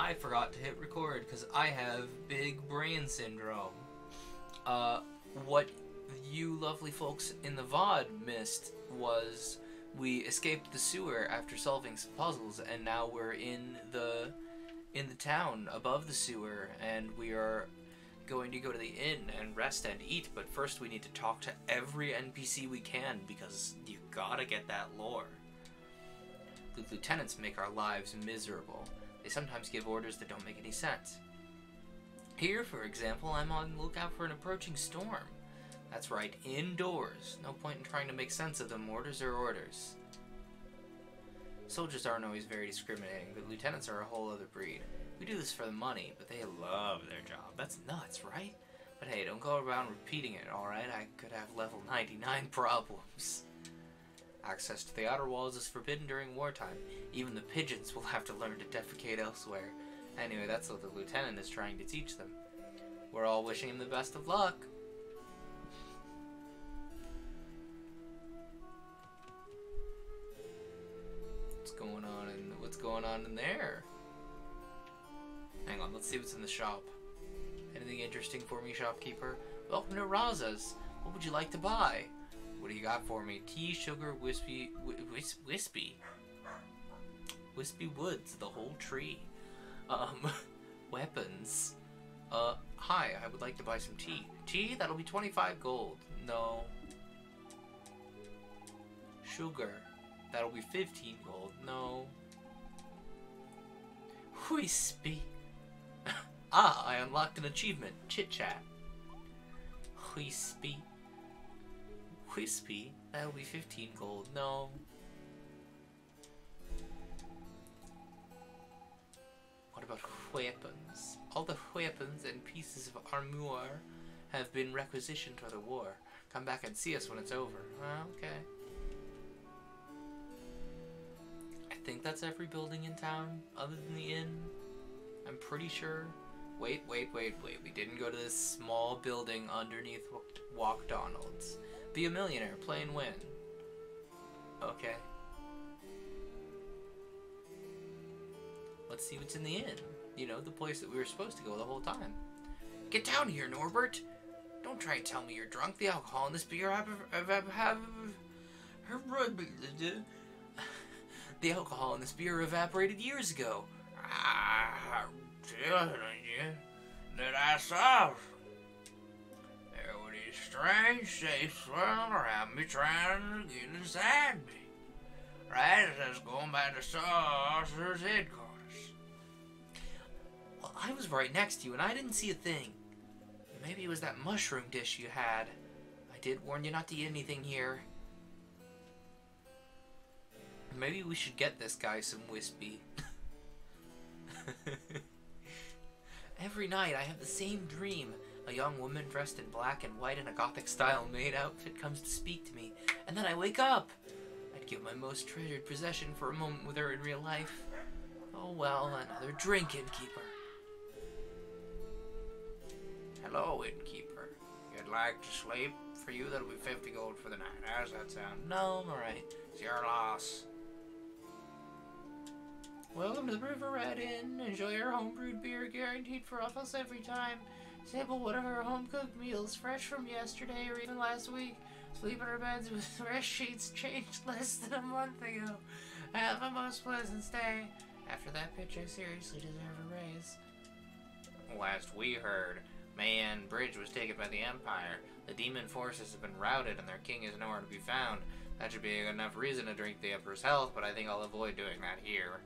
I forgot to hit record because I have big brain syndrome. What you lovely folks in the VOD missed was we escaped the sewer after solving some puzzles, and now we're in the town above the sewer, and we are going to go to the inn and rest and eat, but first we need to talk to every NPC we can, because you gotta get that lore. The lieutenants make our lives miserable. They sometimes give orders that don't make any sense. Here, for example, I'm on the lookout for an approaching storm. That's right, indoors. No point in trying to make sense of them. Orders are orders. Soldiers aren't always very discriminating, but lieutenants are a whole other breed. We do this for the money, but they love their job. That's nuts, right? But hey, don't go around repeating it, alright? I could have level 99 problems. Access to the outer walls is forbidden during wartime. Even the pigeons will have to learn to defecate elsewhere. Anyway, that's what the lieutenant is trying to teach them. We're all wishing him the best of luck. What's going on in there? Hang on, let's see what's in the shop. Anything interesting for me, shopkeeper? Welcome to Razzy's. What would you like to buy? What do you got for me? Tea, sugar, wispy woods, the whole tree. Weapons. Hi, I would like to buy some tea. Tea? That'll be 25 gold. No. Sugar. That'll be 15 gold. No. Wispy. Ah, I unlocked an achievement. Chit chat. Wispy. Wispy? That'll be 15 gold. No. What about weapons? All the weapons and pieces of armor have been requisitioned for the war. Come back and see us when it's over. Okay. I think that's every building in town, other than the inn. I'm pretty sure. Wait. We didn't go to this small building underneath Walkdonald's. Be a millionaire, play and win. Okay. Let's see what's in the inn. You know, the place that we were supposed to go the whole time. Get down here, Norbert! Don't try and tell me you're drunk. The alcohol in this beer the alcohol in this beer evaporated years ago. Telling you that I saw there were these strange shapes swirling around me, trying to get inside me. Right as I was going by the saucer's headquarters. Well, I was right next to you and I didn't see a thing. Maybe it was that mushroom dish you had. I did warn you not to eat anything here. Maybe we should get this guy some wispy. Every night I have the same dream. A young woman dressed in black and white in a gothic style maid outfit comes to speak to me, and then I wake up. I'd give my most treasured possession for a moment with her in real life. Oh well, another drink, innkeeper. Hello, innkeeper. You'd like to sleep? For you, that'll be 50 gold for the night. How's that sound? No, I'm alright. It's your loss. Welcome to the River Red Inn. Enjoy our homebrewed beer, guaranteed for us every time. Sample one of our home-cooked meals, fresh from yesterday or even last week. Sleep in our beds with fresh sheets changed less than a month ago. Have a most pleasant stay. After that pitch, I seriously deserve a raise. Last we heard, Mayan Bridge was taken by the Empire. The demon forces have been routed and their king is nowhere to be found. That should be enough reason to drink the Emperor's health, but I think I'll avoid doing that here.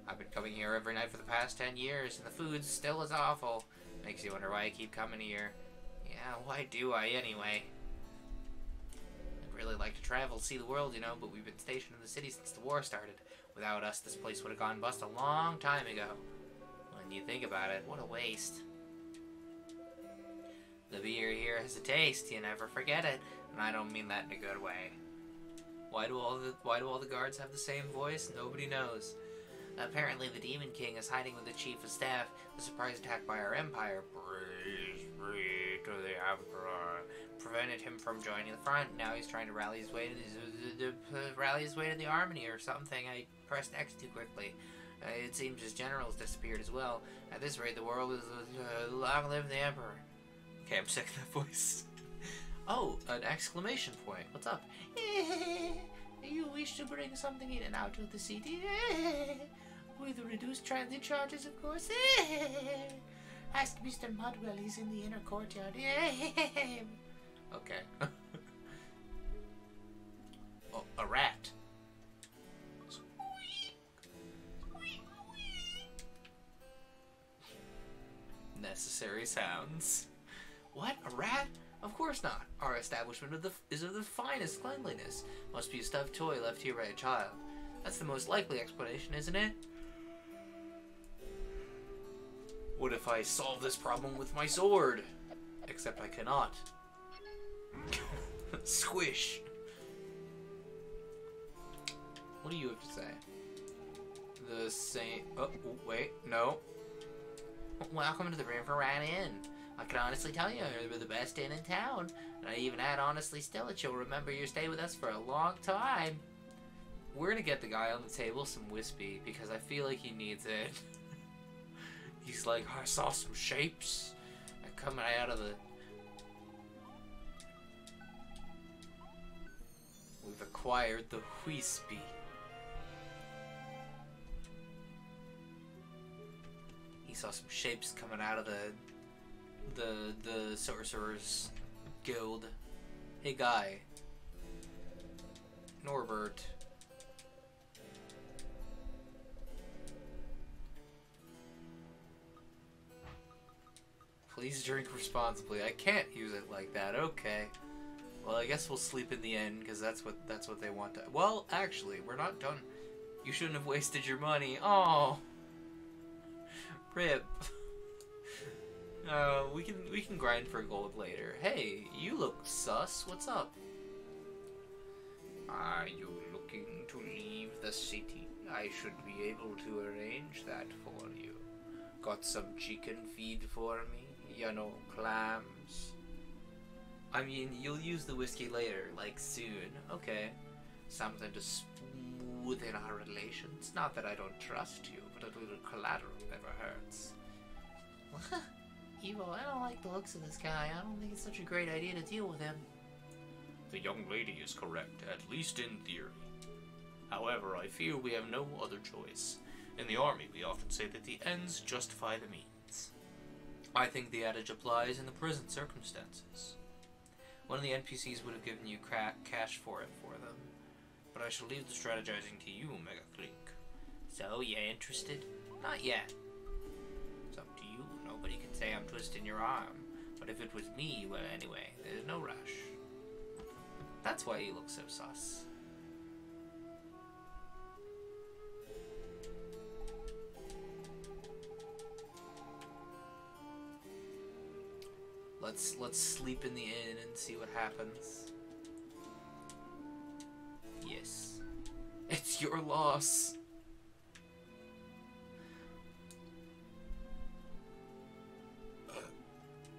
I've been coming here every night for the past 10 years, and the food still is awful. Makes you wonder why I keep coming here. Yeah, why do I anyway? I'd really like to travel, see the world, you know, but we've been stationed in the city since the war started. Without us, this place would have gone bust a long time ago. When you think about it, what a waste. The beer here has a taste, you never forget it, and I don't mean that in a good way. Why do all the guards have the same voice? Nobody knows. Apparently the Demon King is hiding with the Chief of Staff. The surprise attack by our empire to the Emperor prevented him from joining the front. Now he's trying to rally his way to the Harmony or something. I pressed X too quickly. It seems his generals disappeared as well. At this rate, the world is... long live the Emperor. Okay, I'm checking that voice. Oh, an exclamation point. What's up? You wish to bring something in and out of the city? With reduced transit charges, of course. Ask Mr. Mudwell, he's in the inner courtyard. Okay. Oh, a rat. Necessary sounds. What? A rat? Of course not. Our establishment is of the finest cleanliness. Must be a stuffed toy left here by a child. That's the most likely explanation, isn't it? What if I solve this problem with my sword? Except I cannot. Squish. What do you have to say? The same... Oh, wait. No. Welcome to the River Rat Inn. I can honestly tell you, you're the best inn in town. And I even add honestly still that you'll remember your stay with us for a long time. We're gonna get the guy on the table some whiskey, because I feel like he needs it. He's like, I saw some shapes coming out of the... We've acquired the whiskey. He saw some shapes coming out of the Sorcerer's Guild. Hey guy. Norbert. Please drink responsibly. I can't use it like that. Okay. Well, I guess we'll sleep in the inn because that's what they want to. Well, actually, we're not done. You shouldn't have wasted your money. Oh. Rip. We can grind for gold later. Hey, you look sus. What's up? Are you looking to leave the city? I should be able to arrange that for you. Got some chicken feed for me? You know, clams. I mean, you'll use the whiskey later, like soon. Okay. Something to smoothen our relations. Not that I don't trust you, but a little collateral never hurts. Evo, I don't like the looks of this guy. I don't think it's such a great idea to deal with him. The young lady is correct, at least in theory. However, I fear we have no other choice. In the army, we often say that the ends justify the means. I think the adage applies in the present circumstances. One of the NPCs would have given you cash for it for them, but I shall leave the strategizing to you, Megaclink. So, you interested? Not yet. It's up to you. Nobody can say I'm twisting your arm. But if it was me, well, anyway, there's no rush. That's why you look so sus. Let's sleep in the inn and see what happens. Yes. It's your loss.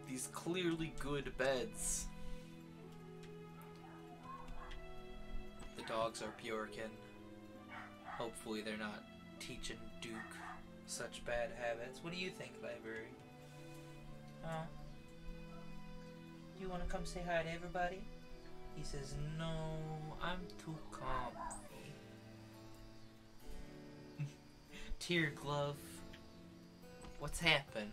These clearly good beds. The dogs are Bjorken. Hopefully they're not teaching Duke such bad habits. What do you think, library? Oh. You want to come say hi to everybody? He says, no, I'm too comfy. Tear glove. What's happened?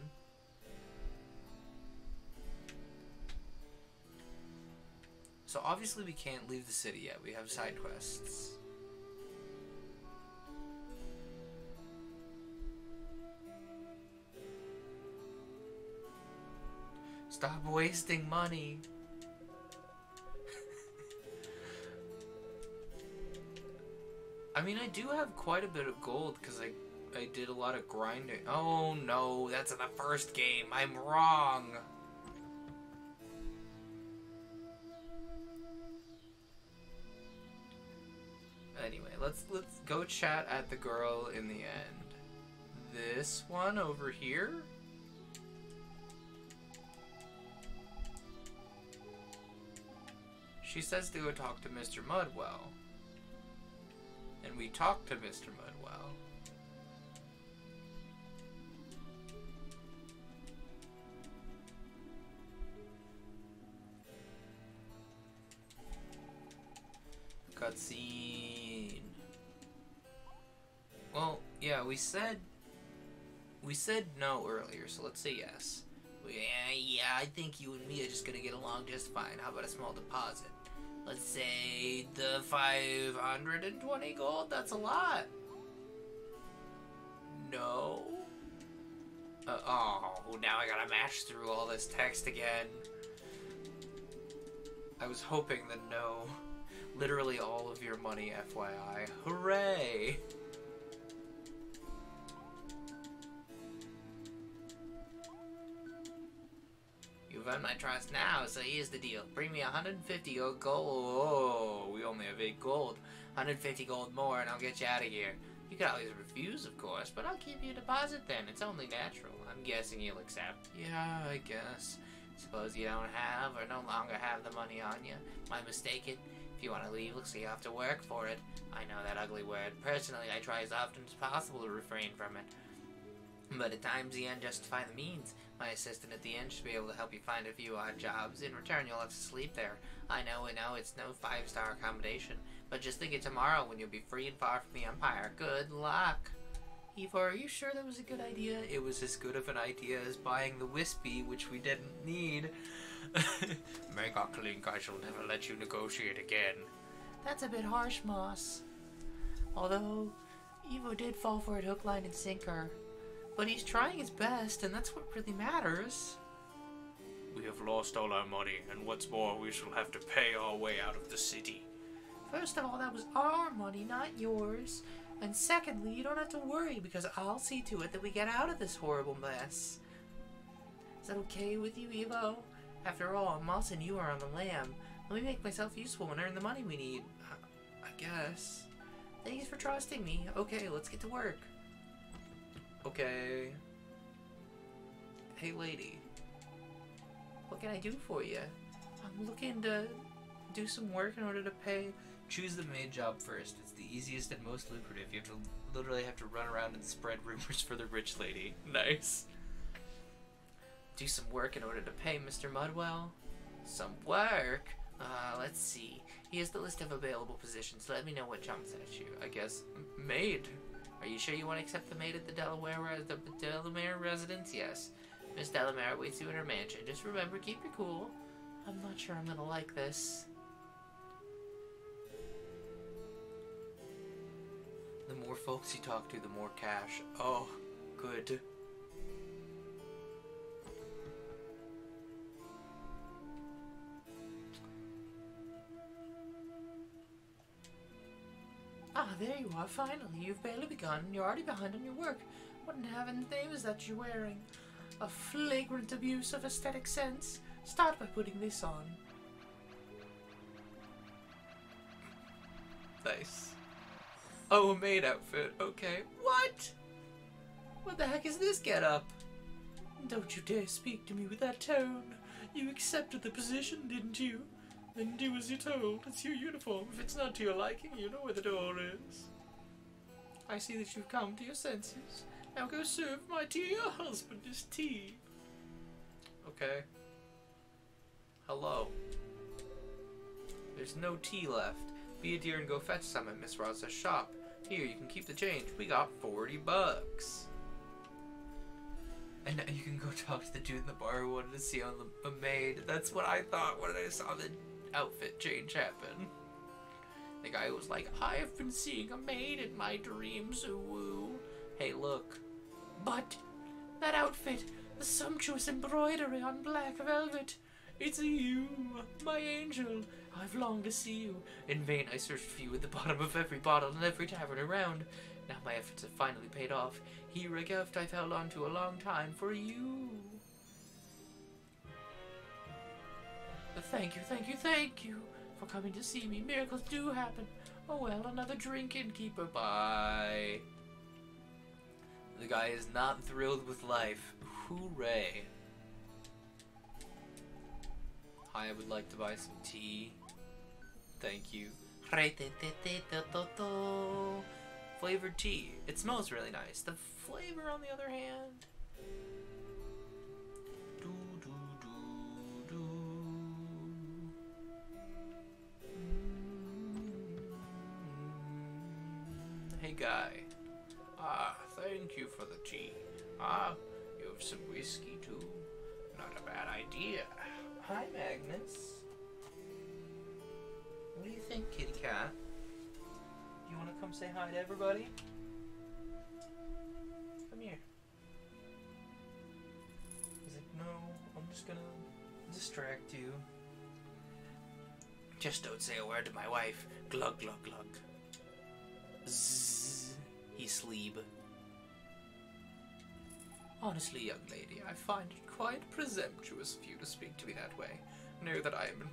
So obviously we can't leave the city yet. We have side quests. Stop wasting money. I mean, I do have quite a bit of gold because I did a lot of grinding. Oh no, that's in the first game. I'm wrong. Anyway, let's go chat at the girl in the end. This one over here? She says to go talk to Mr. Mudwell. And we talked to Mr. Mudwell. Cutscene. Well, yeah, we said no earlier, so let's say yes. Yeah, I think you and me are just gonna get along just fine. How about a small deposit? Let's say the 520 gold. That's a lot. No. Oh, now I gotta mash through all this text again. I was hoping that no. Literally all of your money, FYI. Hooray! You've earned my trust now, so here's the deal. Bring me 150 gold. Oh, we only have 8 gold. 150 gold more and I'll get you out of here. You could always refuse, of course, but I'll keep you a deposit then. It's only natural. I'm guessing you'll accept. Yeah, I guess. Suppose you don't have or no longer have the money on you. Am I mistaken? If you want to leave, looks like you have to work for it. I know that ugly word. Personally, I try as often as possible to refrain from it. But at times the end justify the means. My assistant at the end should be able to help you find a few odd jobs. In return, you'll have to sleep there. I know, it's no 5-star accommodation. But just think of tomorrow when you'll be free and far from the Empire. Good luck. Eva, are you sure that was a good idea? It was as good of an idea as buying the Wispy, which we didn't need. Make a clink, I shall never let you negotiate again. That's a bit harsh, Moss. Although, Evo did fall for it hook, line, and sinker. But he's trying his best, and that's what really matters. We have lost all our money, and what's more, we shall have to pay our way out of the city. First of all, that was our money, not yours. And secondly, you don't have to worry, because I'll see to it that we get out of this horrible mess. Is that okay with you, Evo? After all, Moss and you are on the lam. Let me make myself useful and earn the money we need. I guess. Thanks for trusting me. Okay, let's get to work. Okay. Hey, lady. What can I do for you? I'm looking to do some work in order to pay. Choose the maid job first. It's the easiest and most lucrative. You have to literally have to run around and spread rumors for the rich lady. Nice. Do some work in order to pay Mr. Mudwell. Some work? Let's see. Here's the list of available positions. Let me know what jumps at you. I guess maid. Are you sure you want to accept the maid at the Delamere residence? Yes. Miss Delamere waits you in her mansion. Just remember, keep your cool. I'm not sure I'm gonna like this. The more folks you talk to, the more cash. Oh, good. Ah, there you are, finally. You've barely begun. You're already behind on your work. What in heaven's name is that you're wearing? A flagrant abuse of aesthetic sense. Start by putting this on. Nice. Oh, a maid outfit. Okay. What? What the heck is this get-up? Don't you dare speak to me with that tone. You accepted the position, didn't you? Then do as you're told. It's your uniform. If it's not to your liking, you know where the door is. I see that you've come to your senses. Now go serve my dear husband his tea. Okay. Hello. There's no tea left. Be a dear and go fetch some at Miss Rosa's shop. Here, you can keep the change. We got 40 bucks. And now you can go talk to the dude in the bar who wanted to see on a maid. That's what I thought when I saw the outfit change happen. The guy was like, I have been seeing a maid in my dreams, woo. Hey, look. But that outfit, the sumptuous embroidery on black velvet, it's you, my angel. I've longed to see you. In vain I searched for you at the bottom of every bottle and every tavern around. Now my efforts have finally paid off. Here a gift I've held on to a long time for you. Thank you, thank you, thank you for coming to see me. Miracles do happen. Oh well, another drink, innkeeper. Bye. The guy is not thrilled with life. Hooray. Hi, I would like to buy some tea. Thank you. Flavored tea. It smells really nice. The flavor, on the other hand... funny guy. Ah, thank you for the tea. Ah, you have some whiskey too? Not a bad idea. Hi, Magnus. What do you think, kitty cat? Do you want to come say hi to everybody? Come here. He's like, no, I'm just gonna distract you. Just don't say a word to my wife. Glug, glug, glug. Zzz. He sleep. Honestly, young lady, I find it quite presumptuous of you to speak to me that way. Know that I am...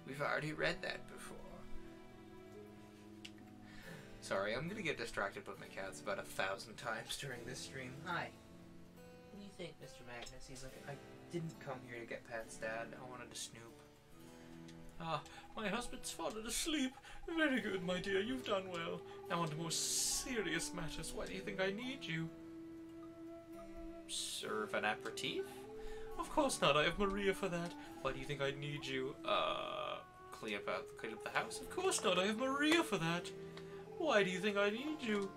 We've already read that before. Sorry, I'm gonna get distracted by my cats about 1,000 times during this stream. Hi. What do you think, Mr. Magnus? He's like, I didn't come here to get Pat's dad. I wanted to snoop. Ah, my husband's fallen asleep. Very good, my dear, you've done well. Now on to more serious matters. Why do you think I need you? Serve an aperitif? Of course not, I have Maria for that. Why do you think I need you? Clean up the house? Of course not, I have Maria for that. Why do you think I need you?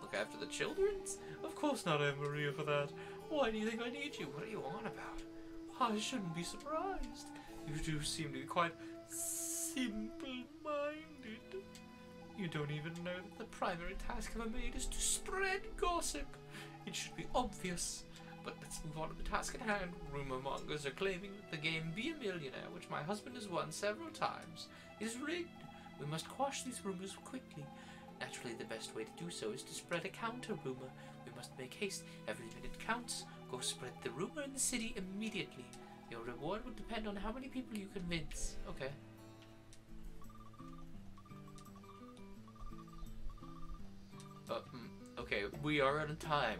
Look after the children? Of course not, I have Maria for that. Why do you think I need you? What are you on about? I shouldn't be surprised. You do seem to be quite simple-minded. You don't even know that the primary task of a maid is to spread gossip. It should be obvious. But let's move on to the task at hand. Rumor mongers are claiming that the game Be a Millionaire, which my husband has won several times, is rigged. We must quash these rumors quickly. Naturally, the best way to do so is to spread a counter-rumor. We must make haste. Every minute counts. Go spread the rumor in the city immediately. Your reward will depend on how many people you convince. Okay. Okay, we are out of time.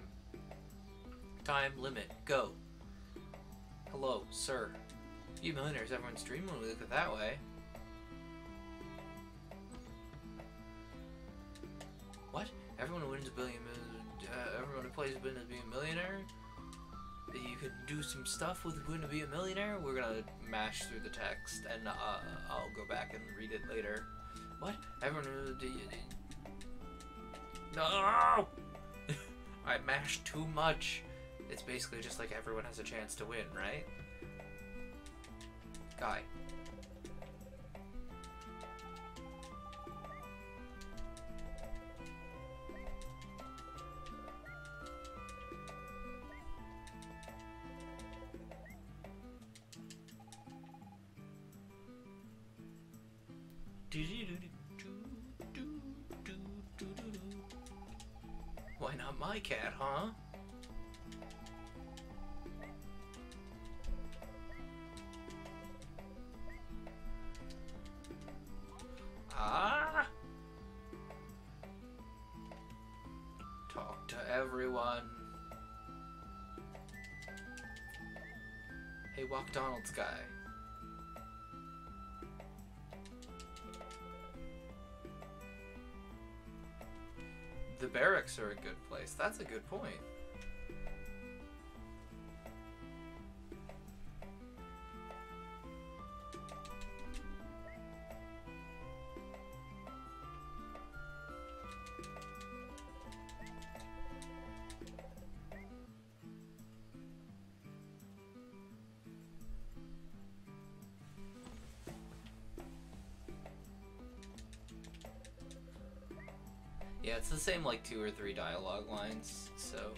Time limit. Go. Hello, sir. Be a Millionaire is everyone's dream when we look at it that way. What? Everyone who wins everyone who plays Win to Be a Millionaire? You can do some stuff with Win to Be a Millionaire? We're gonna mash through the text and I'll go back and read it later. What? Everyone who... No! I mashed too much. It's basically just like everyone has a chance to win, right? Guy. Why not my cat, huh? Ah! Talk to everyone. Hey, McDonald's guy. The barracks are a good place. That's a good point. Yeah, it's the same like 2 or 3 dialogue lines, so...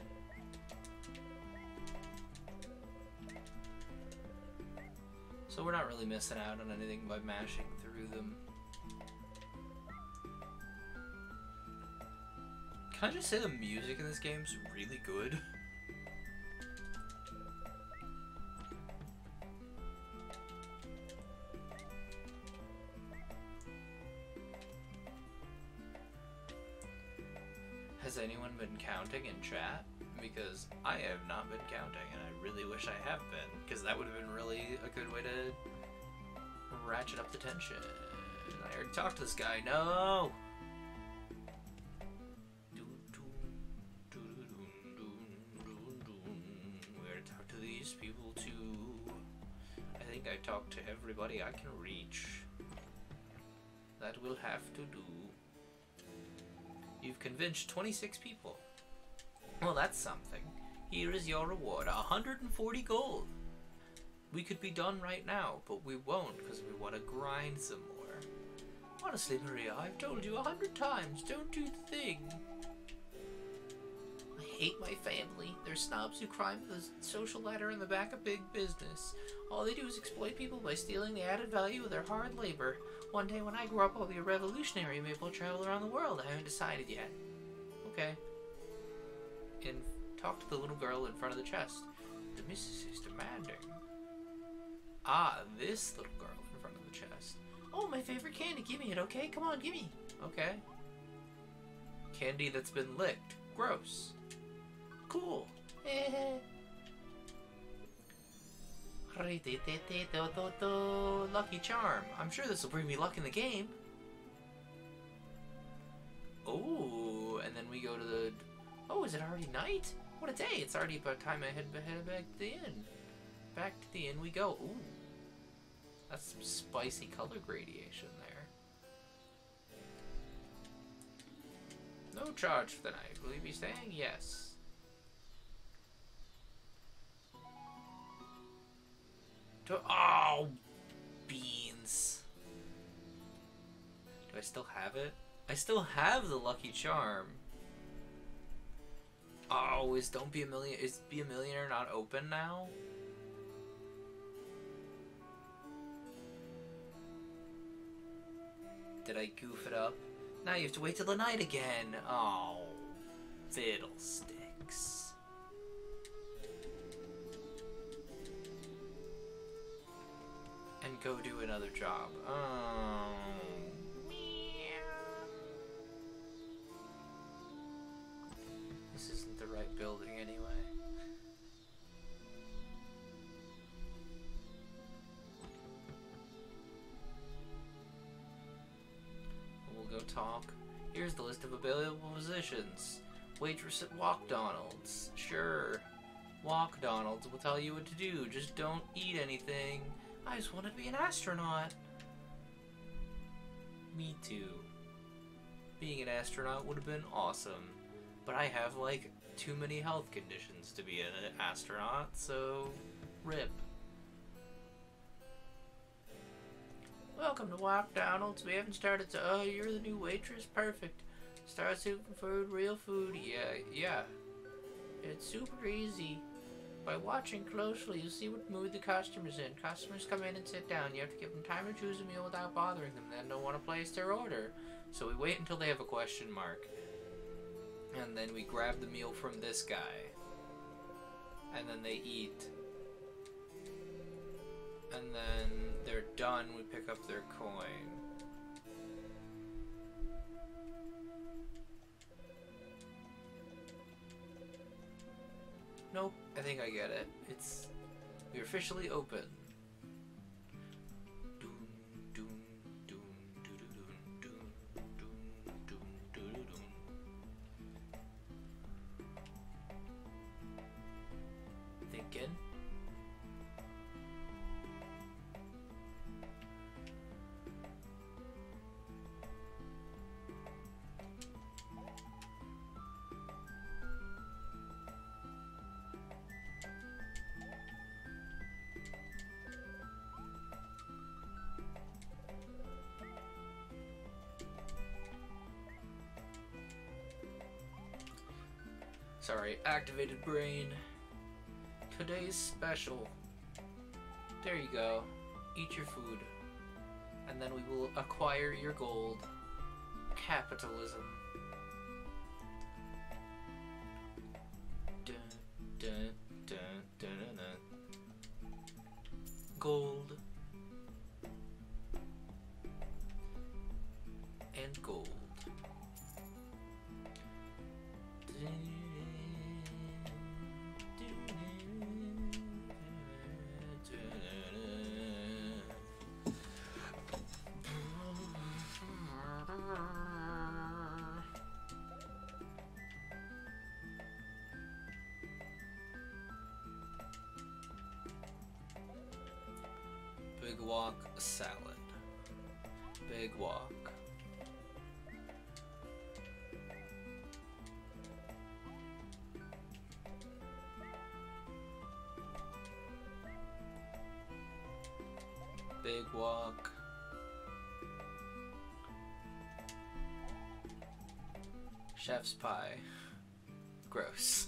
So we're not really missing out on anything by mashing through them. Can I just say the music in this game's really good? Has anyone been counting in chat? Because I have not been counting, and I really wish I have been, because that would have been really a good way to ratchet up the tension. I already talked to this guy. No! We already talked to these people too. I think I talked to everybody I can reach. That we'll have to do. You've convinced 26 people. Well, that's something. Here is your reward, 140 gold. We could be done right now, but we won't because we want to grind some more. Honestly, Maria, I've told you 100 times, don't do the thing. I hate my family. They're snobs who climb the social ladder in the back of big business. All they do is exploit people by stealing the added value of their hard labor. One day when I grow up, I'll be a revolutionary and maybe I'll travel around the world. I haven't decided yet. Okay. And talk to the little girl in front of the chest. The missus is demanding. Ah, this little girl in front of the chest. Oh, my favorite candy. Give me it, okay? Come on, give me. Okay. Candy that's been licked. Gross. Cool. Lucky charm. I'm sure this will bring me luck in the game. Oh, and then we go to the... Oh, is it already night? What a day. It's already about time I head back to the inn. Back to the inn we go. Ooh. That's some spicy color gradation there. No charge for the night. Will you be staying? Yes. Oh, beans. Do I still have it? I still have the lucky charm. Oh, is Be a Millionaire not open now? Did I goof it up? Now you have to wait till the night again. Oh, fiddlesticks. And go do another job. Oh. This isn't the right building anyway. We'll go talk. Here's the list of available positions. Waitress at Walkdonald's. Sure. Walkdonald's will tell you what to do. Just don't eat anything. I just wanted to be an astronaut. Me too. Being an astronaut would have been awesome. But I have, like, too many health conditions to be an astronaut, so... RIP. Welcome to Walkdonald's. We haven't started to... Oh, you're the new waitress? Perfect. Start soup food, real food. Yeah. It's super easy. By watching closely, you'll see what mood the customer's in. Customers come in and sit down. You have to give them time to choose a meal without bothering them. Then they'll want to place their order. So we wait until they have a question mark. And then we grab the meal from this guy. And then they eat. And then they're done, we pick up their coin. Nope, I think I get it. We're officially open. Thinking. Sorry, activated brain. Today's special. There you go. Eat your food. And then we will acquire your gold. Capitalism. Dun, dun, dun, dun, dun, dun. Gold. And gold. Big walk, salad. Big walk. Big walk. Chef's pie. Gross.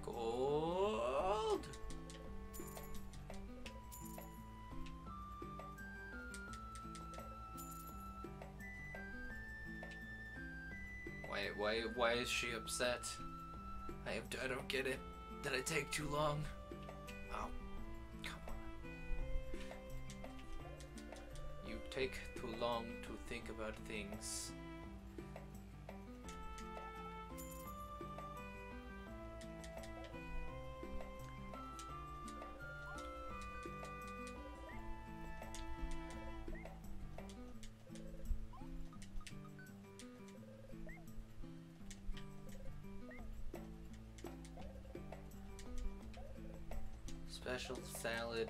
Gold. Why is she upset? I don't get it. Did I take too long? Oh, come on. You take too long to think about things. Special salad.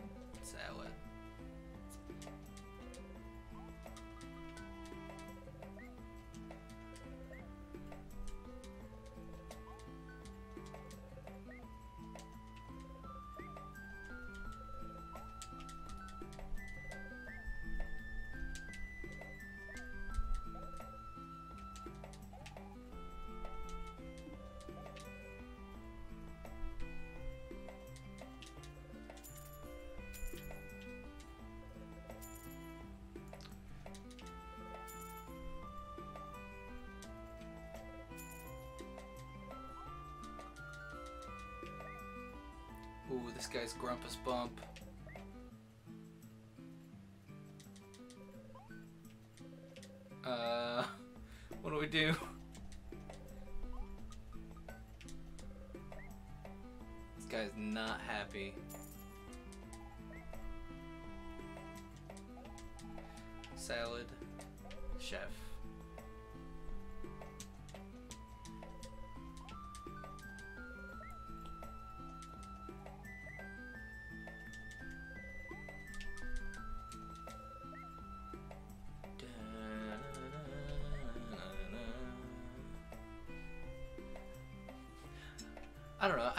Ooh, this guy's Grumpus Bump. What do we do? This guy's not happy. Salad. Chef. I don't know.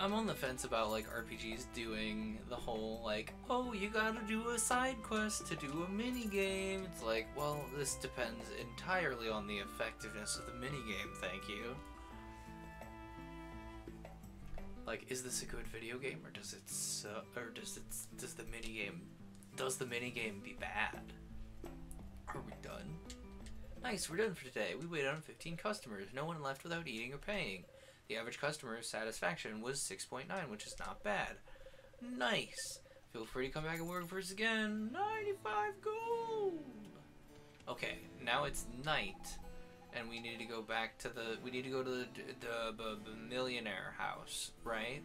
I'm on the fence about like RPGs doing the whole like, oh, you gotta do a side quest to do a mini game. It's like, well, this depends entirely on the effectiveness of the mini game. Thank you. Like, is this a good video game, or does it suck, or does the mini game be bad? Are we done? Nice, we're done for today. We waited on 15 customers. No one left without eating or paying. The average customer satisfaction was 6.9, which is not bad. Nice. Feel free to come back and work for us again. 95 gold. Okay, now it's night, and we need to go back to the. We need to go to the millionaire house, right?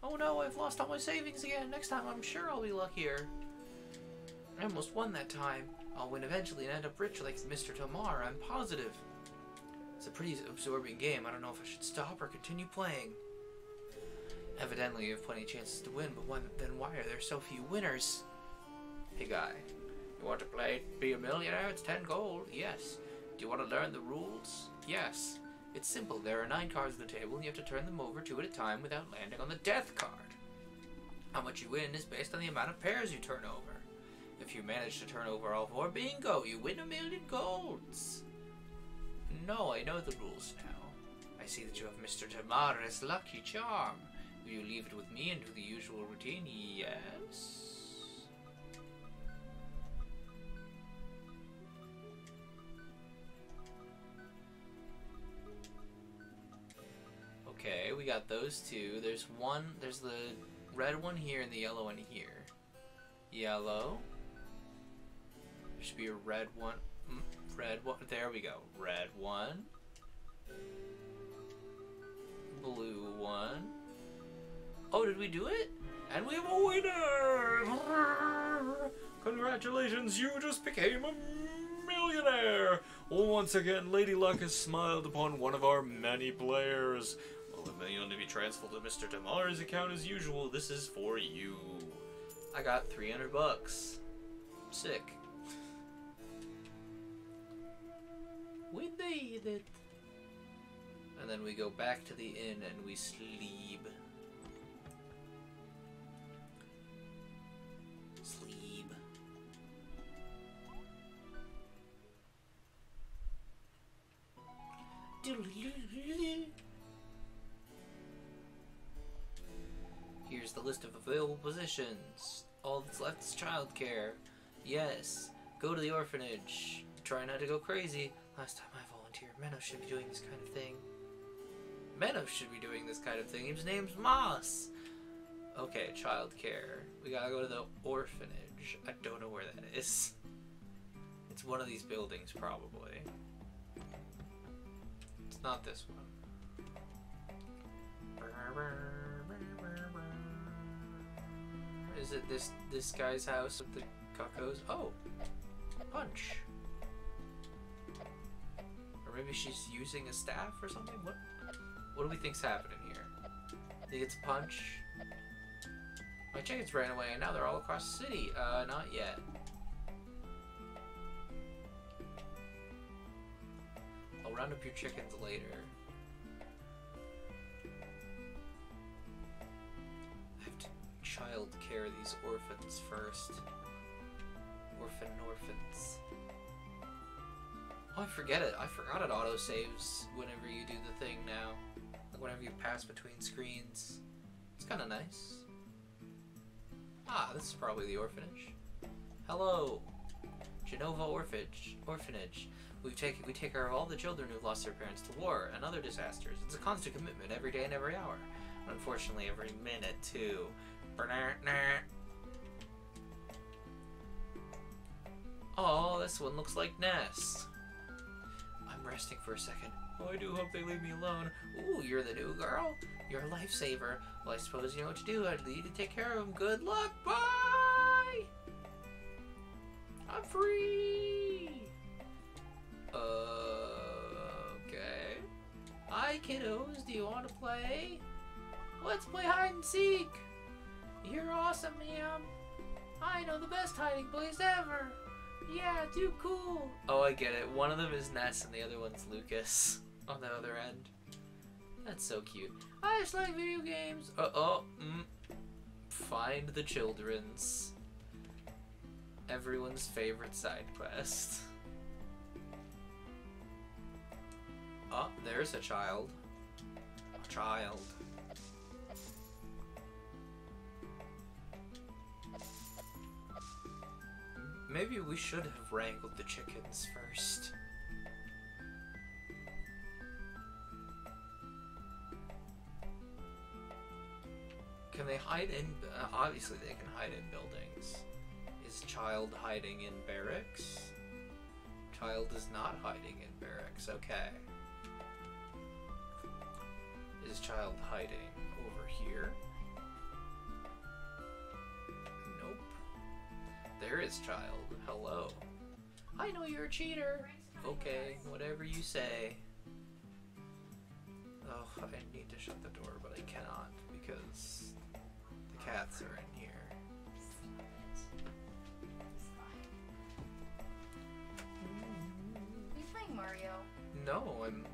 Oh no, I've lost all my savings again. Next time, I'm sure I'll be luckier. I almost won that time. I'll win eventually and end up rich like Mr. Tamar. I'm positive. It's a pretty absorbing game. I don't know if I should stop or continue playing. Evidently, you have plenty of chances to win, but then why are there so few winners? Hey guy, you want to be a millionaire? It's 10 gold. Yes. Do you want to learn the rules? Yes. It's simple. There are 9 cards on the table, and you have to turn them over 2 at a time without landing on the death card. How much you win is based on the amount of pairs you turn over. If you manage to turn over all 4, bingo, you win 1,000,000 golds. No, I know the rules now. I see that you have Mr. Tamar's lucky charm. Will you leave it with me and do the usual routine? Yes. Okay, we got those 2. There's the red one here and the yellow one here. Yellow. There should be a red one. Red one. There we go. Red one. Blue one. Oh, did we do it? And we have a winner! Congratulations, you just became a millionaire! Once again, Lady Luck has smiled upon one of our many players. $1 million to be transferred to Mr. Damar's account as usual. This is for you. I got $300. Sick. We need it. And then we go back to the inn and we sleep. Sleep. Here's the list of available positions. All that's left is childcare. Yes, go to the orphanage. Try not to go crazy. Last time I volunteered, Menno should be doing this kind of thing. Menno should be doing this kind of thing. His name's Moss. Okay, childcare. We gotta go to the orphanage. I don't know where that is. It's one of these buildings, probably. It's not this one. Is it this guy's house with the cuckoos? Oh, punch. Or maybe she's using a staff or something? What do we think's happening here? Think it's a punch? My chickens ran away and now they're all across the city. Not yet. I'll round up your chickens later. I have to child care these orphans first. Orphans. Oh, I forget it. I forgot it auto-saves whenever you do the thing now. Like whenever you pass between screens. It's kind of nice. Ah, this is probably the orphanage. Hello. Genova Orphanage. We take care of all the children who've lost their parents to war and other disasters. It's a constant commitment every day and every hour. Unfortunately, every minute, too. Oh, this one looks like Ness. I'm resting for a second. Oh, I do hope they leave me alone. Ooh, you're the new girl? You're a lifesaver. Well, I suppose you know what to do. I'd need you to take care of them. Good luck. Bye! I'm free! Okay. Hi, kiddos. Do you want to play? Let's play hide and seek. You're awesome, ma'am. I know the best hiding place ever. Yeah, too cool. Oh, I get it. One of them is Ness and the other one's Lucas on the other end. That's so cute. I just like video games. Find the children's. Everyone's favorite side quest. Oh, there's a child. A child. Maybe we should have wrangled the chickens first. Can they hide in... obviously they can hide in buildings. Is child hiding in barracks? Child is not hiding in barracks. Okay. Is child hiding over here? Nope. There is child. Hello. I know you're a cheater. Okay, whatever you say. Oh, I need to shut the door, but I cannot because the cats are in here. Are you playing Mario? No, I'm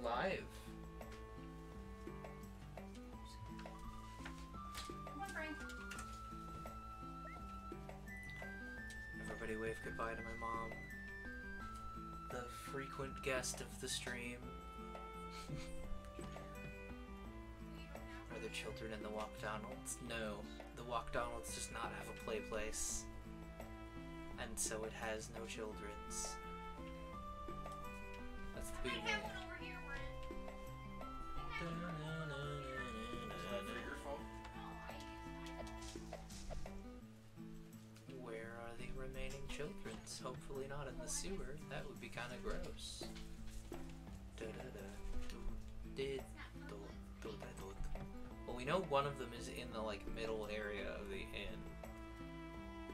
live. Come on, Frank. Everybody wave goodbye to my mom. The frequent guest of the stream. Are there children in the Walkdonalds? No. The Walkdonalds does not have a play place. And so it has no children's. That's the big I have one over here, Where are the remaining children's? Hopefully not in the sewer. That would be kind of gross. Well, we know one of them is in the like middle area of the inn.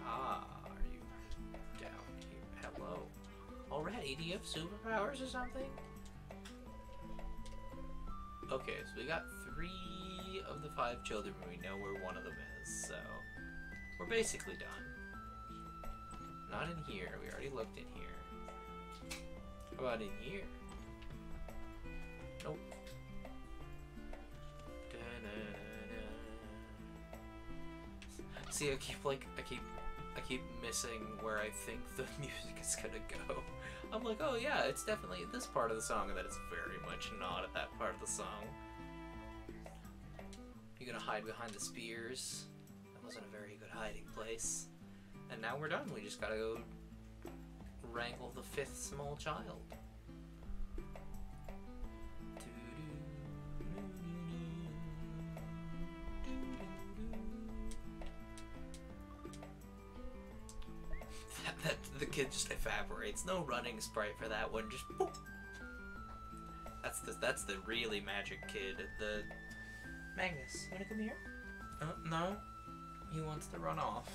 Ah, are you down here? Hello. Already? Do you have superpowers or something? Okay, so we got 3 of the 5 children. We know where one of them is, so we're basically done. Not in here. We already looked in here. How about in here? Nope. See, I keep missing where I think the music is gonna go. I'm like, oh yeah, it's definitely this part of the song, and then it's very much not at that part of the song. You're gonna hide behind the spears. That wasn't a very good hiding place. And now we're done. We just gotta go wrangle the 5th small child. The kid just evaporates. No running sprite for that one. Just boop. That's the really magic kid. The Magnus, you wanna come here? no, he wants to run off.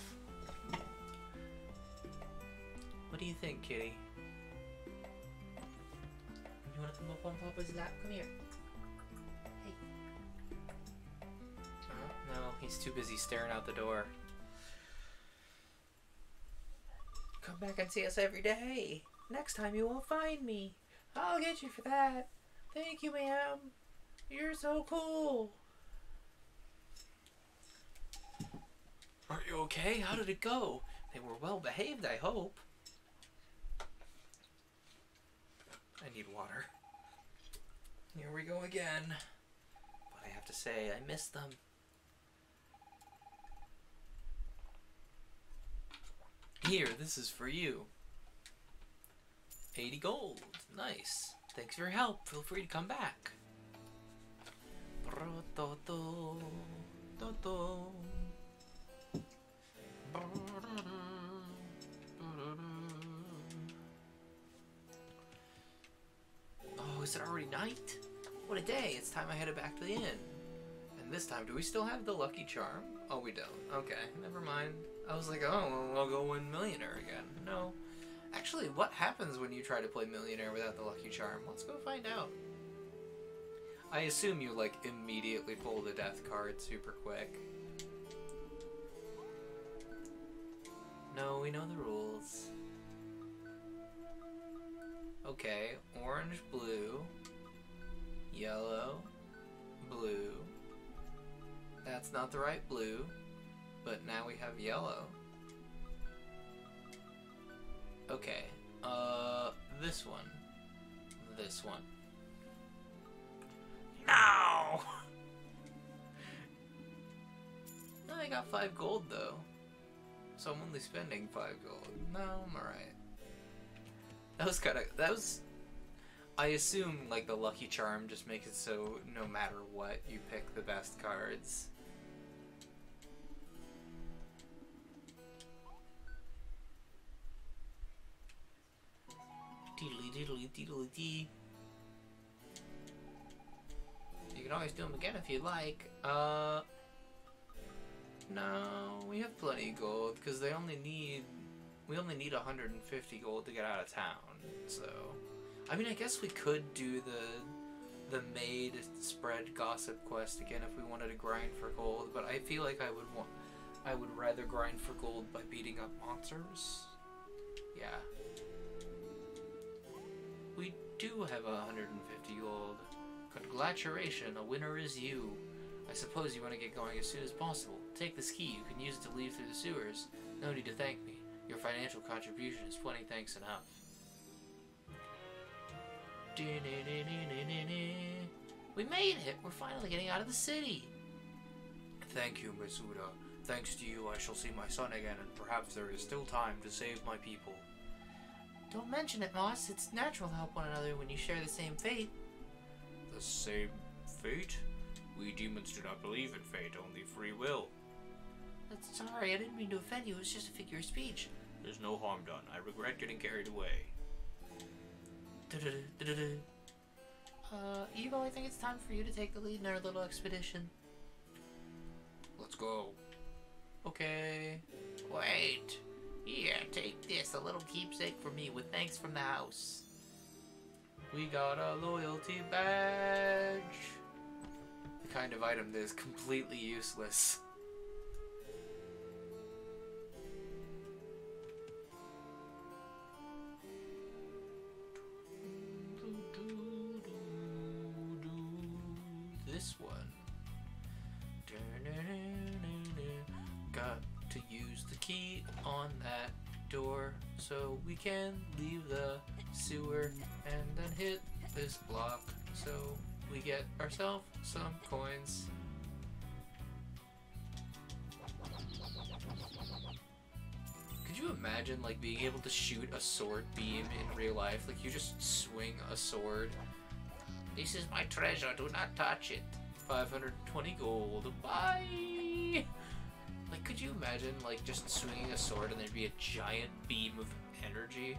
What do you think, kitty? You wanna come up on Papa's lap? Come here. Hey. No, he's too busy staring out the door. Come back and see us every day. Next time you won't find me. I'll get you for that. Thank you, ma'am. You're so cool. Are you okay? How did it go? They were well behaved, I hope. I need water. Here we go again. But I have to say, I miss them. Here, this is for you. 80 gold. Nice. Thanks for your help. Feel free to come back. Oh, is it already night? What a day. It's time I headed back to the inn. And this time, do we still have the lucky charm? Oh, we don't. Okay, never mind. I was like, oh, well, I'll go win Millionaire again. No. Actually, what happens when you try to play Millionaire without the lucky charm? Let's go find out. I assume you, like, immediately pull the death card super quick. No, we know the rules. Okay, orange, blue, yellow, blue. That's not the right blue, but now we have yellow. Okay, this one. This one. No! I got 5 gold though. So I'm only spending 5 gold. No, I'm alright. That was I assume like the lucky charm just makes it so no matter what you pick the best cards. Diddly diddly diddly dee. You can always do them again if you like. No, we have plenty of gold because we only need 150 gold to get out of town. So, I mean, I guess we could do the maid spread gossip quest again if we wanted to grind for gold, but I feel like I would rather grind for gold by beating up monsters. Yeah. We do have 150 gold. Congratulations, a winner is you. I suppose you want to get going as soon as possible. Take this key. You can use it to leave through the sewers. No need to thank me. Your financial contribution is plenty thanks enough. We made it! We're finally getting out of the city! Thank you, Mitsuda. Thanks to you, I shall see my son again, and perhaps there is still time to save my people. Don't mention it, Moss. It's natural to help one another when you share the same fate. The same fate? We demons do not believe in fate, only free will. Sorry, I didn't mean to offend you. It was just a figure of speech. There's no harm done. I regret getting carried away. Evo, I think it's time for you to take the lead in our little expedition. Let's go. Okay. Wait. Here, take this. A little keepsake for me with thanks from the house. We got a loyalty badge. kind of item that is completely useless. This one. Got to use the key on that door so we can leave the sewer and then hit this block so we get ourselves some coins. Could you imagine like being able to shoot a sword beam in real life? Like you just swing a sword. This is my treasure, do not touch it. 520 gold, bye! Like could you imagine like just swinging a sword and there'd be a giant beam of energy?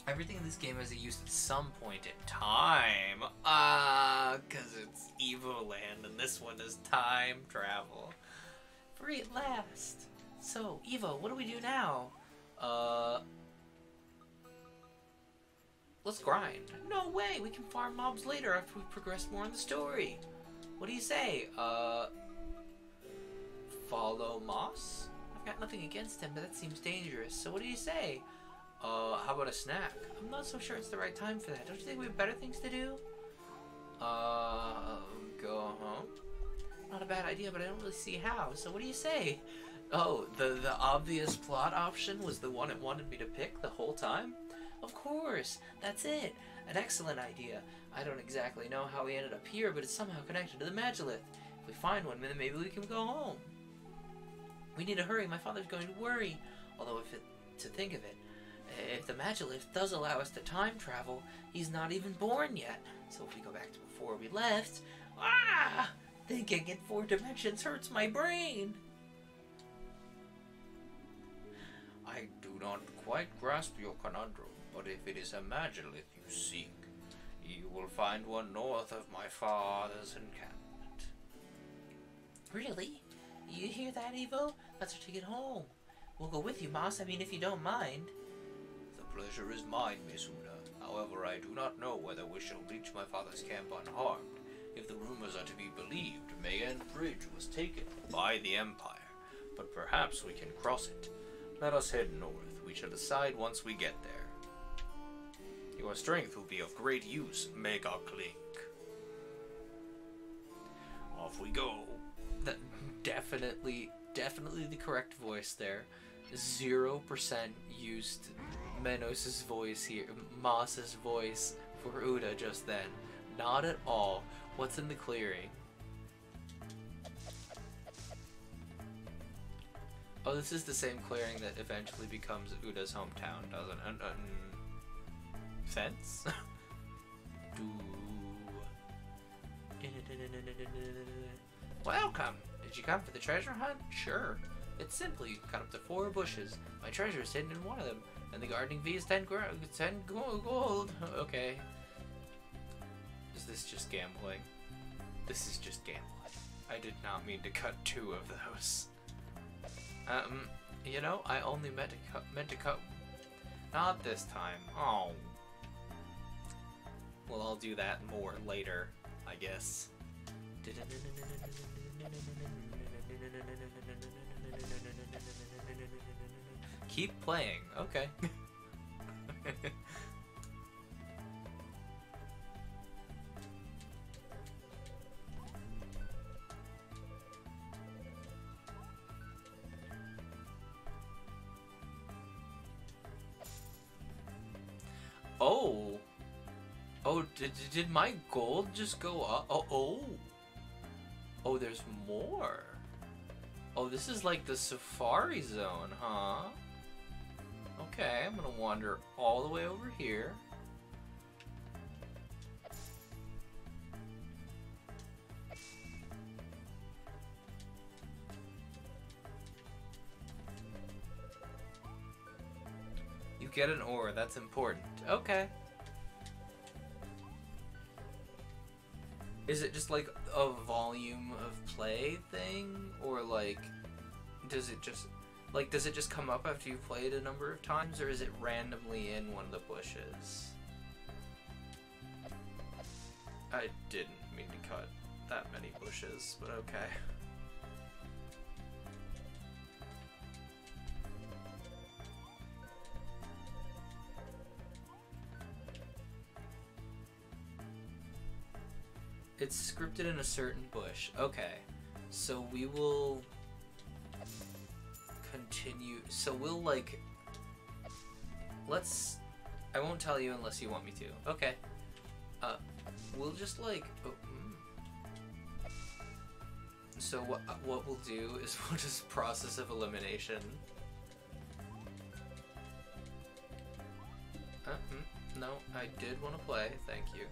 Everything in this game has a use at some point in time. Cause it's Evoland and this one is time travel. Free at last. So, Evo, what do we do now? Let's grind. No way, we can farm mobs later after we progress more in the story. What do you say? Follow Moss? I've got nothing against him, but that seems dangerous. So what do you say? How about a snack? I'm not so sure it's the right time for that. Don't you think we have better things to do? Go home? Not a bad idea, but I don't really see how. So what do you say? Oh, the obvious plot option was the one it wanted me to pick the whole time? Of course, that's it. An excellent idea. I don't exactly know how we ended up here, but it's somehow connected to the Magilith. If we find one, then maybe we can go home. We need to hurry. My father's going to worry. Although, to think of it, if the Magilith does allow us to time travel, he's not even born yet. So if we go back to before we left, thinking in 4 dimensions hurts my brain. I do not quite grasp your conundrum, but if it is a Magilith you seek, you will find one north of my father's encampment. Really? You hear that, Evo? Let's take it home. We'll go with you, Moss. I mean, if you don't mind. The pleasure is mine, Miss Una. However, I do not know whether we shall reach my father's camp unharmed. If the rumors are to be believed, Mayan Bridge was taken by the Empire, but perhaps we can cross it. Let us head north. We shall decide once we get there. Your strength will be of great use, Mega Clink. Off we go. That definitely the correct voice there. 0% used Menos' voice here, Moss's voice for Uda just then. Not at all. What's in the clearing? Oh, this is the same clearing that eventually becomes Uda's hometown, doesn't it? Fence? Welcome! Did you come for the treasure hunt? Sure. It's simple. You cut up to 4 bushes. My treasure is hidden in one of them, and the gardening fee is 10 gold. Okay. Is this just gambling? This is just gambling. I did not mean to cut 2 of those. You know, I only meant to cut. Not this time. Oh. Well, I'll do that more later, I guess. Keep playing. Okay. Oh, did my gold just go up? Oh, there's more. Oh, this is like the safari zone, huh? Okay, I'm gonna wander all the way over here. You get an ore, that's important. Okay. Is it just like a volume of play thing? Or like, does it just come up after you've played a number of times? Or is it randomly in one of the bushes? I didn't mean to cut that many bushes, but okay. It's scripted in a certain bush. Okay. So we will continue. So we'll like. Let's. I won't tell you unless you want me to. Okay. We'll just like. Oh, So what we'll do is we'll just process of elimination. No, I did want to play. Thank you.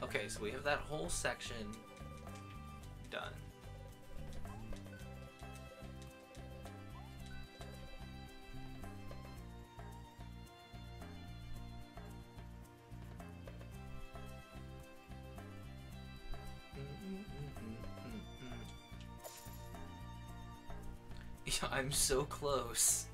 Okay, so we have that whole section done. Yeah, I'm so close.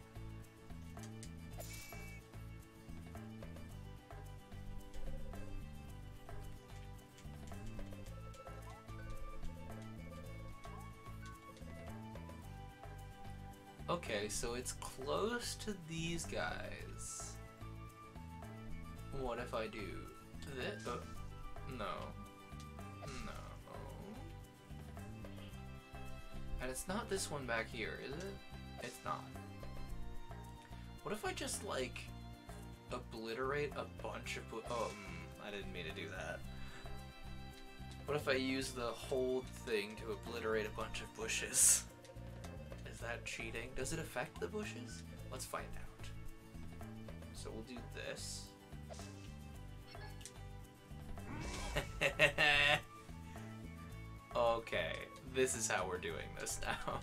Okay, so it's close to these guys. What if I do this? No. No. And it's not this one back here, is it? It's not. What if I just, like, obliterate a bunch of... I didn't mean to do that. What if I use the hold thing to obliterate a bunch of bushes? Is that cheating? Does it affect the bushes? Let's find out. So we'll do this. Okay, this is how we're doing this now.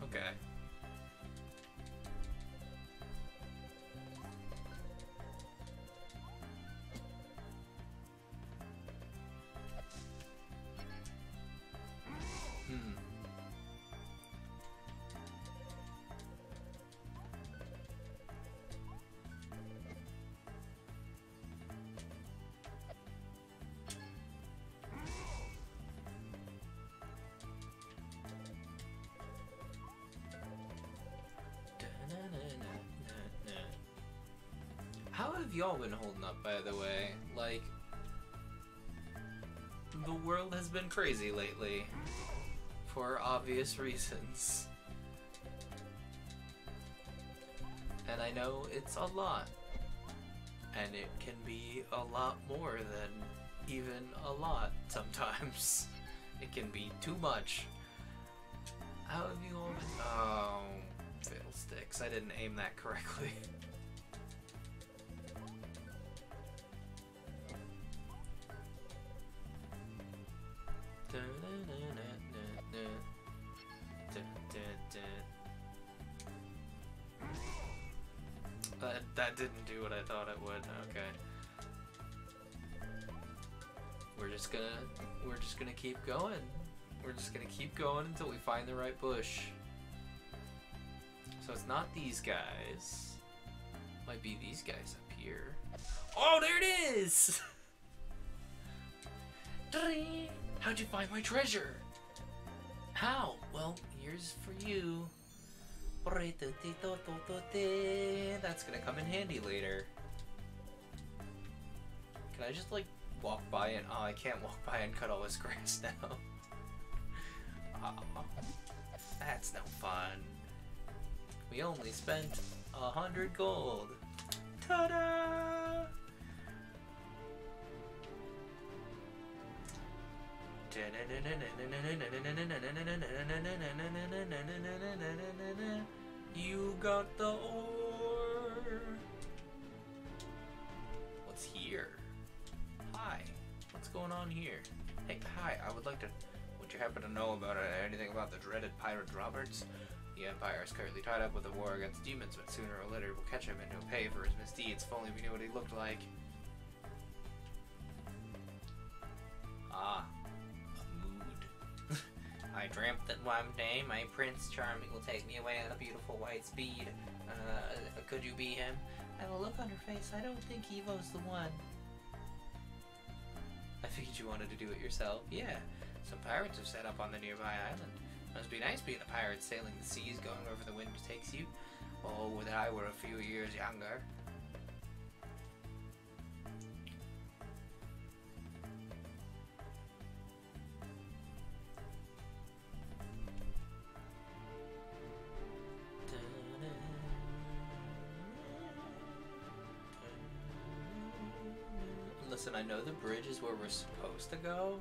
Okay. How have y'all been holding up, by the way? Like, the world has been crazy lately, for obvious reasons. And I know it's a lot, and it can be a lot more than even a lot sometimes. It can be too much. How have you all been? Oh, fiddlesticks, I didn't aim that correctly. That didn't do what I thought it would. Okay. We're just gonna keep going. We're just gonna keep going until we find the right bush. So it's not these guys. Might be these guys up here. Oh, there it is! How'd you find my treasure? How? Well, here's for you. That's gonna come in handy later. Can I just like walk by and... Oh, I can't walk by and cut all this grass now. Oh, that's no fun. We only spent 100 gold. Ta-da! You got the ore. What's here? Hi. What's going on here? Hey, hi. I would like to. Would you happen to know about anything about the dreaded pirate Roberts? The Empire is currently tied up with a war against demons, but sooner or later we'll catch him and he'll pay for his misdeeds. If only we knew what he looked like. Ah, a mood. I dreamt that one day my Prince Charming will take me away on a beautiful white steed. Could you be him? I will look on her face. I don't think Evo's the one. I figured you wanted to do it yourself. Yeah, some pirates have set up on the nearby island. Must be nice being a pirate sailing the seas, going wherever the wind takes you. Oh, that I were a few years younger. Listen, I know the bridge is where we're supposed to go,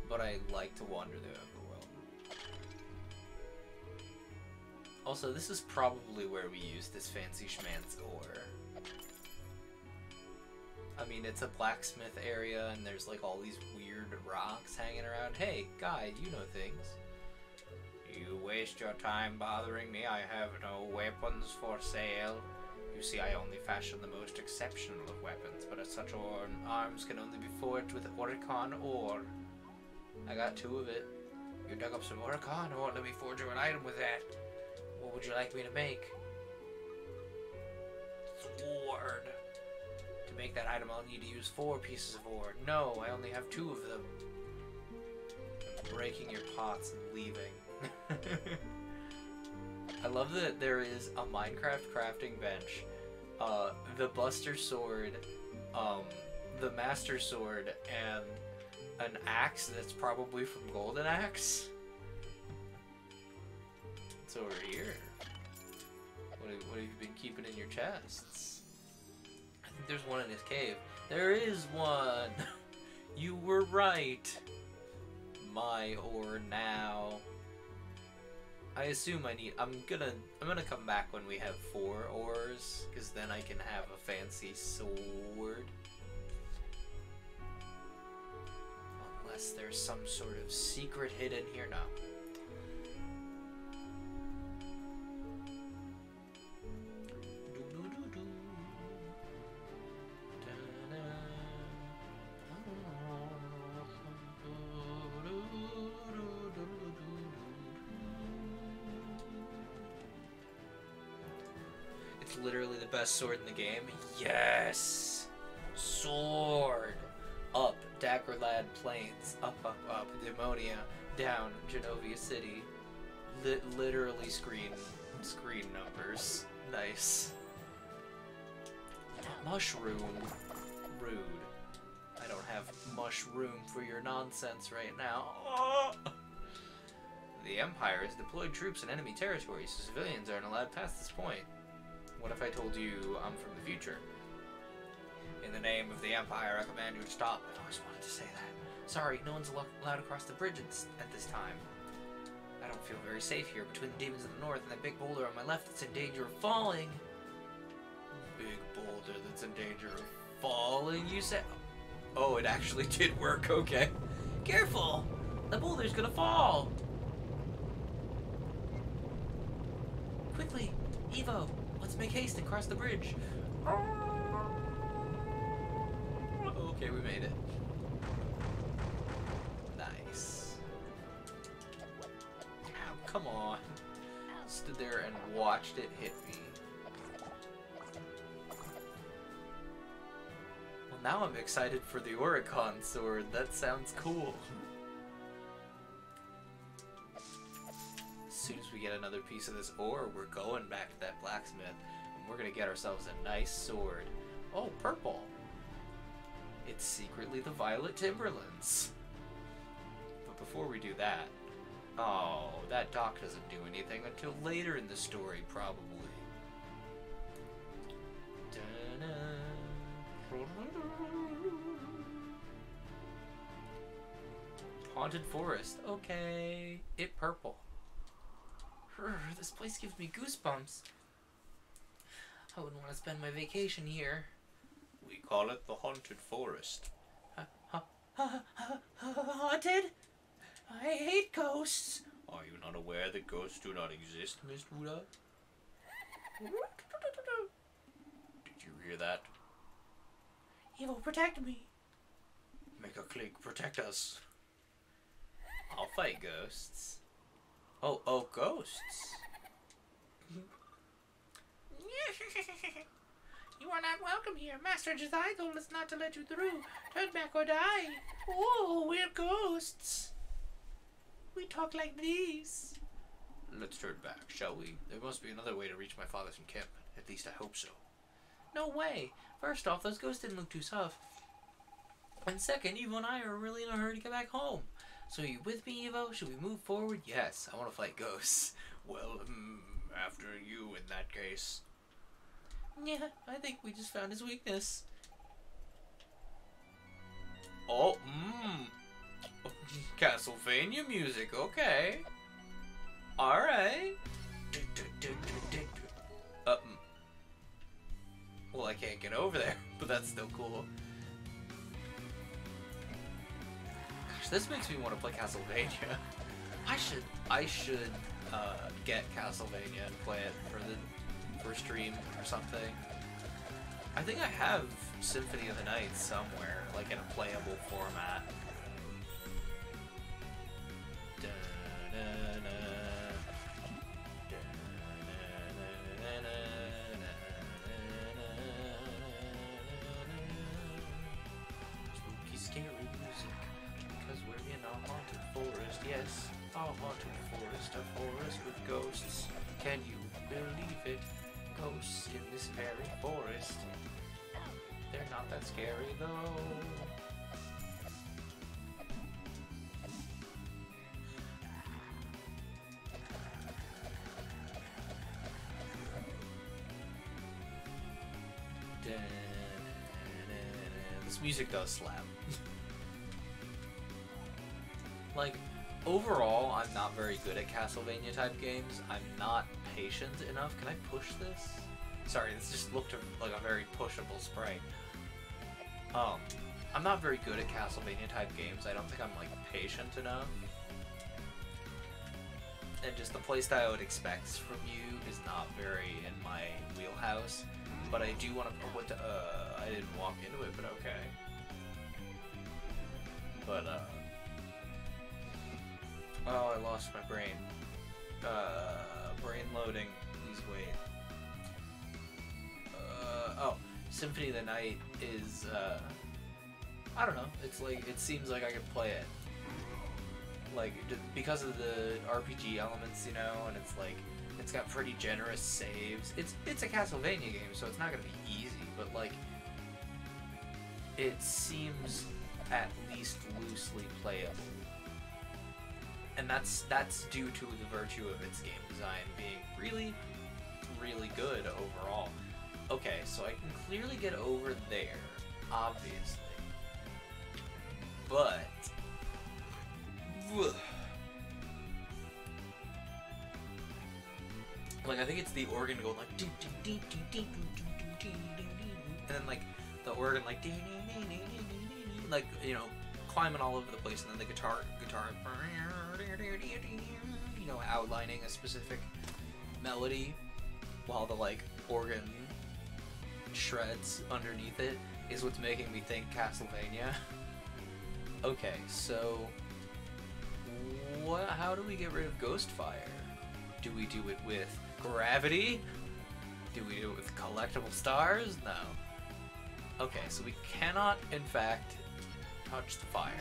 but I like to wander the overworld. Also, this is probably where we use this fancy schmancy ore. I mean, it's a blacksmith area, and there's like all these weird rocks hanging around. Hey, guide, you know things. You waste your time bothering me. I have no weapons for sale. You see, I only fashion the most exceptional of weapons, but such arms can only be forged with Oricon ore. I got 2 of it. You dug up some Oricon ore, let me forge you an item with that. What would you like me to make? Sword. To make that item, I'll need to use 4 pieces of ore. No, I only have 2 of them. I'm breaking your pots and leaving. I love that there is a Minecraft crafting bench, the Buster Sword, the Master Sword, and an axe that's probably from Golden Axe. It's over here. What have you been keeping in your chests? I think there's one in this cave. There is one! You were right! My ore now. I assume I'm gonna come back when we have 4 ores, because then I can have a fancy sword. Unless there's some sort of secret hidden here. No. Literally the best sword in the game. Yes! Sword! Up, Daggerlad Plains. Up, up, up, Demonia. Down, Genovia City. Literally screen numbers. Nice. Mushroom. Rude. I don't have mushroom for your nonsense right now. Oh! The Empire has deployed troops in enemy territory, so civilians aren't allowed past this point. What if I told you I'm from the future? In the name of the Empire, I command you to stop. I've always wanted to say that. Sorry, no one's allowed across the bridge at this time. I don't feel very safe here between the demons in the north and that big boulder on my left that's in danger of falling. Big boulder that's in danger of falling, you said? Oh, it actually did work, okay. Careful! The boulder's gonna fall! Quickly, Evo! Let's make haste and cross the bridge. Okay, we made it. Nice. Ow, come on. Stood there and watched it hit me. Well, now I'm excited for the Oricon sword. That sounds cool. As soon as we get another piece of this ore, we're going back to that blacksmith, and we're gonna get ourselves a nice sword. Oh, purple! It's secretly the Violet Timberlands. But before we do that, oh, that dock doesn't do anything until later in the story, probably. Haunted forest. Okay. It purple. This place gives me goosebumps. I wouldn't want to spend my vacation here. We call it the haunted forest. Haunted? I hate ghosts. Are you not aware that ghosts do not exist, Miss Buddha? Did you hear that? Evo, protect me. Make a click, protect us. I'll fight ghosts. Oh, ghosts. You are not welcome here. Master Jedi told us not to let you through. Turn back or die. Oh, we're ghosts. We talk like these. Let's turn back, shall we? There must be another way to reach my father's encampment. At least I hope so. No way. First off, those ghosts didn't look too tough. And second, Evo and I are really in a hurry to get back home. So are you with me, Evo? Should we move forward? Yes, I want to fight ghosts. Well, after you in that case. Yeah, I think we just found his weakness. Oh, Castlevania music, okay. Alright. Well, I can't get over there, but that's still cool. Gosh, this makes me want to play Castlevania. I should get Castlevania and play it for stream or something. I think I have Symphony of the Night somewhere, like in a playable format. Spooky, scary music, because we're in a haunted forest. Yes, a haunted forest, a forest with ghosts. Can you believe it? Ghosts in this very forest. They're not that scary though. This music does slap. Like, overall, I'm not very good at Castlevania type games. I'm not patient enough. Can I push this? Sorry, this just looked like a very pushable sprite. I'm not very good at Castlevania type games. I don't think I'm like patient enough. And just the playstyle I would expect from you is not very in my wheelhouse. But I do want to put, I didn't walk into it, but okay. But, oh, I lost my brain. Brain loading. Please wait. Oh, Symphony of the Night is, I don't know. It's like, it seems like I could play it. Like, because of the RPG elements, you know, and it's like, it's got pretty generous saves. It's a Castlevania game, so it's not gonna be easy, but like, it seems at least loosely playable. And that's due to the virtue of its game design being really, really good overall. Okay, so I can clearly get over there, obviously. But like, I think it's the organ going like, and then like the organ like, like, you know, climbing all over the place, and then the guitar, you know, outlining a specific melody, while the like organ shreds underneath it is what's making me think Castlevania. Okay, so how do we get rid of Ghostfire? Do we do it with gravity? Do we do it with collectible stars? No. Okay, so we cannot, in fact, touch the fire.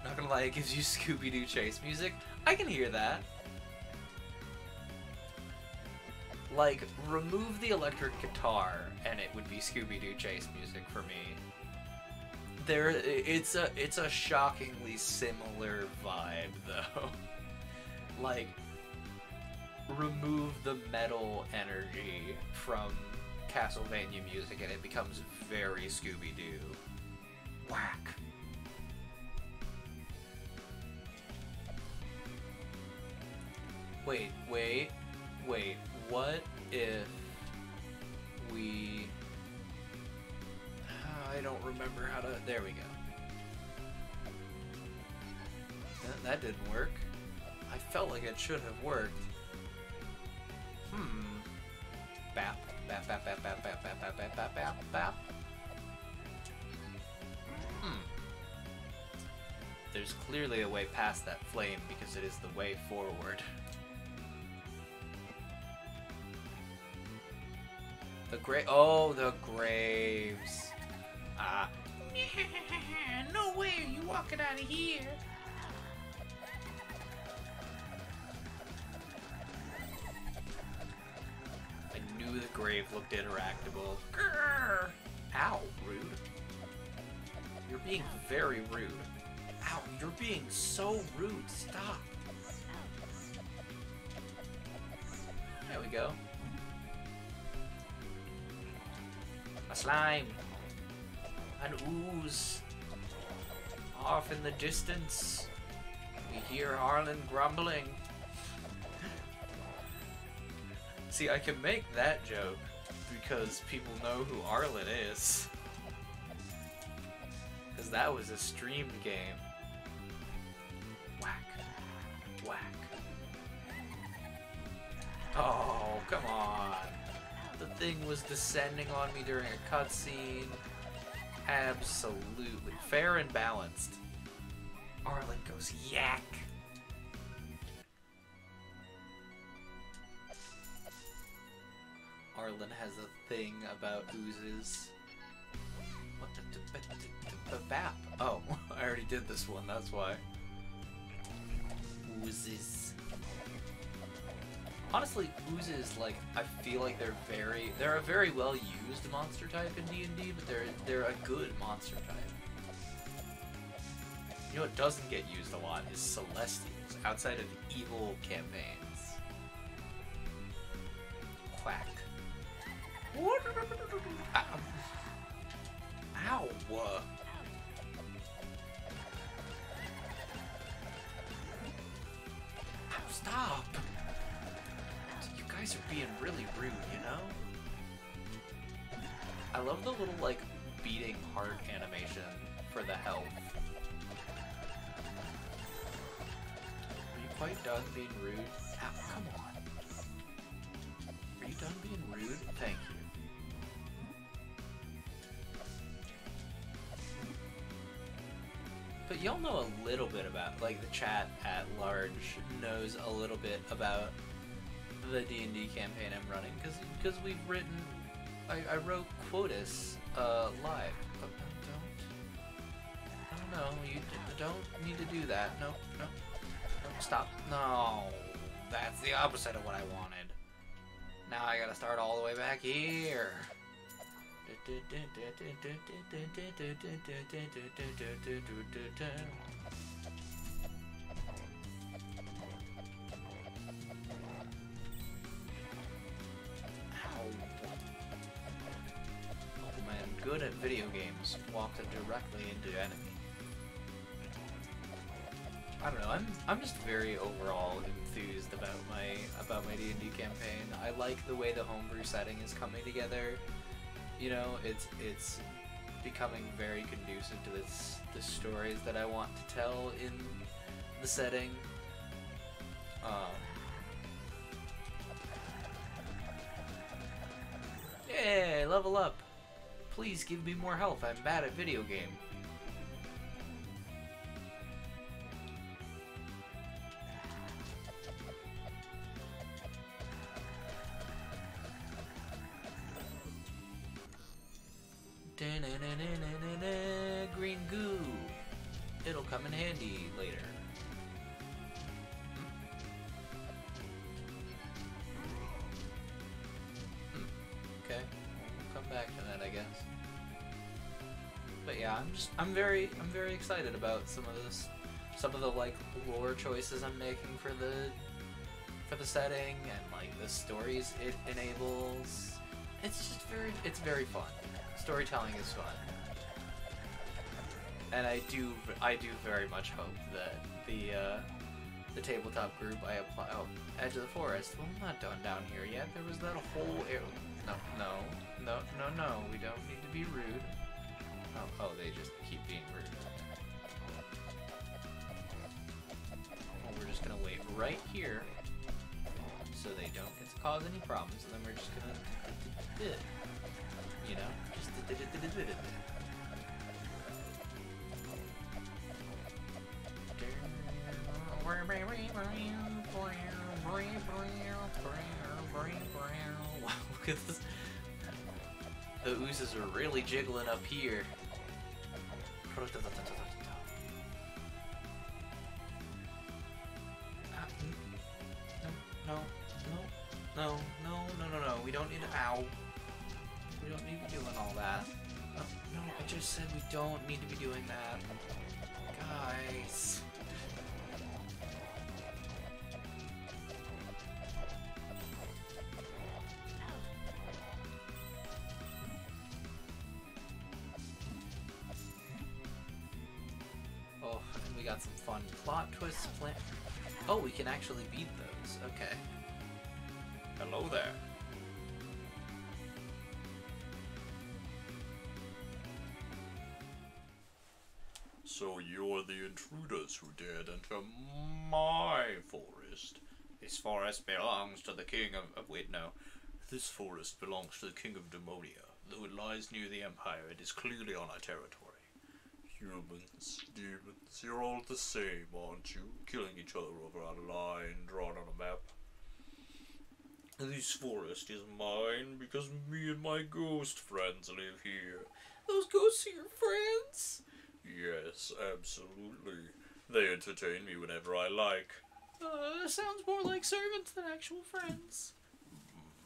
Not gonna lie, it gives you Scooby-Doo chase music. I can hear that. Like, remove the electric guitar, and it would be Scooby-Doo chase music for me. It's a shockingly similar vibe, though. Like, remove the metal energy from Castlevania music, and it becomes very Scooby-Doo. Whack. Wait. What if we... I don't remember how to... There we go. That didn't work. I felt like it should have worked. Bap. Bap, bap, bap, bap, bap, bap, bap, bap, bap, bap, bap. There's clearly a way past that flame because it is the way forward. The the graves. Ah. No way are you walking out of here. I knew the grave looked interactable. Grrr. Ow, rude. You're being very rude. Ow, you're being so rude. Stop. There we go. A slime. An ooze. Off in the distance, we hear Harlan grumbling. See, I can make that joke because people know who Arlen is. Because that was a streamed game. Whack. Whack. Oh, come on. The thing was descending on me during a cutscene. Absolutely. Fair and balanced. Arlen goes yak. Arlen has a thing about oozes. What the bap? Oh, I already did this one, that's why. Oozes. Honestly, oozes, like, I feel like they're a very well used monster type in D&D, but they're a good monster type. You know what doesn't get used a lot is Celestials, outside of evil campaigns. Quack. Ow. Ow. Ow, stop. You guys are being really rude, you know? I love the little, like, beating heart animation for the health. Are you quite done being rude? Ow, come on. Are you done being rude? Thank you. But y'all know a little bit about, like, the chat at large knows a little bit about the D&D campaign I'm running, because we've written, I wrote Quotus live. But no, you don't need to do that. No, stop. No, that's the opposite of what I wanted. Now I gotta start all the way back here. Good at video games, walked directly into enemy. I don't know. I'm just very overall enthused about my D&D campaign. I like the way the homebrew setting is coming together. You know, it's becoming very conducive to the stories that I want to tell in the setting. Yeah, level up. Please give me more health. I'm bad at video game. Green goo. It'll come in handy later. Okay, we'll come back to that, I guess. But yeah, I'm very excited about some of the like lore choices I'm making for the setting and like the stories it enables. It's very fun. Storytelling is fun. And I do very much hope that the tabletop group, I apply. Oh, Edge of the Forest. Well, I'm not done down here yet. There was that whole area. No. We don't need to be rude. Oh, they just keep being rude. Well, we're just gonna wait right here so they don't get to cause any problems, and then we're just gonna, you know, just wow, look at this. The oozes are really jiggling up here. No. We don't need to. Ow. We don't need to be doing all that. No, I just said we don't need to be doing that. Guys. Oh, and we got some fun plot twists planned. Oh, we can actually beat those. Okay. Hello there. So you're the intruders who dared enter my forest. This forest belongs to the king of wait, no. This forest belongs to the king of Demonia. Though it lies near the Empire, it is clearly on our territory. Humans, demons, you're all the same, aren't you? Killing each other over a line drawn on a map. This forest is mine because me and my ghost friends live here. Those ghosts are your friends? Yes, absolutely. They entertain me whenever I like. Sounds more like servants than actual friends.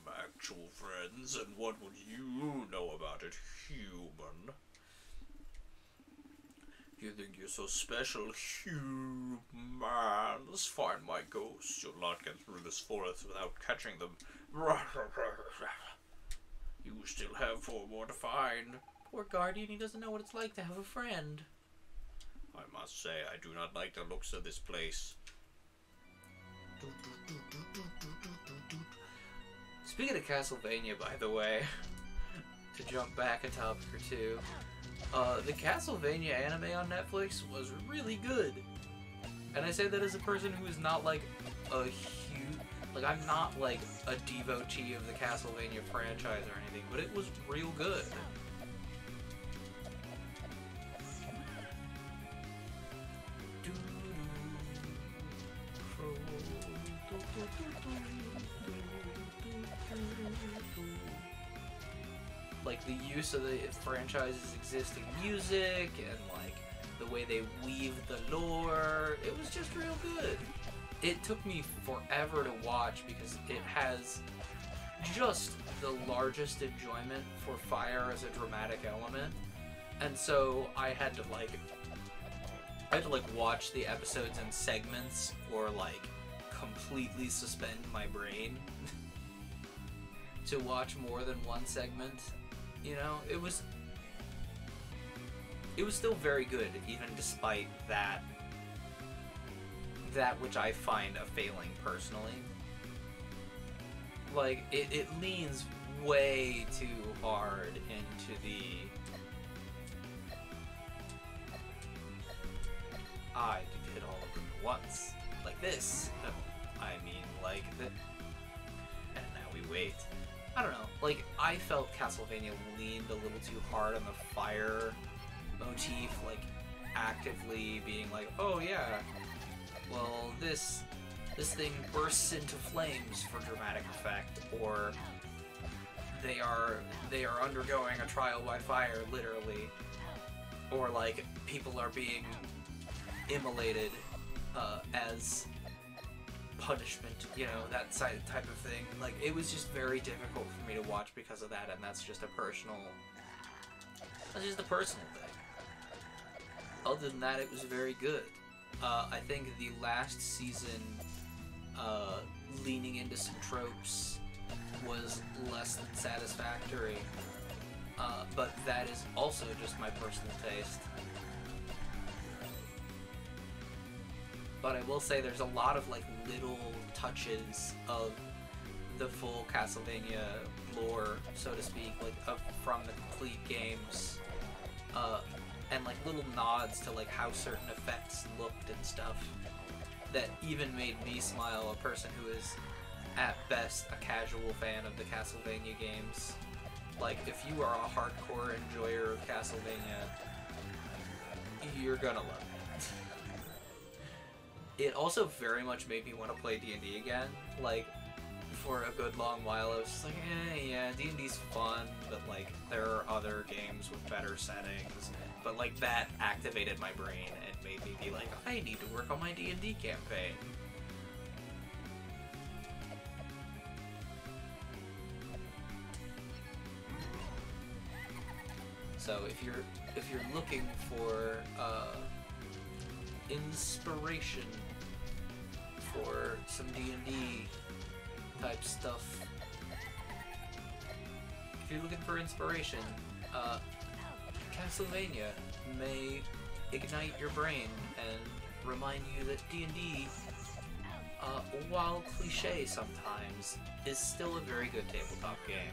Actual friends, and what would you know about it, human? You think you're so special, humans? Find my ghosts. You'll not get through this forest without catching them. You still have 4 more to find. Poor Guardian, he doesn't know what it's like to have a friend. I must say, I do not like the looks of this place. Speaking of Castlevania, by the way, to jump back a topic or two, the Castlevania anime on Netflix was really good. And I say that as a person who is not like a huge, like I'm not like a devotee of the Castlevania franchise or anything, but it was real good. Like the use of the franchise's existing music and like the way they weave the lore, it was just real good. It took me forever to watch because it has just the largest enjoyment for fire as a dramatic element, and so I had to watch the episodes in segments or like completely suspend my brain to watch more than one segment. You know, it was still very good, even despite that which I find a failing personally. Like, it leans way too hard into the I could hit all of them at once. Like this. I mean, like that. And now we wait. I don't know, like, I felt Castlevania leaned a little too hard on the fire motif, like, actively being like, oh yeah, well, this thing bursts into flames for dramatic effect, or they are undergoing a trial by fire, literally, or, like, people are being immolated, as punishment, you know, that type of thing. Like, it was just very difficult for me to watch because of that, and that's just a personal thing. Other than that, it was very good. I think the last season, leaning into some tropes was less than satisfactory, but that is also just my personal taste. but I will say there's a lot of like little touches of the full Castlevania lore, so to speak, like from the complete games, and like little nods to like how certain effects looked and stuff that even made me smile, a person who is at best a casual fan of the Castlevania games. Like, if you are a hardcore enjoyer of Castlevania, you're gonna love it. It also very much made me want to play D&D again. Like, for a good long while, I was just like, yeah, D&D's fun, but like, there are other games with better settings. But like, that activated my brain and made me be like, I need to work on my D&D campaign. So if you're looking for inspiration for some D&D type stuff, if you're looking for inspiration, Castlevania may ignite your brain and remind you that D&D, while cliche sometimes, is still a very good tabletop game.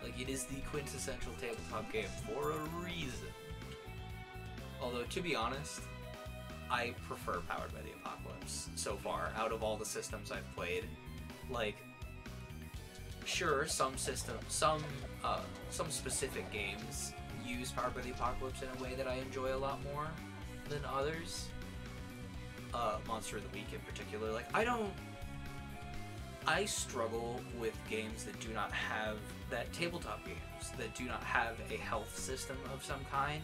Like, it is the quintessential tabletop game for a reason. Although, to be honest, I prefer Powered by the Apocalypse so far, out of all the systems I've played. Like, sure, some specific games use Powered by the Apocalypse in a way that I enjoy a lot more than others. Monster of the Week in particular. Like, I struggle with games that do not have that tabletop games that do not have a health system of some kind,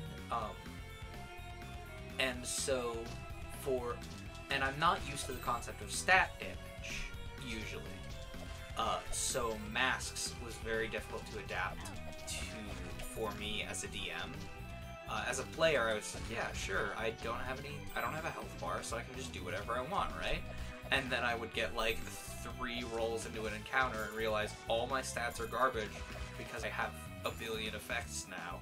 and I'm not used to the concept of stat damage usually. So masks was very difficult to adapt to for me as a DM. As a player, I was like, yeah, sure, I don't have a health bar, so I can just do whatever I want, right? And then I would get like 3 rolls into an encounter and realize all my stats are garbage because I have a billion effects now.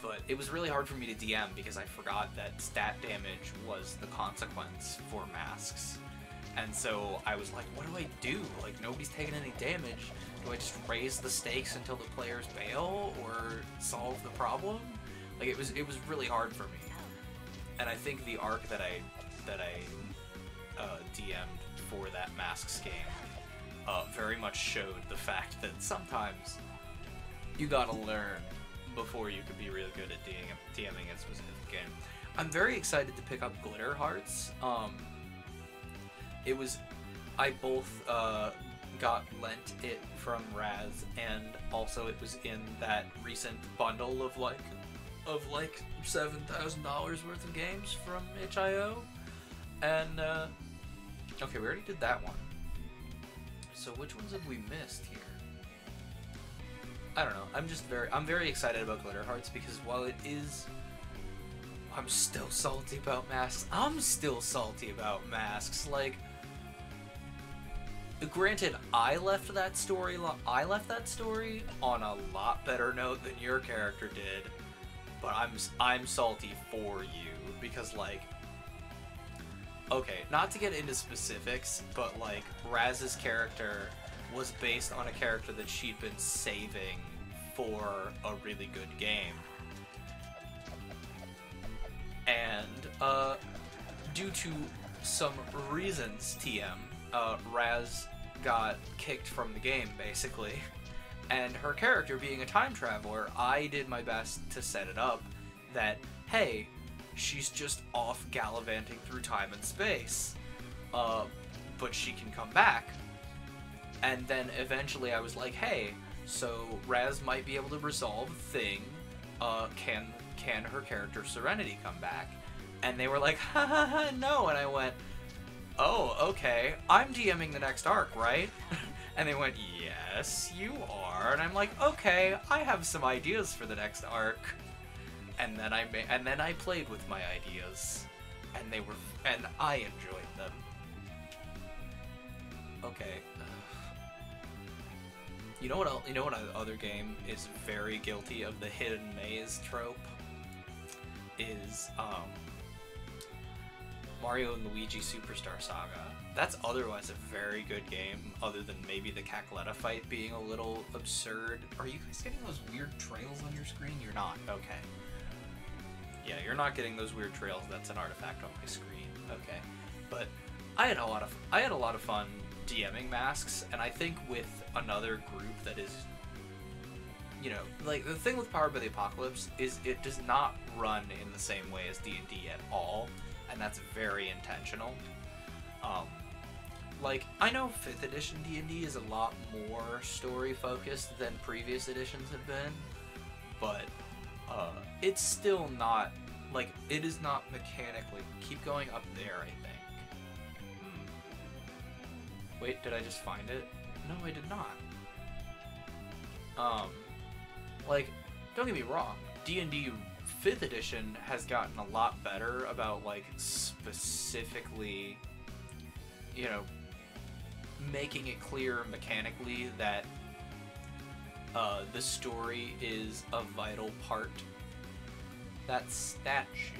But it was really hard for me to DM because I forgot that stat damage was the consequence for masks. And so I was like, what do I do? Like, nobody's taking any damage. Do I just raise the stakes until the players bail or solve the problem? Like, it was really hard for me. And I think the arc that I DM'd for that Masks game very much showed the fact that sometimes you gotta learn before you can be really good at DMing a specific game. I'm very excited to pick up Glitter Hearts. I both got lent it from Raz, and also it was in that recent bundle of like $7,000 worth of games from itch.io, and okay, we already did that one. So which ones have we missed here? I don't know. I'm very excited about Glitter Hearts because while it is, I'm still salty about masks. Like, granted, I left that story on a lot better note than your character did, but I'm salty for you because, like, okay, not to get into specifics, but like Raz's character was based on a character that she'd been saving for a really good game. And due to some reasons, Raz got kicked from the game, basically. And her character being a time traveler, I did my best to set it up that, hey, she's just off gallivanting through time and space. But she can come back. And then eventually I was like, hey, so Raz might be able to resolve a thing. Can her character Serenity come back? And they were like, ha ha ha, no. And I went, oh, okay, I'm DMing the next arc, right? And they went, yes, you are. And I'm like, okay, I have some ideas for the next arc. And then I played with my ideas, and I enjoyed them. Okay. You know what? You know what other game is very guilty of the hidden maze trope? Is Mario and Luigi Superstar Saga. That's otherwise a very good game, other than maybe the Cackletta fight being a little absurd. Are you guys getting those weird trails on your screen? You're not. Okay. Yeah, you're not getting those weird trails. That's an artifact on my screen. Okay. But I had a lot of fun DMing masks, and I think with another group that is, you know, like the thing with Powered by the Apocalypse is it does not run in the same way as D&D at all, and that's very intentional. Like, I know 5th edition D&D is a lot more story focused than previous editions have been, but it's still not, like, it is not mechanically. Keep going up there, I think. Wait, did I just find it? No, I did not. Like, don't get me wrong, D&D 5th edition has gotten a lot better about, like, specifically, you know, making it clear mechanically that the story is a vital part. That statue.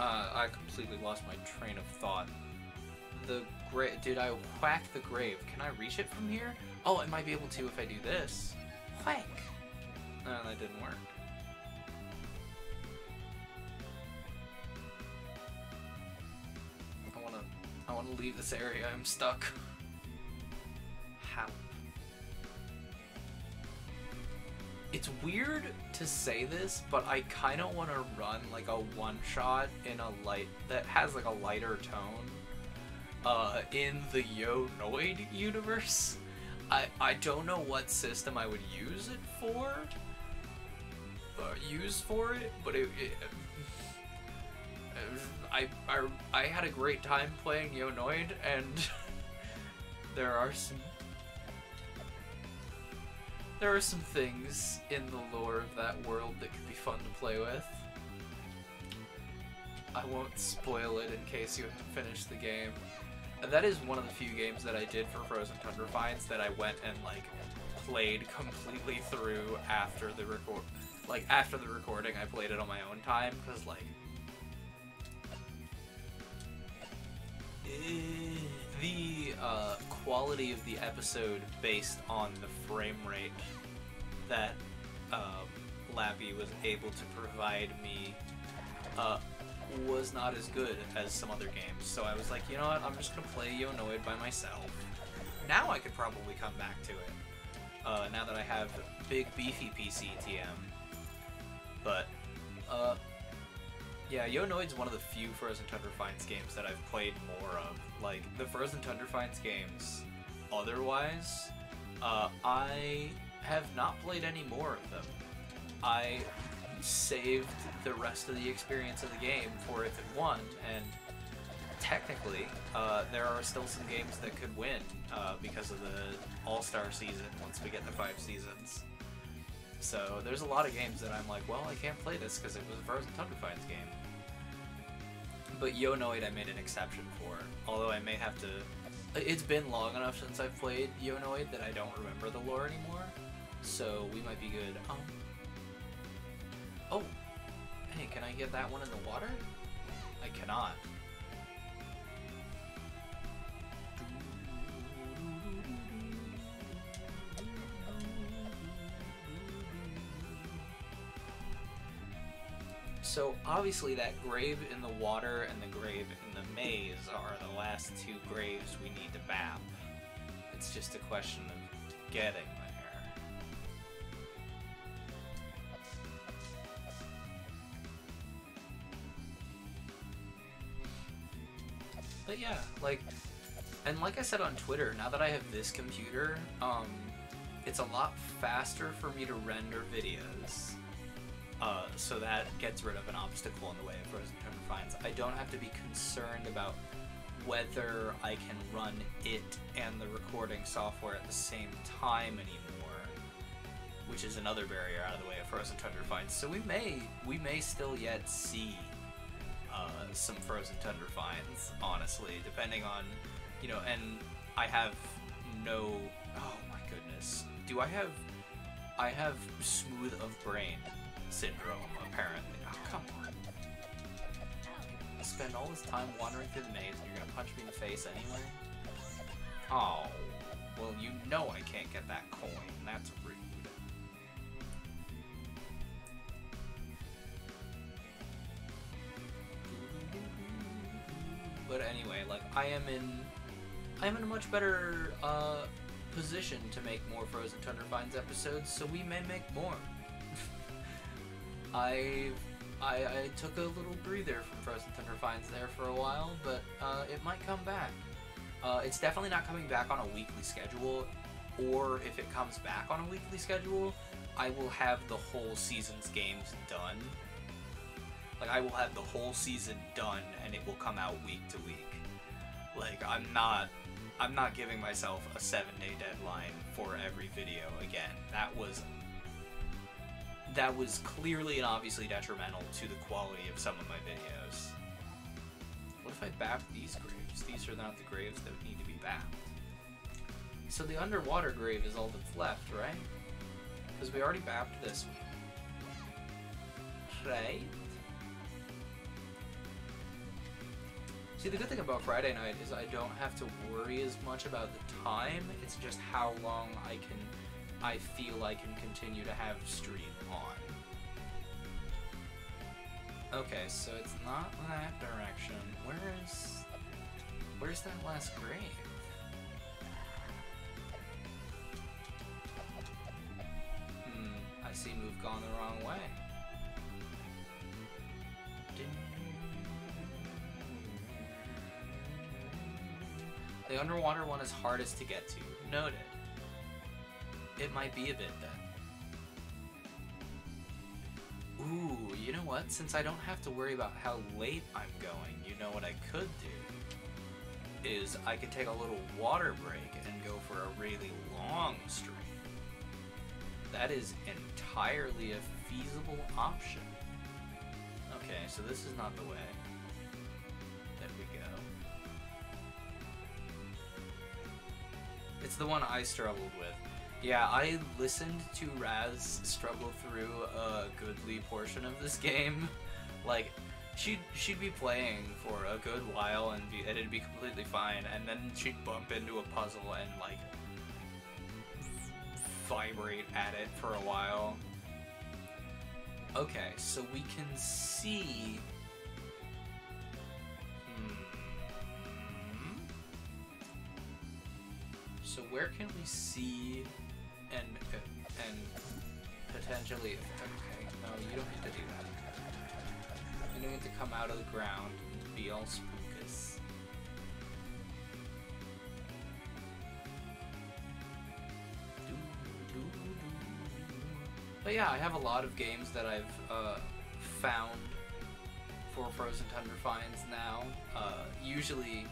I completely lost my train of thought. Did I whack the grave? Can I reach it from here? Oh, I might be able to if I do this. Whack! No, that didn't work. I wanna leave this area. I'm stuck. How? It's weird to say this, but I kind of want to run like a one-shot in a light that has like a lighter tone in the Yo-Noid universe. I don't know what system I would use it for, but I had a great time playing Yo-Noid, and there are some things in the lore of that world that could be fun to play with. I won't spoil it in case you haven't finished the game. And that is one of the few games that I did for Frozen Tundra Finds that I went and like played completely through after the recording. I played it on my own time because like the quality of the episode based on the frame rate that Lappy was able to provide me was not as good as some other games. So I was like, you know what, I'm just gonna play Yo-Noid by myself. Now I could probably come back to it, now that I have big beefy PC TM. But yeah, Yo-Noid's one of the few Frozen Tundra Finds games that I've played more of. Like, the Frozen Tundra Finds games, otherwise, I have not played any more of them. I saved the rest of the experience of the game for if it won, and technically, there are still some games that could win because of the All-Star season once we get the 5 seasons. So there's a lot of games that I'm like, well, I can't play this because it was a Frozen Tundra Finds game. But Yo-Noid I made an exception for, although I may have to... It's been long enough since I've played Yo-Noid that I don't remember the lore anymore, so we might be good. Oh, hey, can I get that one in the water? I cannot. So obviously that grave in the water and the grave in the maze are the last 2 graves we need to bap. It's just a question of getting there. But yeah, like, and like I said on Twitter, now that I have this computer, it's a lot faster for me to render videos. So that gets rid of an obstacle in the way of Frozen Tundra Finds. I don't have to be concerned about whether I can run it and the recording software at the same time anymore, which is another barrier out of the way of Frozen Tundra finds. So we may still yet see some Frozen Tundra finds, honestly, depending on, you know, and I have no, oh my goodness, I have smooth of brain syndrome, apparently. Oh, come on. I spend all this time wandering through the maze and you're gonna punch me in the face anyway? Oh, well, you know I can't get that coin. That's rude. But anyway, like, I am in a much better position to make more Frozen Tundra Finds episodes, so we may make more. I took a little breather from Frozen Tundra Finds there for a while, but it might come back. It's definitely not coming back on a weekly schedule, or if it comes back on a weekly schedule, I will have the whole season's games done. Like, I will have the whole season done, and it will come out week to week. Like, I'm not giving myself a 7-day deadline for every video again. That was clearly and obviously detrimental to the quality of some of my videos. What if I bap these graves? These are not the graves that need to be bapped. So the underwater grave is all that's left, right? Because we already bapped this one. Right? See, the good thing about Friday night is I don't have to worry as much about the time. It's just how long I feel I can continue to have stream on. Okay, so it's not that direction. Where's that last grave? I seem to have gone the wrong way. The underwater one is hardest to get to. Noted. It might be a bit then. Ooh, you know what? Since I don't have to worry about how late I'm going, you know what I could do? Is I could take a little water break and go for a really long stream. That is entirely a feasible option. Okay, so this is not the way. There we go. It's the one I struggled with. Yeah, I listened to Raz struggle through a goodly portion of this game. Like, she'd be playing for a good while and it'd be completely fine, and then she'd bump into a puzzle and, like, vibrate at it for a while. Okay, so we can see... So where can we see and potentially... Okay, no, you don't need to do that. You don't need to come out of the ground and be all spookus. But yeah, I have a lot of games that I've found for Frozen Tundra Finds now. Usually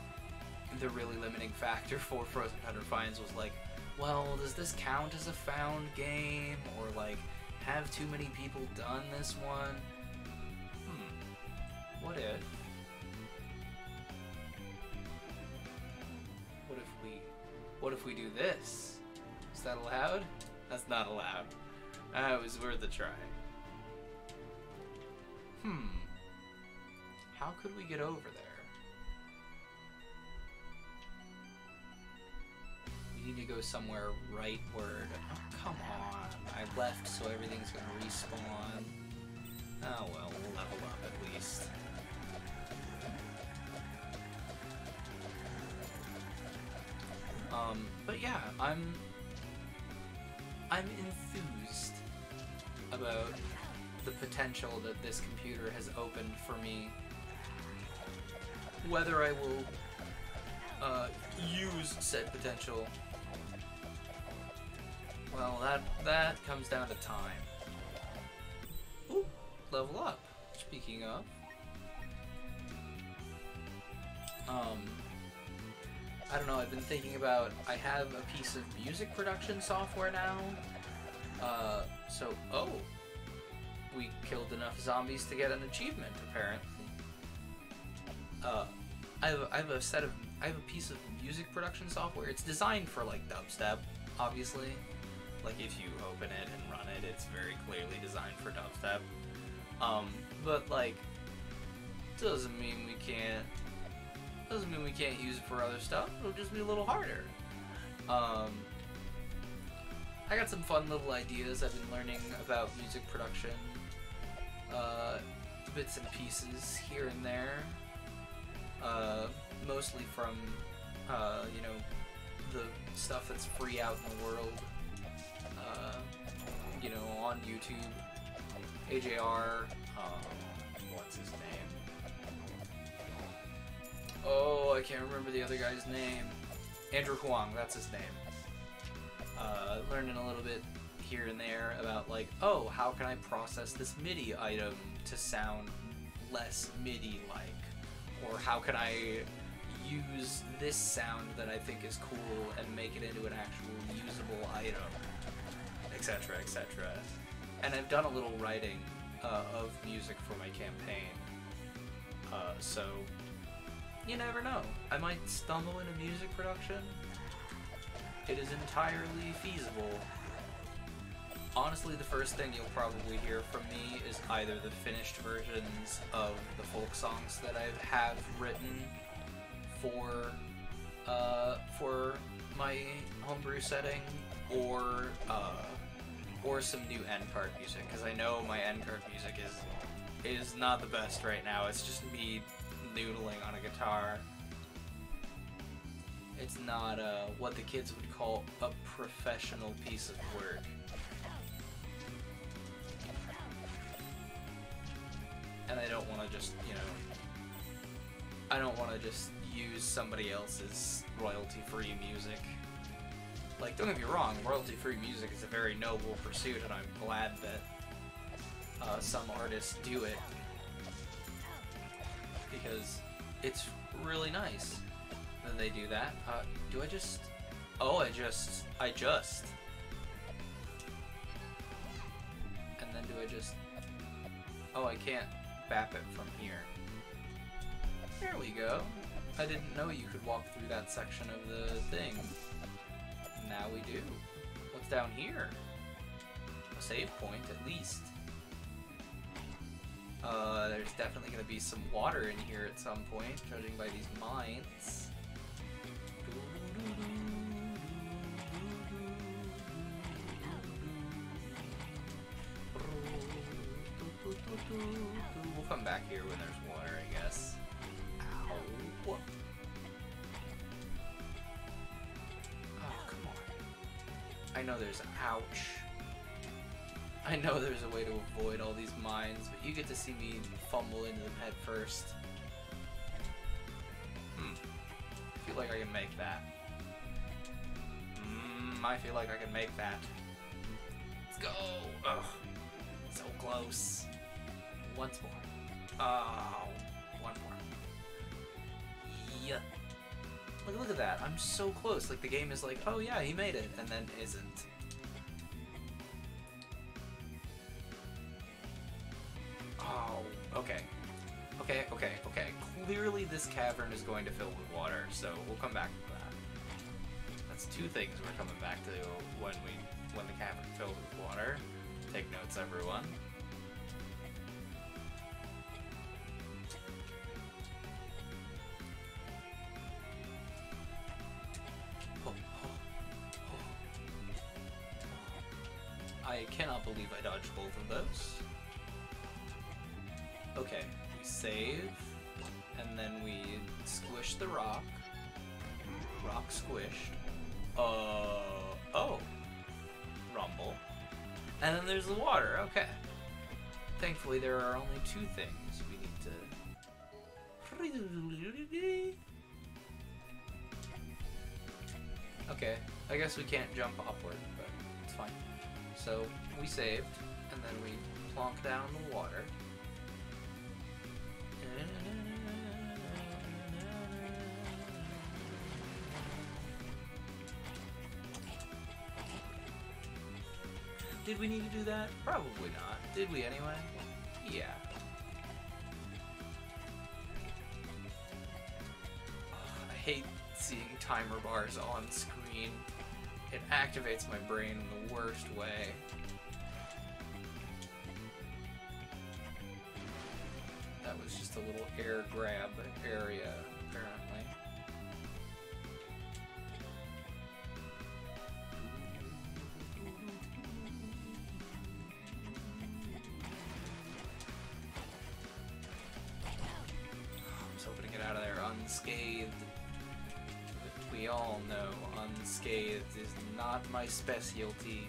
the really limiting factor for Frozen Tundra Finds was like, well, does this count as a found game? Or like, have too many people done this one? What if we do this? Is that allowed? That's not allowed. It was worth a try. How could we get over there? We need to go somewhere rightward. Oh, come on. I left so everything's gonna respawn. Oh well, we'll level up at least. But yeah, I'm enthused about the potential that this computer has opened for me. Whether I will use said potential, well, that comes down to time. Ooh, level up. Speaking of, I don't know, I've been thinking about, I have a piece of music production software now. Oh, we killed enough zombies to get an achievement, apparently. I have a piece of music production software. It's designed for like dubstep, obviously. Like if you open it and run it, it's very clearly designed for dubstep. But like, doesn't mean we can't use it for other stuff. It'll just be a little harder. I got some fun little ideas. I've been learning about music production, bits and pieces here and there. Mostly from, you know, the stuff that's free out in the world. You know, on YouTube. AJR, what's his name? Oh, I can't remember the other guy's name. Andrew Huang, that's his name. Learning a little bit here and there about like, oh, how can I process this MIDI item to sound less MIDI-like? Or how can I use this sound that I think is cool and make it into an actual usable item? Etc., etc. And I've done a little writing of music for my campaign. So, you never know. I might stumble into music production. It is entirely feasible. Honestly, the first thing you'll probably hear from me is either the finished versions of the folk songs that I have written for my homebrew setting, or some new end card music, because I know my end card music is not the best right now. It's just me noodling on a guitar. It's not what the kids would call a professional piece of work. And I don't want to just, you know, I don't want to just use somebody else's royalty-free music. Like, don't get me wrong, royalty-free music is a very noble pursuit, and I'm glad that some artists do it, because it's really nice that they do that. Do I just... Oh, I just... And then do I just... Oh, I can't bap it from here. There we go. I didn't know you could walk through that section of the thing. Now we do. What's down here? A save point, at least. There's definitely going to be some water in here at some point, judging by these mines. We'll come back here when there's water, I guess. Ow. Oh, come on. I know there's an ouch. I know there's a way to avoid all these mines, but you get to see me fumble into them head first. I feel like I can make that. I feel like I can make that. Let's go! Ugh. So close. Once more. Oh, one more. Yeah. Look at that. I'm so close. Like, the game is like, oh yeah, he made it, and then isn't. Oh, okay. Okay. Clearly this cavern is going to fill with water, so we'll come back to that. That's two things we're coming back to when the cavern fills with water. Take notes, everyone. I cannot believe I dodged both of those. Okay, we save, and then we squish the rock. Rock squished. Oh. Rumble. And then there's the water, okay. Thankfully there are only two things we need to... Okay, I guess we can't jump upward, but it's fine. So, we saved, and then we plonk down the water. Did we need to do that? Probably not. Did we anyway? Yeah. I hate seeing timer bars on screen. It activates my brain in the worst way. That was just a little air grab area, apparently. I was hoping to get out of there unscathed. But we all know unscathed is not my specialty.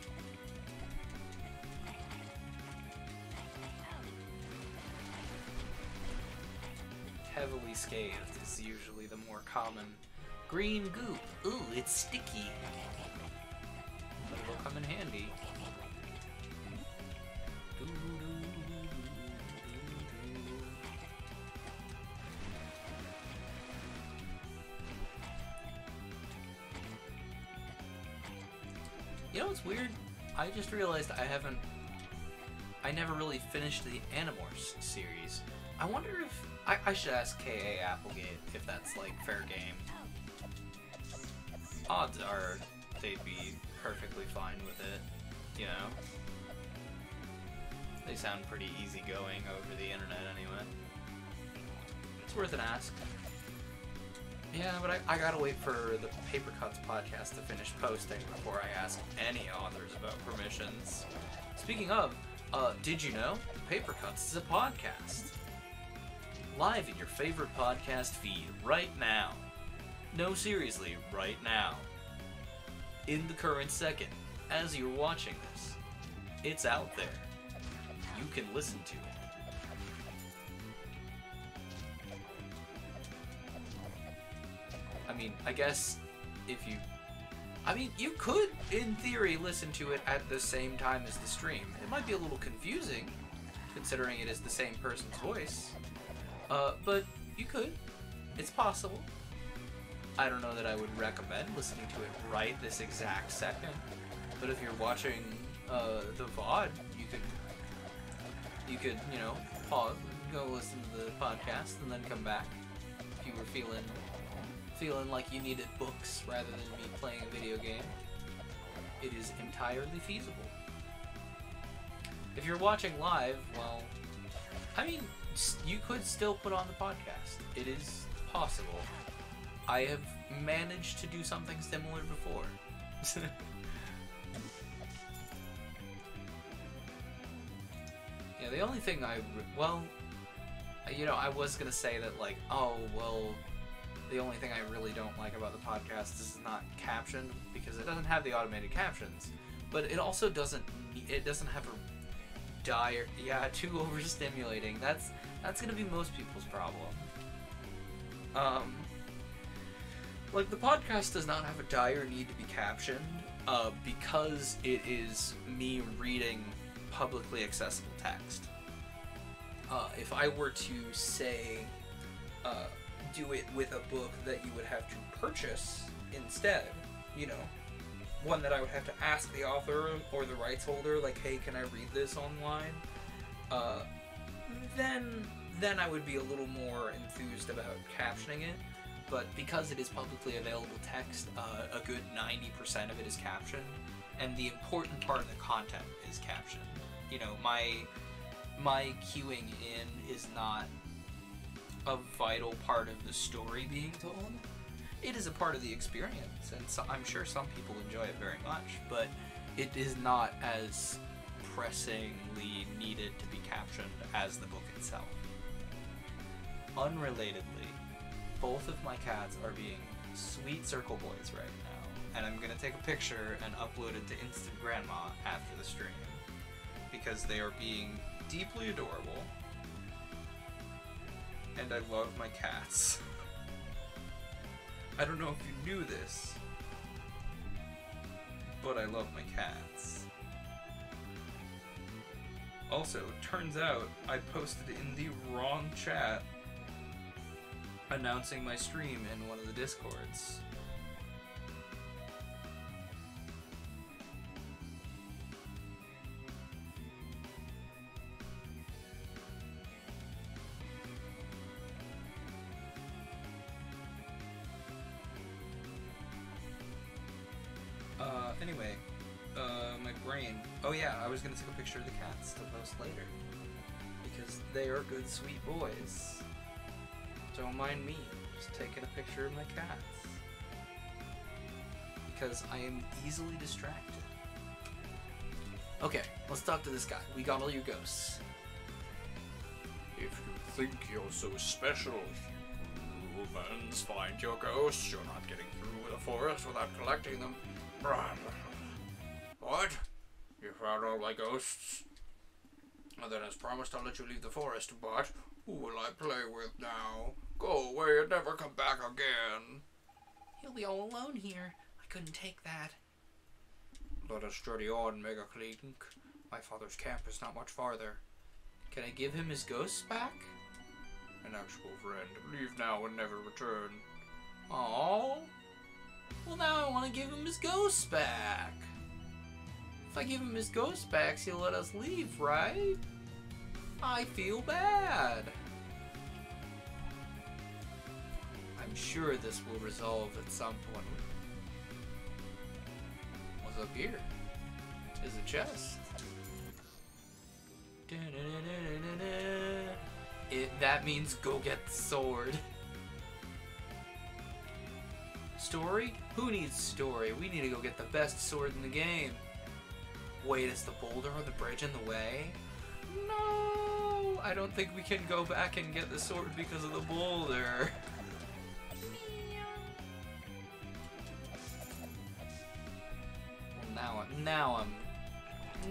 Heavily scathed is usually the more common. Green goop. Ooh, it's sticky. But it'll come in handy. You know what's weird? I just realized I never really finished the Animorphs series. I wonder if I should ask K.A. Applegate if that's like fair game. Odds are they'd be perfectly fine with it, you know? They sound pretty easygoing over the internet anyway. It's worth an ask. Yeah, but I gotta wait for the Paper Cuts podcast to finish posting before I ask any authors about permissions. Speaking of, did you know? Paper Cuts is a podcast. Live in your favorite podcast feed right now. No, seriously, right now. In the current second, as you're watching this. It's out there. You can listen to it. I mean, I guess if you... I mean, you could, in theory, listen to it at the same time as the stream. It might be a little confusing, considering it is the same person's voice. But you could. It's possible. I don't know that I would recommend listening to it right this exact second. But if you're watching the VOD, you could, you know, pause, go listen to the podcast, and then come back if you were feeling like you needed books rather than me playing a video game. It is entirely feasible. If you're watching live, well, I mean, you could still put on the podcast. It is possible. I have managed to do something similar before. Yeah, the only thing well, you know, I was gonna say that, like, oh, well, the only thing I really don't like about the podcast is it's not captioned, because it doesn't have the automated captions, but it also doesn't have a dire, yeah, too overstimulating. That's gonna be most people's problem. Like, the podcast does not have a dire need to be captioned, because it is me reading publicly accessible text. If I were to say, do it with a book that you would have to purchase instead, you know, one that I would have to ask the author or the rights holder, like, hey, can I read this online? Then I would be a little more enthused about captioning it. But because it is publicly available text, a good 90% of it is captioned, and the important part of the content is captioned. You know, my queuing in is not a vital part of the story being told. It is a part of the experience, and so I'm sure some people enjoy it very much, but it is not as pressingly needed to be captioned as the book itself. Unrelatedly, both of my cats are being sweet circle boys right now, and I'm gonna take a picture and upload it to Instant Grandma after the stream, because they are being deeply adorable, and I love my cats. I don't know if you knew this, but I love my cats. Also, turns out I posted in the wrong chat announcing my stream in one of the Discords. brain. Oh yeah, I was gonna take a picture of the cats to post later. Because they are good, sweet boys. Don't mind me, just taking a picture of my cats. Because I am easily distracted. Okay, let's talk to this guy. We got all your ghosts. If you think you're so special, humans, find your ghosts. You're not getting through the forest without collecting them. What? You found all my ghosts? And then as promised, I'll let you leave the forest, but who will I play with now? Go away and never come back again. He'll be all alone here. I couldn't take that. Let us journey on, Mega Clink. My father's camp is not much farther. Can I give him his ghosts back? An actual friend. Leave now and never return. Oh. Well, now I want to give him his ghosts back. If I give him his ghosts back, he'll let us leave, right? I feel bad. I'm sure this will resolve at some point. What's up here? Is a chest. That means go get the sword. Story? Who needs story? We need to go get the best sword in the game. Wait, is the boulder or the bridge in the way? No! I don't think we can go back and get the sword because of the boulder. Well, now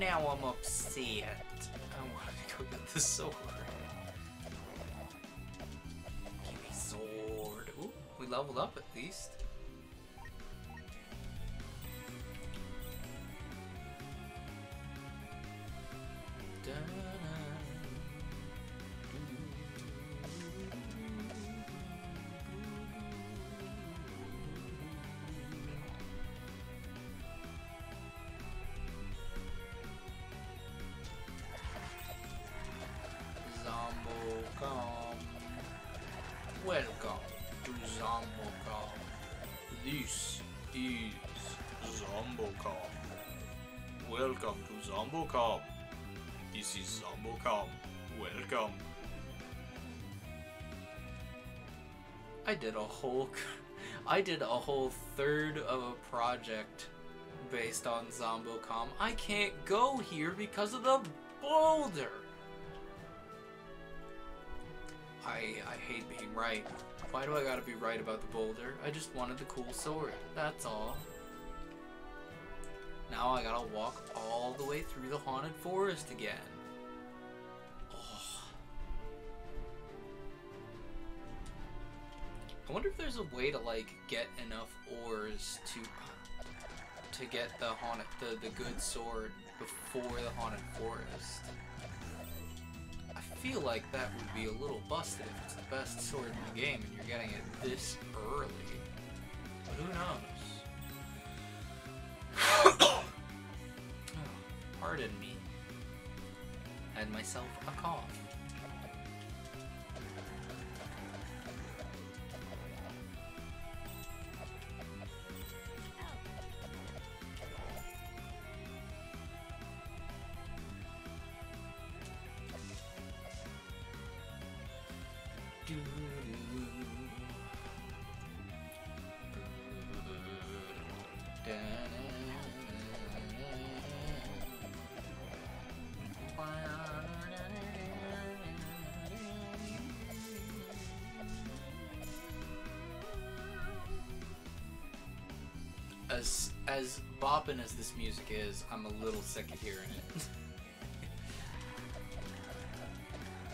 I'm upset. I want to go get the sword. Give me sword. Ooh, we leveled up at least. Welcome to Zombocom. This is Zombocom. Welcome to Zombocom. This is Zombocom. Welcome. I did a whole third of a project based on Zombocom. I can't go here because of the boulder. I hate being right. Why do I gotta be right about the boulder? I just wanted the cool sword, that's all. Now I gotta walk all the way through the haunted forest again. Oh. I wonder if there's a way to like get enough ores to get the good sword before the haunted forest. I feel like that would be a little busted if it's the best sword in the game and you're getting it this early. But who knows? Oh, pardon me. Had myself a cough. As boppin' as this music is, I'm a little sick of hearing it.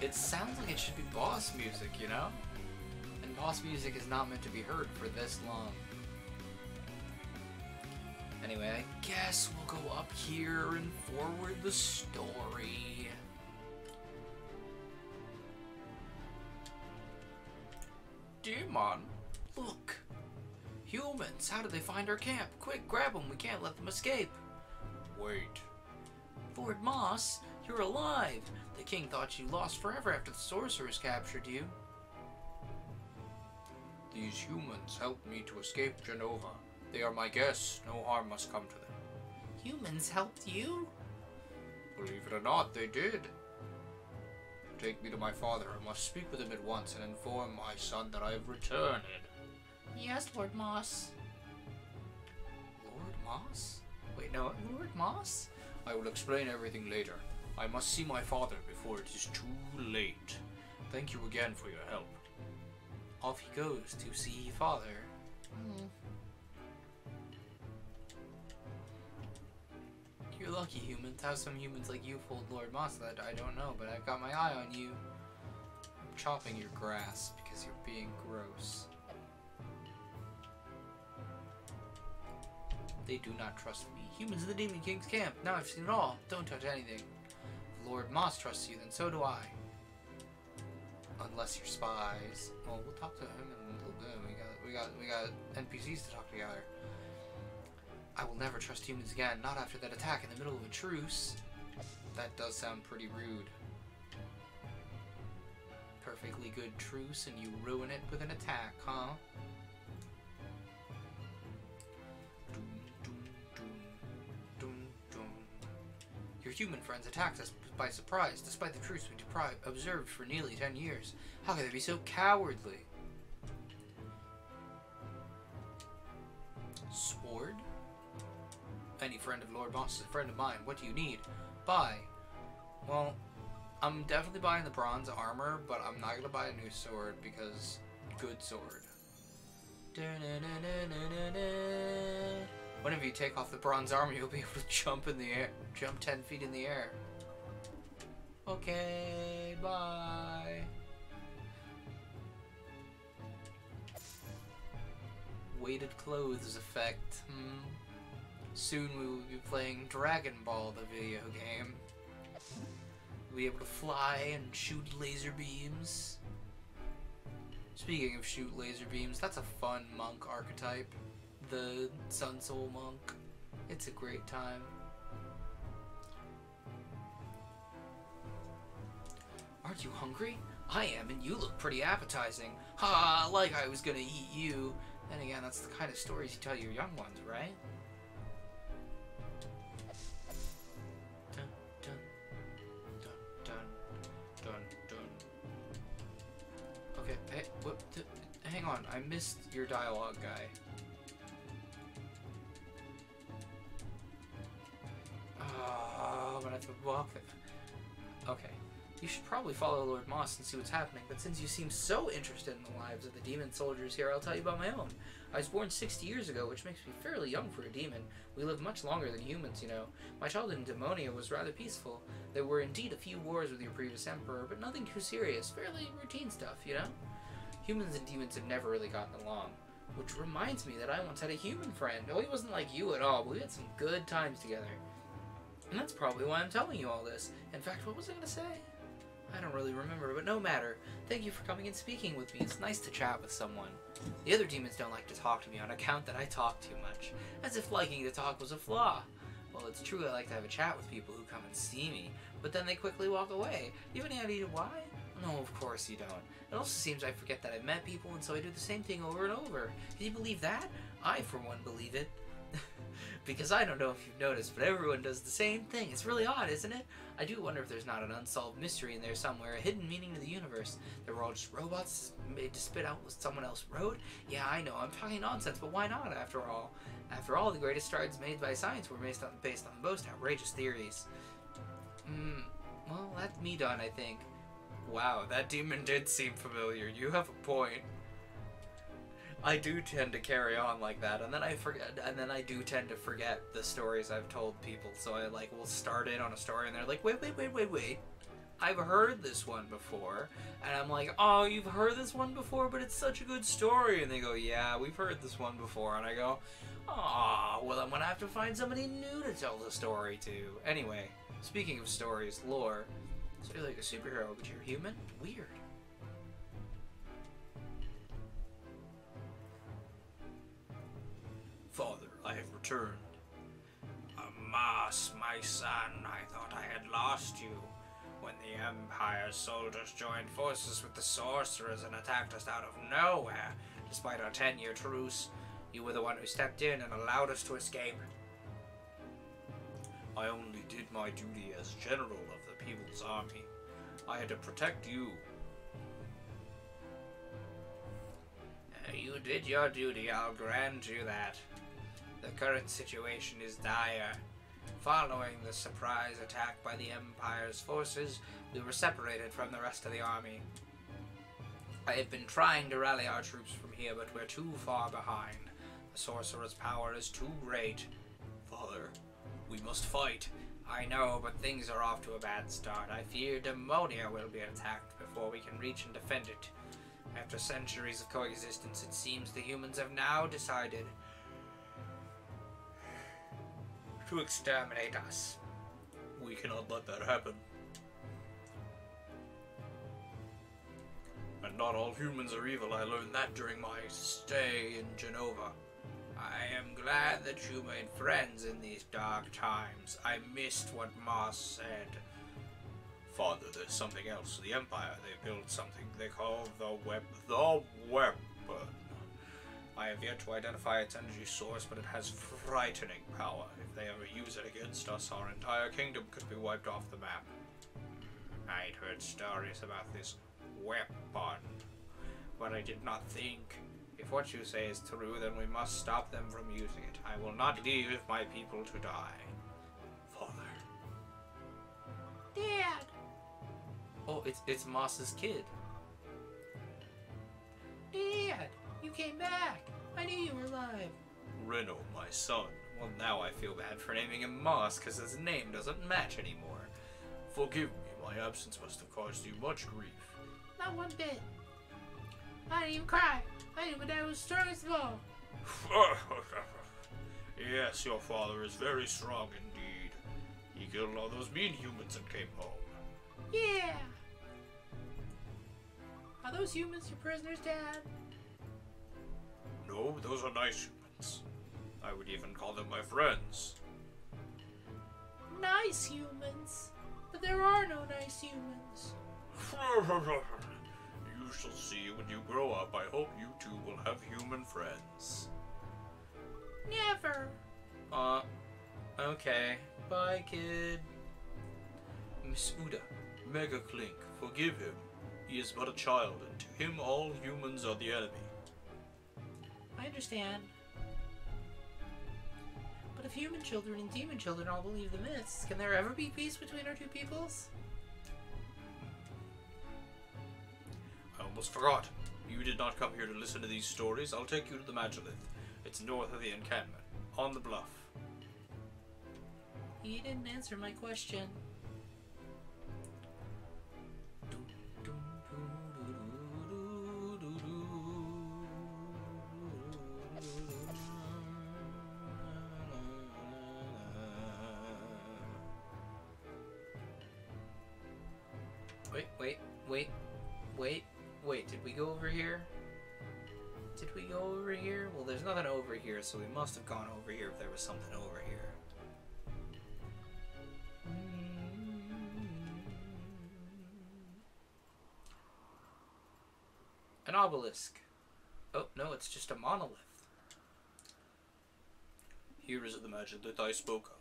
It sounds like it should be boss music, you know? And boss music is not meant to be heard for this long. Anyway, I guess we'll go up here and forward the story. Demon, look! Humans, how did they find our camp? Quick, grab them, we can't let them escape. Wait. Lord Moss, you're alive! The king thought you lost forever after the sorcerers captured you. These humans helped me to escape Genova. They are my guests. No harm must come to them. Humans helped you? Believe it or not, they did. Take me to my father. I must speak with him at once and inform my son that I have returned. Yes, Lord Moss. Lord Moss? Wait, no, Lord Moss? I will explain everything later. I must see my father before it is too late. Thank you again for your help. Off he goes to see father. You're lucky, humans. How some humans like you fooled Lord Moss that I don't know, but I've got my eye on you. I'm chopping your grass because you're being gross. They do not trust me. Humans in the Demon King's camp. Now I've seen it all. Don't touch anything. If Lord Moss trusts you, then so do I. Unless you're spies. Well, we'll talk to him in a little bit. We got NPCs to talk together. I will never trust humans again. Not after that attack in the middle of a truce. That does sound pretty rude. Perfectly good truce, and you ruin it with an attack, huh? Your human friends attacked us by surprise, despite the truce we observed for nearly 10 years. How could they be so cowardly? Sword? Any friend of Lord Moss is a friend of mine. What do you need? Buy. Well, I'm definitely buying the bronze armor, but I'm not going to buy a new sword because good sword. Whenever you take off the bronze armor, you'll be able to jump in the air. Jump 10 feet in the air. Okay, bye. Weighted clothes effect. Soon we will be playing Dragon Ball, the video game. We'll be able to fly and shoot laser beams. Speaking of shoot laser beams, that's a fun monk archetype. The Sun Soul Monk. It's a great time. Aren't you hungry? I am, and you look pretty appetizing. Ha! Like I was gonna eat you. Then again, that's the kind of stories you tell your young ones, right? Dun, dun, dun, dun, dun, dun. Okay, hey, hang on, I missed your dialogue guy. I'm gonna have to walk it. Okay. You should probably follow Lord Moss and see what's happening, but since you seem so interested in the lives of the demon soldiers here, I'll tell you about my own. I was born 60 years ago, which makes me fairly young for a demon. We live much longer than humans, you know. My childhood in Demonia was rather peaceful. There were indeed a few wars with your previous emperor, but nothing too serious. Fairly routine stuff, you know? Humans and demons have never really gotten along. Which reminds me that I once had a human friend. Oh, he wasn't like you at all, but we had some good times together. And that's probably why I'm telling you all this. In fact, what was I going to say? I don't really remember, but no matter. Thank you for coming and speaking with me. It's nice to chat with someone. The other demons don't like to talk to me on account that I talk too much. As if liking to talk was a flaw. Well, it's true I like to have a chat with people who come and see me, but then they quickly walk away. Do you have any idea why? No, of course you don't. It also seems I forget that I've met people, and so I do the same thing over and over. Can you believe that? I, for one, believe it. Because I don't know if you've noticed, but everyone does the same thing. It's really odd, isn't it? I do wonder if there's not an unsolved mystery in there somewhere, a hidden meaning to the universe. They were all just robots made to spit out what someone else wrote? Yeah, I know, I'm talking nonsense, but why not, after all? After all, the greatest strides made by science were based on the most outrageous theories. Well, that's me done, I think. Wow, that demon did seem familiar. You have a point. I do tend to carry on like that, and then I forget, and then I do tend to forget the stories I've told people. So I will start in on a story, and they're like, wait, I've heard this one before, and I'm like, oh, you've heard this one before, but it's such a good story, and they go, yeah, we've heard this one before, and I go, oh, well, I'm gonna have to find somebody new to tell the story to. Anyway, speaking of stories, lore, so you're like a superhero, but you're human? Weird. Father, I have returned. Moss, my son, I thought I had lost you. When the Empire's soldiers joined forces with the sorcerers and attacked us out of nowhere, despite our 10-year truce, you were the one who stepped in and allowed us to escape. I only did my duty as general of the People's Army. I had to protect you. You did your duty, I'll grant you that. The current situation is dire. Following the surprise attack by the Empire's forces, we were separated from the rest of the army. I have been trying to rally our troops from here, but we're too far behind. The sorcerer's power is too great. Father, we must fight. I know, but things are off to a bad start. I fear Demonia will be attacked before we can reach and defend it. After centuries of coexistence, it seems the humans have now decided to exterminate us. We cannot let that happen. And not all humans are evil. I learned that during my stay in Genova. I am glad that you made friends in these dark times. I missed what Moss said. Father, there's something else. The Empire, they built something they call the weapon. I have yet to identify its energy source, but it has frightening power. If they ever use it against us, our entire kingdom could be wiped off the map. I'd heard stories about this weapon, but I did not think. If what you say is true, then we must stop them from using it. I will not leave my people to die. Father. Dad! Oh, it's Moss's kid. Dad! You came back! I knew you were alive. Reno, my son. Well, now I feel bad for naming him Moss, because his name doesn't match anymore. Forgive me, my absence must have caused you much grief. Not one bit. I didn't even cry. I knew my dad was strongest of all. Yes, your father is very strong indeed. He killed all those mean humans and came home. Yeah! Are those humans your prisoners, Dad? No, those are nice humans. I would even call them my friends. Nice humans? But there are no nice humans. You shall see when you grow up. I hope you too will have human friends. Never. Okay. Bye, kid. Miss Uda, Mega Clink, forgive him. He is but a child, and to him all humans are the enemy. I understand. But if human children and demon children all believe the myths, can there ever be peace between our two peoples? I almost forgot. You did not come here to listen to these stories. I'll take you to the Magilith. It's north of the encampment, on the bluff. You didn't answer my question. Wait, did we go over here? Did we go over here? Well, there's nothing over here, so we must have gone over here if there was something over here. An obelisk. Oh, no, it's just a monolith. Here is the Magilith I spoke of.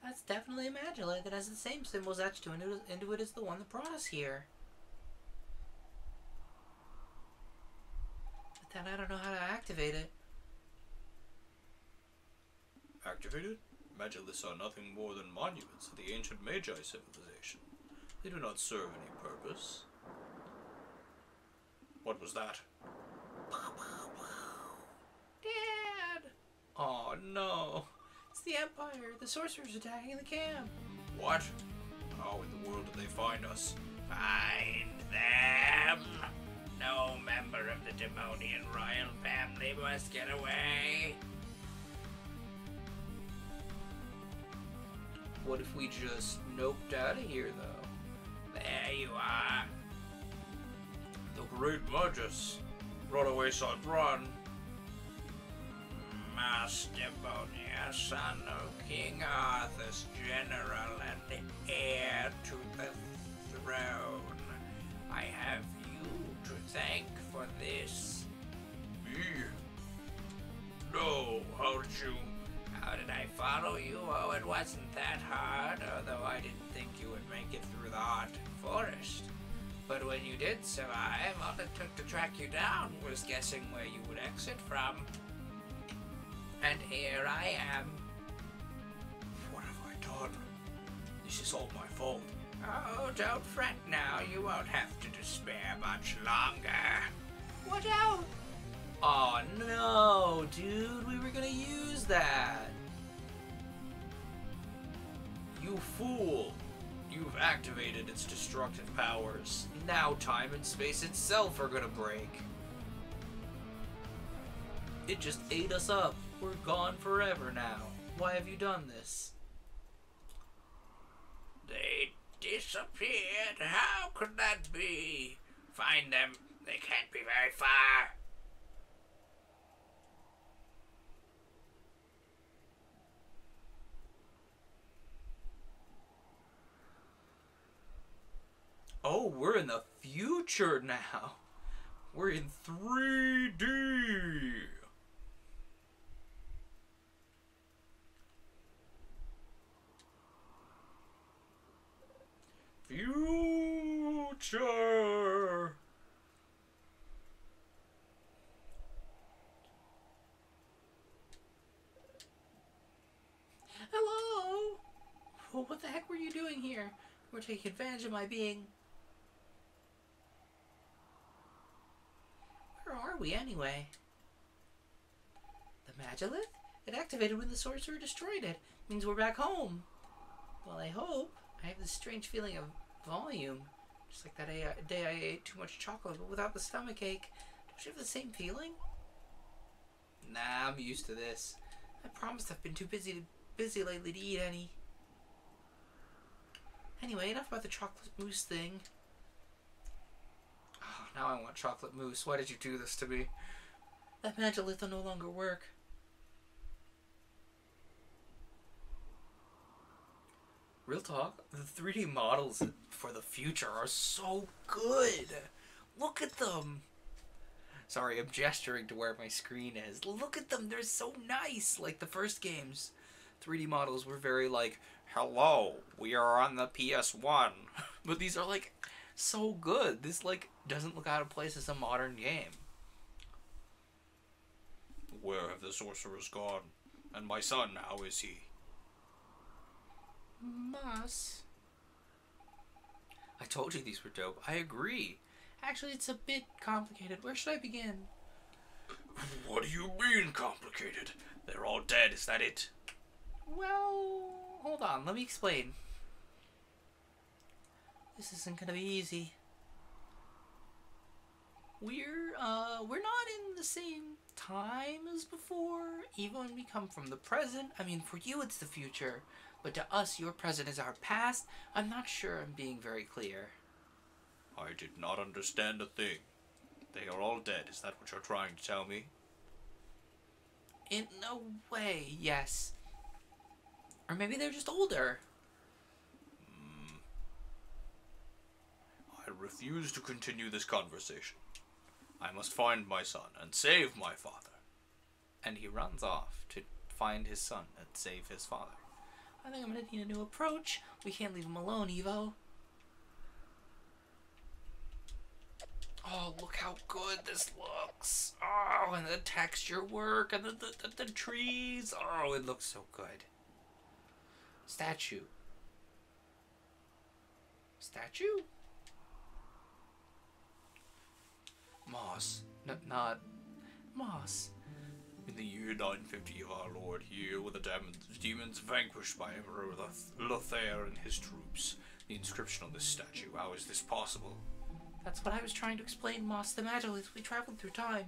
That's definitely a Magilith that has the same symbols etched into it as the one that brought us here. But then I don't know how to activate it. Activated? Magiliths are nothing more than monuments of the ancient Magi civilization. They do not serve any purpose. What was that? Dad! Oh, no. It's the Empire. The sorcerer's attacking the camp. What? How in the world did they find us? Find them! No member of the Demonian royal family must get away. What if we just noped out of here, though? There you are. The great Magus. Run away, son, run. Master Demonia, son of King Arthur's general and heir to the throne. I have you to thank for this. Me? follow you. Oh, it wasn't that hard, although I didn't think you would make it through the haunted forest. But when you did survive, all it took to track you down was guessing where you would exit from. And here I am. What have I done? This is all my fault. Oh, don't fret now. You won't have to despair much longer. Watch out! Oh no, dude, we were gonna use that. You fool. You've activated its destructive powers. Now time and space itself are gonna break. It just ate us up. We're gone forever now. Why have you done this? They disappeared. How could that be? Find them. They can't be very far. Oh, we're in the future now. We're in 3D. Future. Hello? Well, what the heck were you doing here? We're taking advantage of my being. Where are we anyway? The Magilith? It activated when the sorcerer destroyed it. Means we're back home. Well, I hope. I have this strange feeling of volume. Just like that day I ate too much chocolate, but without the stomach ache. Don't you have the same feeling? Nah, I'm used to this. I promised I've been too busy lately to eat any. Anyway, enough about the chocolate mousse thing. Oh, now I want chocolate mousse. Why did you do this to me? That Magilith will no longer work. Real talk, the 3D models for the future are so good. Look at them. Sorry, I'm gesturing to where my screen is. Look at them, they're so nice. Like the first games, 3D models were very like, hello, we are on the PS1. But these are like so good. This like doesn't look out of place as a modern game. Where have the sorcerers gone? And my son, how is he? Moss. I told you these were dope. I agree. Actually, it's a bit complicated. Where should I begin? What do you mean complicated? They're all dead, is that it? Well, hold on. Let me explain. This isn't gonna be easy. We're not in the same time as before. Even when we come from the present, I mean, for you it's the future. But to us, your present is our past. I'm not sure I'm being very clear. I did not understand a thing. They are all dead, is that what you're trying to tell me? In a way, yes. Or maybe they're just older. I refuse to continue this conversation. I must find my son and save my father. And he runs off to find his son and save his father. I think I'm gonna need a new approach. We can't leave him alone, Evo. Oh, look how good this looks. Oh, and the texture work and the trees. Oh, it looks so good. Statue. Statue? Moss. Not Moss. In the year 950 of our Lord, here were the demons vanquished by Emperor Lothair and his troops. The inscription on this statue, how is this possible? That's what I was trying to explain, Moss the Magilith. We traveled through time.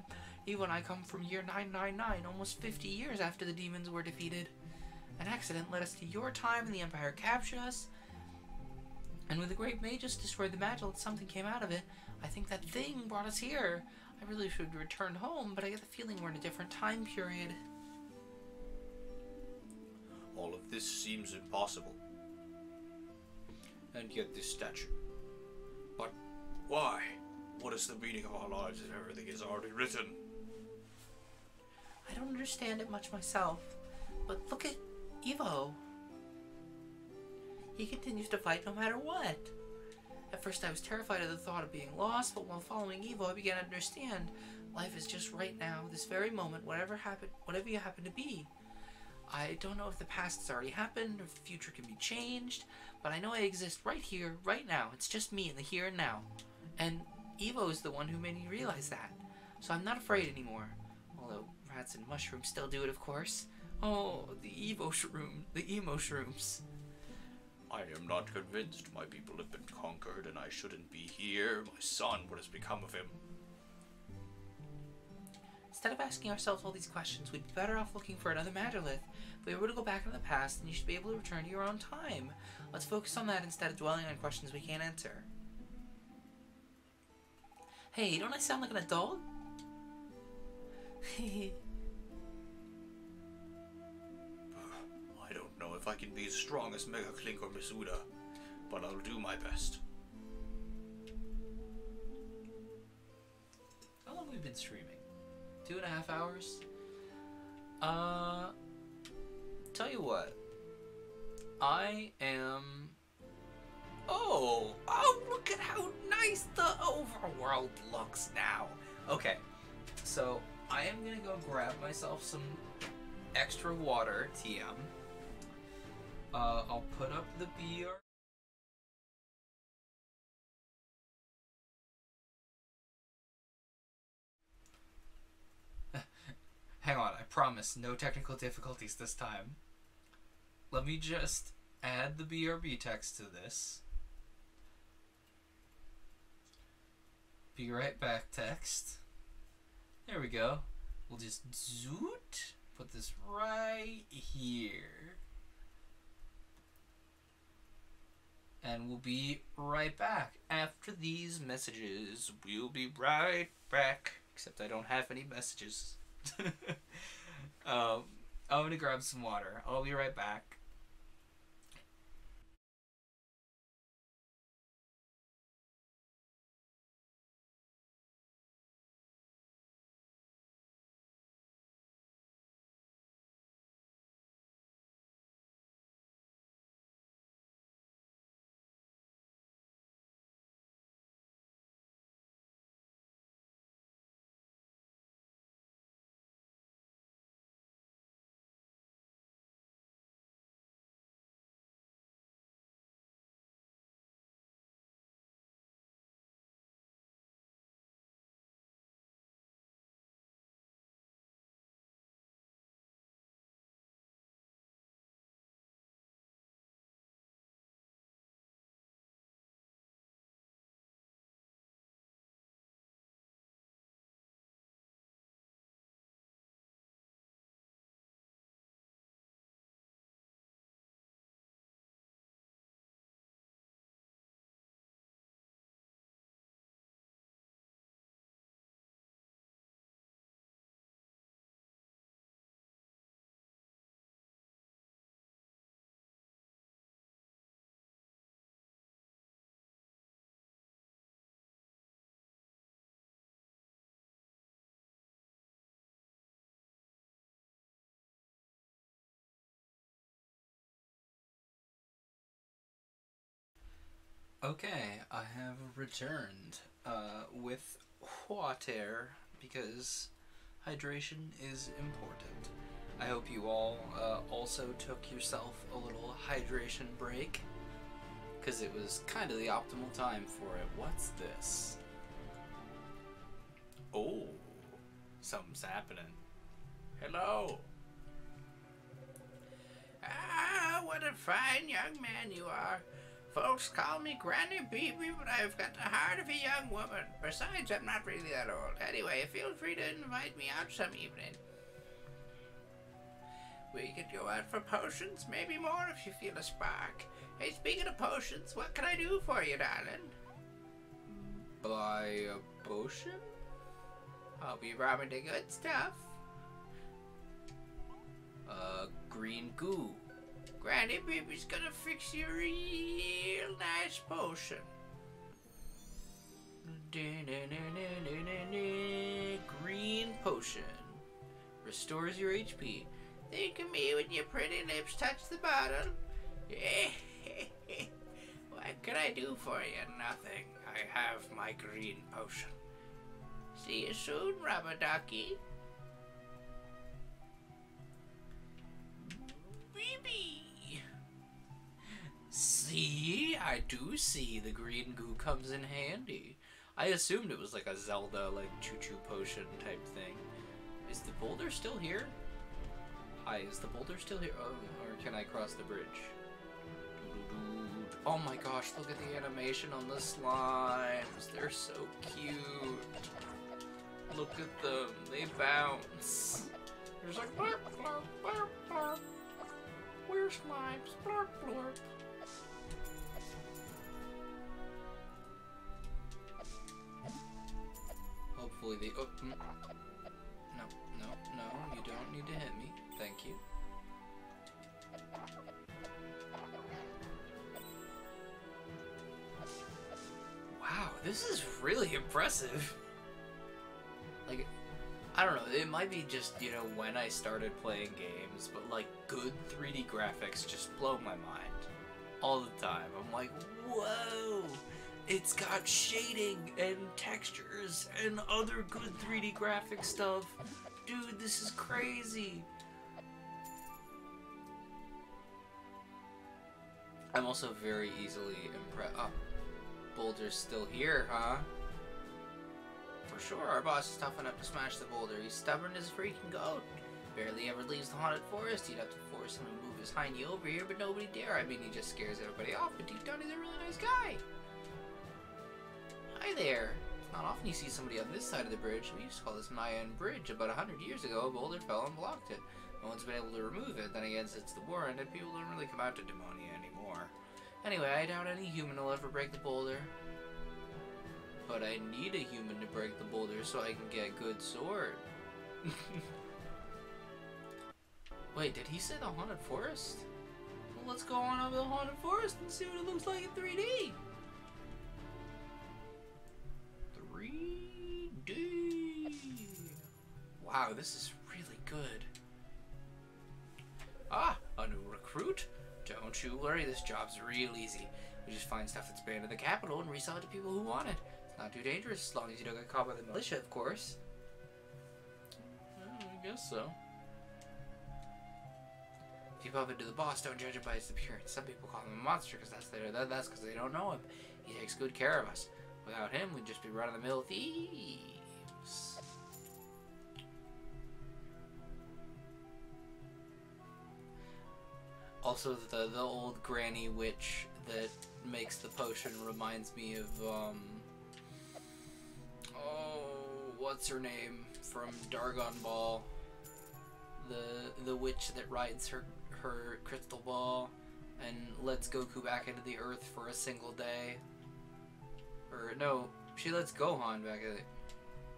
Even I come from year 999, almost 50 years after the demons were defeated. An accident led us to your time and the Empire captured us. And when the Great Magus destroyed the Magilith, something came out of it. I think that thing brought us here. I really should return home, but I get the feeling we're in a different time period. All of this seems impossible. And yet this statue. But why? What is the meaning of our lives if everything is already written? I don't understand it much myself, but look at Evo. He continues to fight no matter what. At first I was terrified of the thought of being lost, but while following Evo I began to understand life is just right now, this very moment, whatever you happen to be. I don't know if the past has already happened or if the future can be changed, but I know I exist right here, right now. It's just me in the here and now. And Evo is the one who made me realize that. So I'm not afraid anymore. Although rats and mushrooms still do it, of course. Oh, the emo shrooms. I am not convinced my people have been conquered and I shouldn't be here. My son, what has become of him? Instead of asking ourselves all these questions, we'd be better off looking for another Matterlith. If we were to go back into the past, then you should be able to return to your own time. Let's focus on that instead of dwelling on questions we can't answer. Hey, don't I sound like an adult? I don't know if I can be as strong as Mega Clink or Misuda, but I'll do my best. How long have we been streaming? 2.5 hours? Tell you what. I am... Oh, look at how nice the overworld looks now. Okay, so I am gonna go grab myself some extra water, TM. I'll put up the beer. Hang on, I promise, no technical difficulties this time. Let me just add the BRB text to this. Be right back text. There we go. We'll just zoot. Put this right here. And we'll be right back after these messages. We'll be right back. Except I don't have any messages. I'm gonna grab some water. I'll be right back. Okay, I have returned with water because hydration is important. I hope you all also took yourself a little hydration break because it was kind of the optimal time for it. What's this? Oh, something's happening. Hello. Ah, what a fine young man you are. Folks call me Granny Beebe, but I've got the heart of a young woman. Besides, I'm not really that old. Anyway, feel free to invite me out some evening. We could go out for potions, maybe more if you feel a spark. Hey, speaking of potions, what can I do for you, darling? Buy a potion? I'll be robbing the good stuff. Green goo. Granny Beebe's gonna fix you a real nice potion. Green potion. Restores your HP. Think of me when your pretty lips touch the bottle. What can I do for you? Nothing. I have my green potion. See you soon, rubber ducky. Baby. See? I do see the green goo comes in handy. I assumed it was like a Zelda, like, choo-choo potion type thing. Is the boulder still here? Hi, is the boulder still here? Oh, or can I cross the bridge? Oh my gosh, look at the animation on the slimes. They're so cute. Look at them. They bounce. There's like blurp, blurp, blurp, blurp. Where's slimes? Blurp, blurp. Hopefully they... Oh, no, no, no. You don't need to hit me. Thank you. Wow, this is really impressive. Like, I don't know, it might be just, you know, when I started playing games, but like, good 3D graphics just blow my mind. All the time. I'm like, whoa! It's got shading and textures and other good 3D graphic stuff. Dude, this is crazy. I'm also very easily impressed. Oh, Boulder's still here, huh? For sure, our boss is tough enough to smash the boulder. He's stubborn as a freaking goat. Barely ever leaves the haunted forest. You'd have to force him to move his hiney over here, but nobody dare. I mean, he just scares everybody off, but deep down he's a really nice guy. Hi there. It's not often you see somebody on this side of the bridge. We used to call this Mayan Bridge. About 100 years ago, a boulder fell and blocked it. No one's been able to remove it. Then again, since the war ended, people don't really come out to Demonia anymore. Anyway, I doubt any human will ever break the boulder. But I need a human to break the boulder so I can get good sword. Wait, did he say the haunted forest? Well, let's go on over the haunted forest and see what it looks like in 3D. 3D. Wow, this is really good. Ah, a new recruit? Don't you worry, this job's real easy. We just find stuff that's banned in the capital and resell it to people who want it. It's not too dangerous as long as you don't get caught by the militia, of course. I guess so. If you bump into the boss, don't judge him by his appearance. Some people call him a monster because that's because they don't know him. He takes good care of us. Without him, we'd just be run-of-the-mill thieves. Also, the old granny witch that makes the potion reminds me of, oh, what's her name from Dargon Ball? The witch that rides her crystal ball and lets Goku back into the earth for a single day. Or, no, she lets Gohan back into the...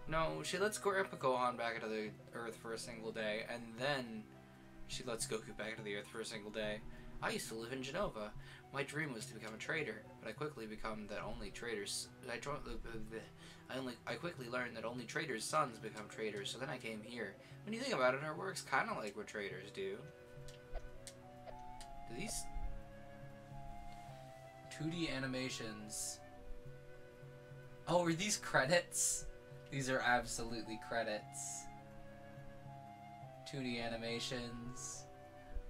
No, she lets Grandpa Gohan back into the earth for a single day, and then she lets Goku back into the earth for a single day. I used to live in Genova. My dream was to become a trader, but I quickly become that only traders... I quickly learned that only traders' sons become traders, so then I came here. When you think about it, our work's kind of like what traders do. Do these 2D animations... Oh, are these credits? These are absolutely credits. 2D animations.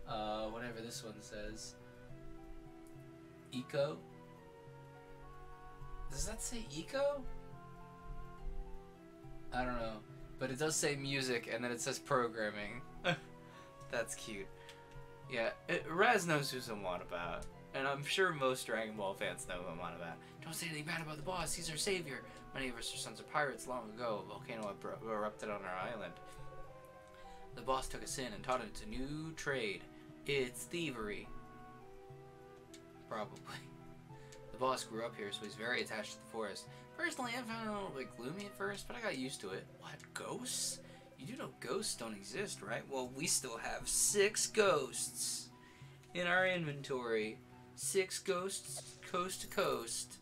Whatever this one says. Eco? Does that say eco? I don't know. But it does say music, and then it says programming. That's cute. Yeah, Raz knows who I'm on about. And I'm sure most Dragon Ball fans know who I'm on about. Don't say anything bad about the boss, he's our savior. Many of us are sons of pirates long ago. A volcano erupted on our island. The boss took us in and taught it a new trade. It's thievery. Probably. The boss grew up here, so he's very attached to the forest. Personally, I found it a little bit gloomy at first, but I got used to it. What, ghosts? You do know ghosts don't exist, right? Well, we still have 6 ghosts in our inventory. 6 ghosts, coast to coast.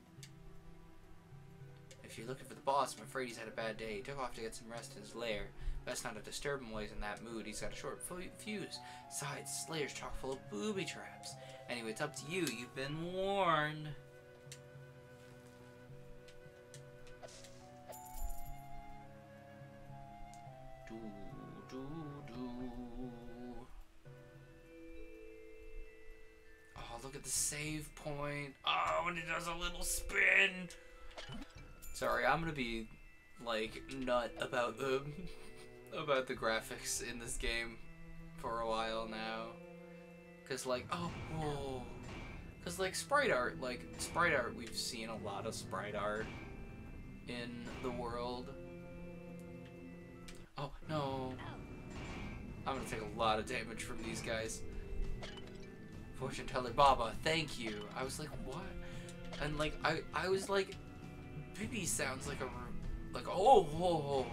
If you're looking for the boss, I'm afraid he's had a bad day. He took off to get some rest in his lair. Best not to disturb him while he's in that mood. He's got a short fuse. Besides, Slayer's chock full of booby traps. Anyway, it's up to you. You've been warned. Oh, look at the save point. Oh, and it does a little spin. Sorry, I'm gonna be like nut about the graphics in this game for a while now. Cause like cause like sprite art, we've seen a lot of sprite art in the world. Oh no. I'm gonna take a lot of damage from these guys. Fortune teller Baba, thank you. I was like, what? And like I was like, Bibi sounds like a oh,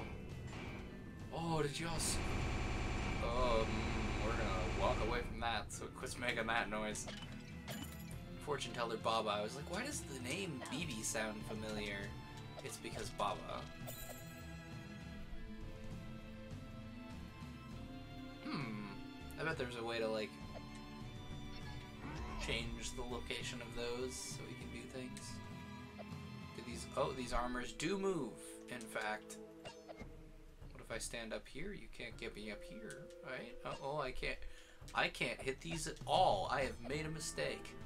did y'all see? We're gonna walk away from that so it quits making that noise. Fortune teller Baba, I was like, why does the name Bibi sound familiar? It's because Baba. I bet there's a way to like change the location of those so we can do things. These armors do move, in fact. What if I stand up here? You can't get me up here, right? Oh, I can't hit these at all. I have made a mistake.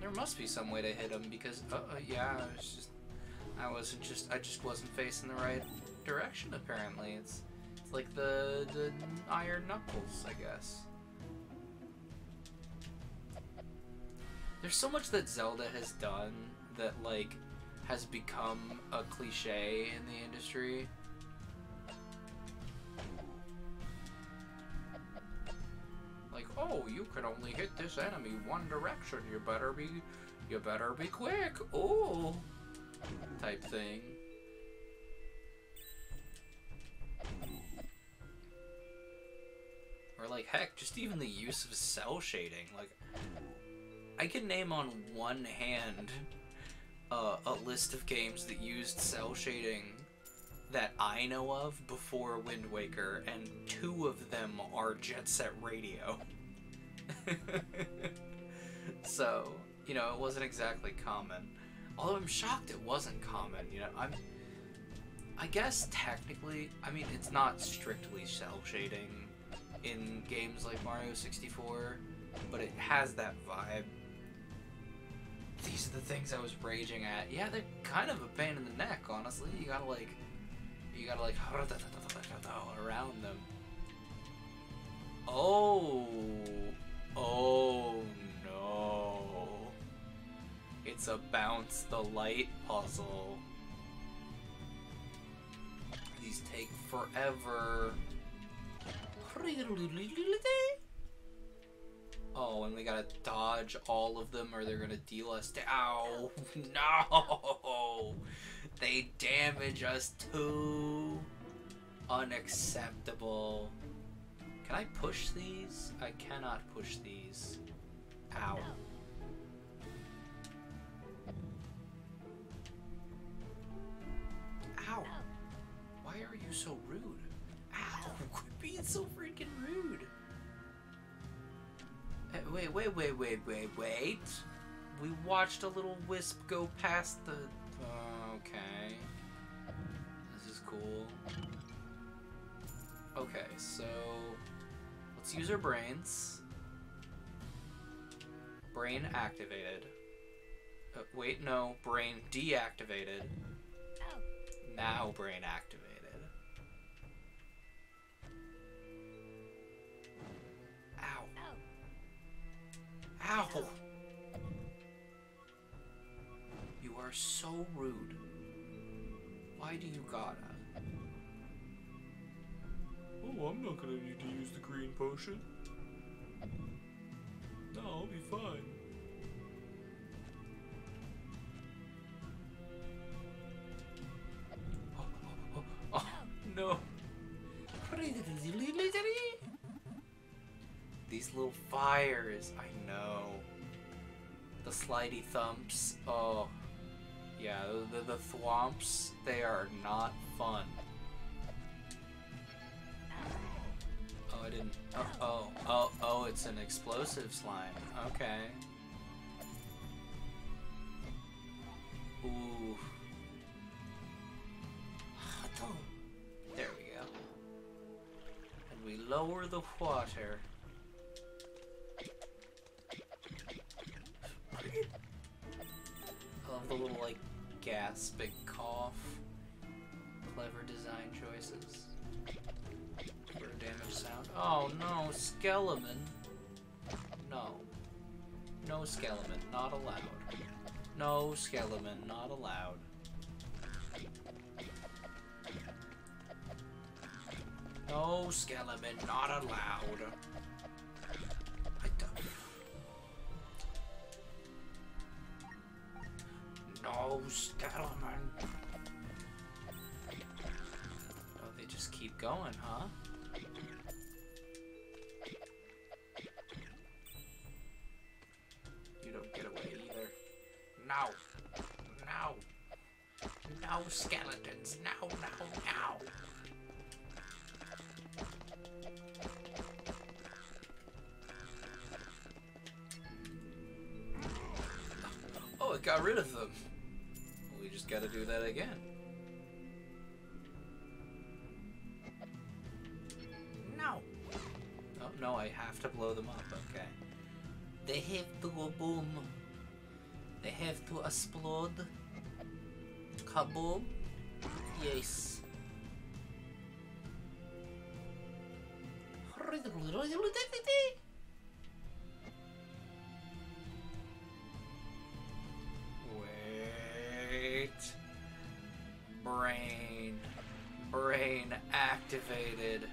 There must be some way to hit them because yeah, I just wasn't facing the right direction apparently. It's like the iron knuckles, I guess. There's so much that Zelda has done that like has become a cliche in the industry. Like, oh, you can only hit this enemy one direction. You better be quick. Oh, type thing. Or like, heck, just even the use of cell shading. Like, I can name on one hand a list of games that used cell shading that I know of before Wind Waker, and 2 of them are Jet Set Radio. So, you know, it wasn't exactly common. Although I'm shocked it wasn't common, you know. I guess technically, I mean, it's not strictly cell shading in games like Mario 64, but it has that vibe. These are the things I was raging at. Yeah, they're kind of a pain in the neck, honestly. You gotta like around them. Oh no. It's a bounce the light puzzle. These take forever. Oh, and we gotta dodge all of them or they're gonna deal us ow! No! They damage us too! Unacceptable. Can I push these? I cannot push these. Ow. Ow! Why are you so rude? Ow! Quit being so freaking rude! Wait. We watched a little wisp go past the... okay. This is cool. Okay, so... let's use our brains. Brain activated. Wait, no. Brain deactivated. Now brain activated. Ow! You are so rude. Why do you gotta? Oh, I'm not gonna need to use the green potion. No, I'll be fine. Oh, no. These little fires, I know. The slidey thumps, oh. Yeah, the thwomps, they are not fun. Oh, I didn't. Oh, it's an explosive slime. Okay. Ooh. There we go. And we lower the water. I love the little, like, gasping cough. Clever design choices. For a damage sound. Oh no, Skeleton. No. No Skeleton, not allowed. No Skeleton, not allowed. No Skeleton, not allowed. I don't. No Skeleton. Oh, they just keep going, huh? You don't get away either. No. No. No skeletons. No, no, no. Oh, it got rid of them. We just gotta do that again. No. Oh, no, I have to blow them up. Okay. They have to go boom. They have to explode. Kaboom. Yes. Wait. Brain. Brain activated.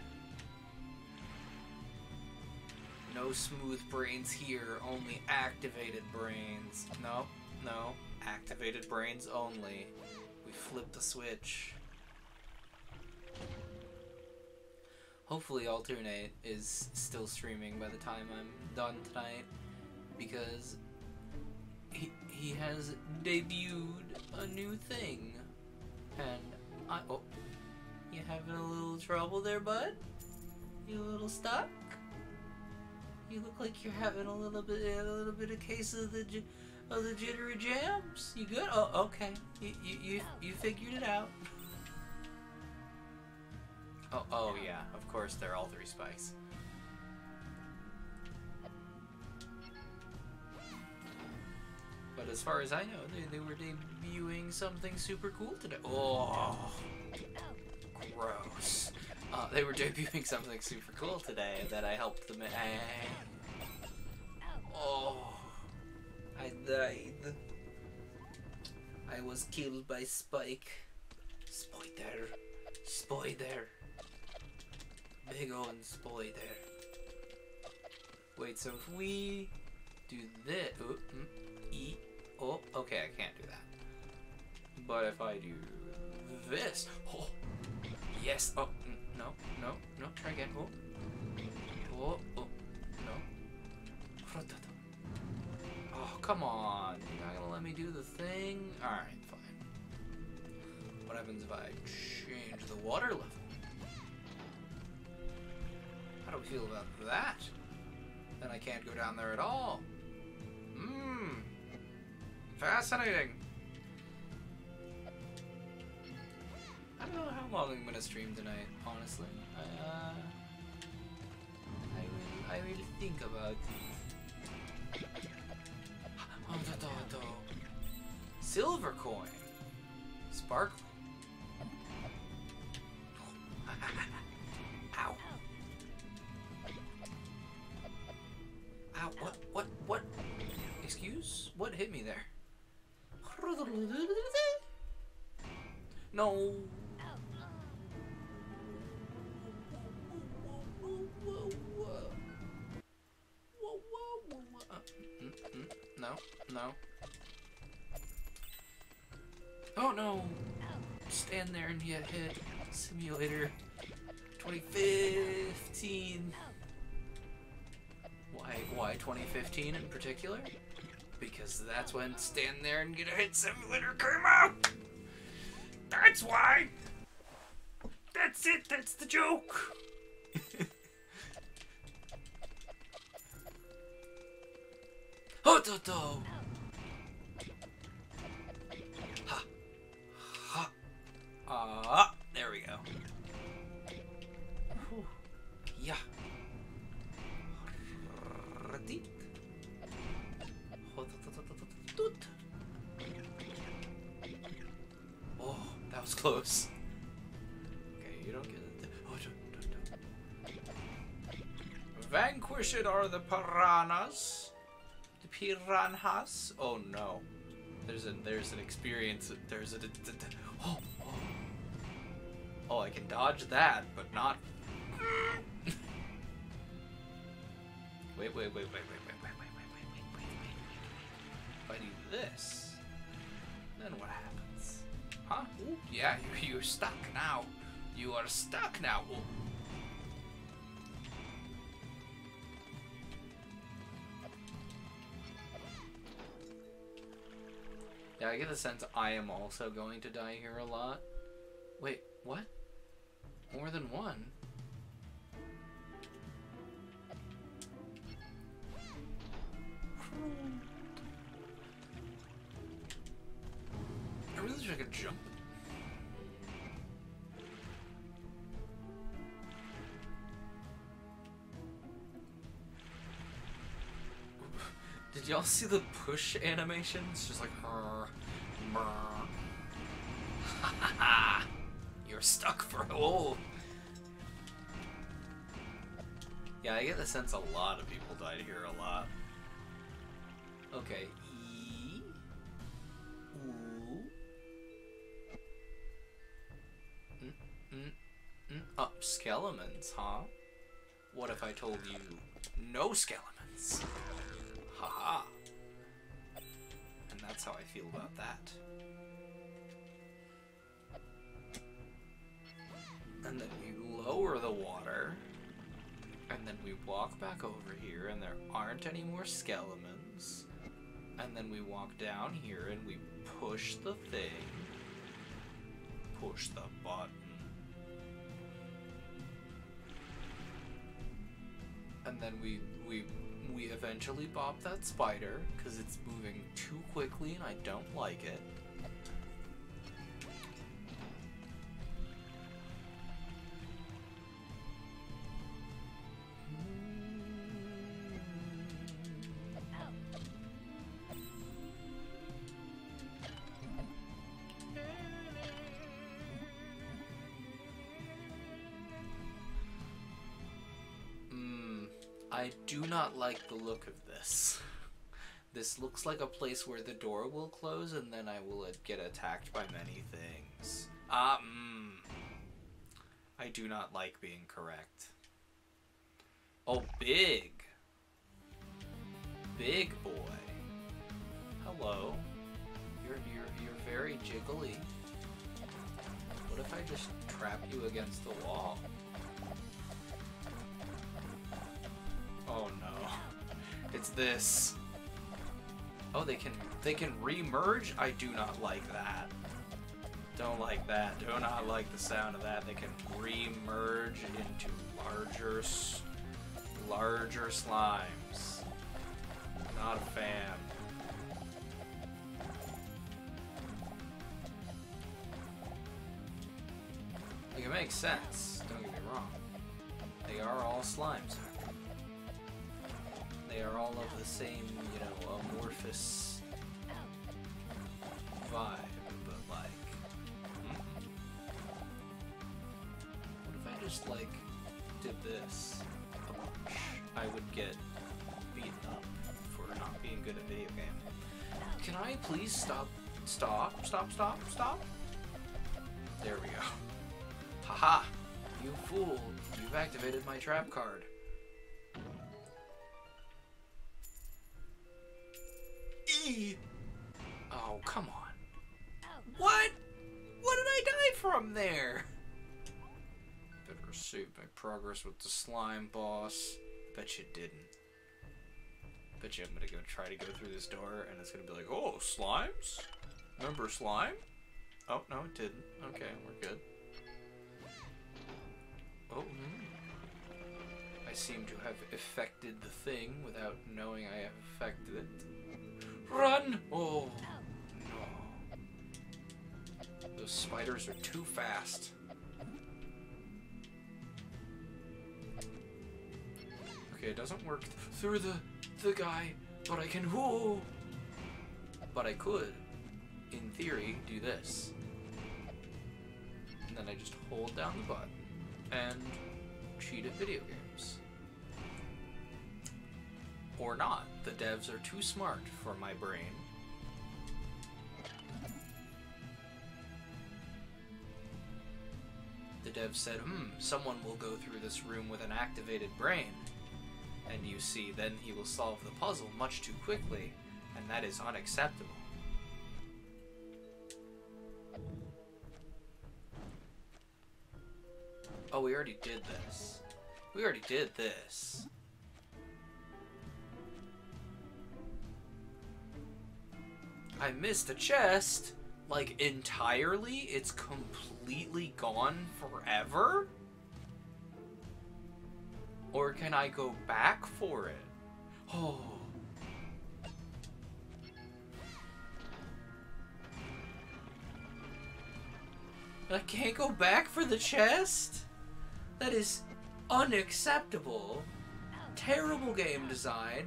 No smooth brains here, only activated brains. No, no, activated brains only. We flipped the switch. Hopefully Alternate is still streaming by the time I'm done tonight, because he has debuted a new thing. And oh, you having a little trouble there, bud? You a little stuck? You look like you're having a little bit of case of the jittery jams. You good? Oh, okay. You figured it out. Oh yeah. Of course, they're all 3 spikes. But as far as I know, they were debuting something super cool today. Oh, gross. They were debuting something super cool today that I helped them. Oh, I died. I was killed by Spike. Spider. Spider. Big on Spider. Wait, so if we do this. Oh, okay, I can't do that. But if I do this. Oh, yes. Oh. No, try again. Oh, no. Oh, come on. You're not gonna let me do the thing? Alright, fine. What happens if I change the water level? How do we feel about that? Then I can't go down there at all. Fascinating. I don't know how long I'm gonna stream tonight, honestly. I will think about it. Silver coin. Sparkling. Ow. Ow, what? Excuse? What hit me there? No. No. Oh no! Stand there and get hit. Simulator 2015. Why 2015 in particular? Because that's when stand there and get a hit simulator came out. That's why. That's it. That's the joke. Ho-to-to. Ha. Ha. There we go. Whew. Yeah. Ratit. Oh, that was close. Okay, you don't get it. Oh, don't. Vanquished are the piranhas. The piranhas. Oh no. There's an experience. Oh, oh. Oh, I can dodge that, but not. Wait. If I do this, then what happens? Huh? Ooh, yeah, you're stuck now. You are stuck now. Ooh. Yeah, I get the sense I am also going to die here a lot. Wait, what? More than one? I really wish I could jump. Did y'all see the push animation? It's just like you're stuck for Yeah, I get the sense a lot of people died here a lot. Okay. E. Ooh. Oh, skeletons, huh? What if I told you no skeletons? Haha. And that's how I feel about that. And then we lower the water. And then we walk back over here and there aren't any more skeletons. And then we walk down here and we push the thing. Push the button. And then we eventually bop that spider because it's moving too quickly and I don't like it. I do not like the look of this. This looks like a place where the door will close and then I will get attacked by many things. I do not like being correct. Oh, big. Big boy. Hello. You're very jiggly. What if I just trap you against the wall? Oh no. It's this. Oh, they can re-merge? I do not like that. Don't like that. Do not like the sound of that. They can re-merge into larger slimes. Not a fan. Like, it makes sense. Don't get me wrong. They are all slimes. They are all of the same, you know, amorphous vibe, but like, what if I just like did this a bunch? I would get beaten up for not being good at video game. Can I please stop? There we go. Haha! You fool! You've activated my trap card. Oh, come on. What? What did I die from there? Better save my progress with the slime boss. Bet you didn't. Bet you I'm gonna go try to go through this door, and it's gonna be like, oh, slimes? Remember slime? Oh, no, it didn't. Okay, we're good. Oh, I seem to have affected the thing without knowing I have affected it. Run! Oh, no. Those spiders are too fast. Okay, it doesn't work through the guy, but I can, whoa! But I could, in theory, do this. And then I just hold down the button and cheat at video games. Or not. The devs are too smart for my brain. The devs said, someone will go through this room with an activated brain. And you see, then he will solve the puzzle much too quickly, and that is unacceptable. Oh, we already did this. We already did this. I missed a chest, like, entirely? It's completely gone forever? Or can I go back for it? Oh. I can't go back for the chest? That is unacceptable. Terrible game design.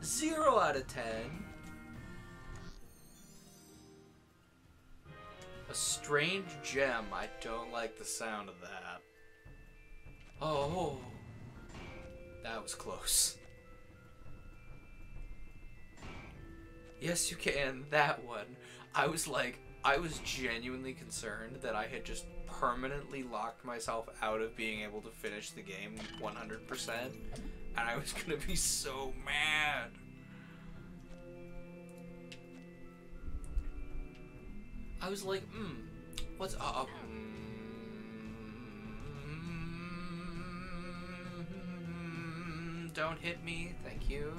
0 out of 10. A strange gem. I don't like the sound of that. Oh. That was close. Yes, you can. That one. I was genuinely concerned that I had just permanently locked myself out of being able to finish the game 100%. And I was gonna be so mad. I was like, what's up? Don't hit me, thank you.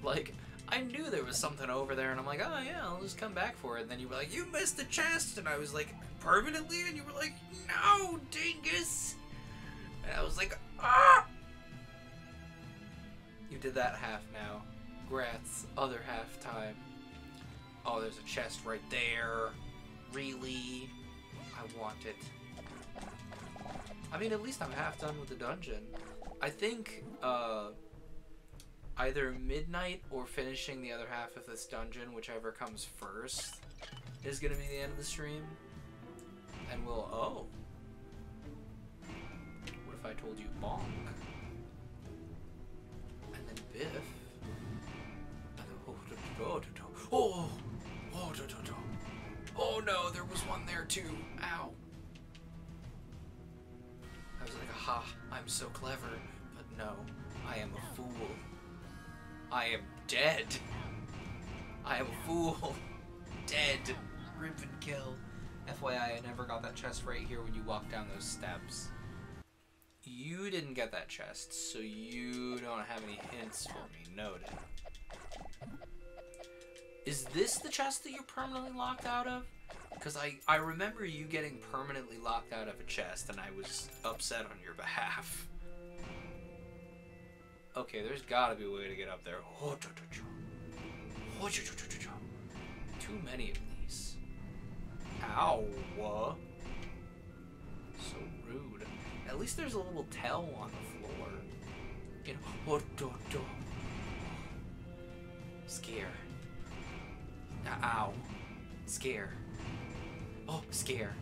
Like, I knew there was something over there, and I'm like, oh yeah, I'll just come back for it. And then you were like, you missed the chest, and I was like, permanently? And you were like, no, dingus! And I was like, ah! You did that half now. Grats, other half time. Oh, there's a chest right there. Really? I want it. I mean, at least I'm half done with the dungeon. I think, either midnight or finishing the other half of this dungeon, whichever comes first, is gonna be the end of the stream. And we'll, oh. What if I told you bonk? And then biff. And then, oh no, there was one there too. Ow. I was like, aha, I'm so clever. But no, I am a fool. I am dead. I am a fool. Dead. Rip and kill. FYI, I never got that chest right here when you walk down those steps. You didn't get that chest, so you don't have any hints for me. Noted. Is this the chest that you're permanently locked out of? Because I remember you getting permanently locked out of a chest, and I was upset on your behalf. Okay, there's gotta be a way to get up there. Too many of these. Ow. So rude. At least there's a little tell on the floor. You know, scare. Ow. Scare. Oh, scare.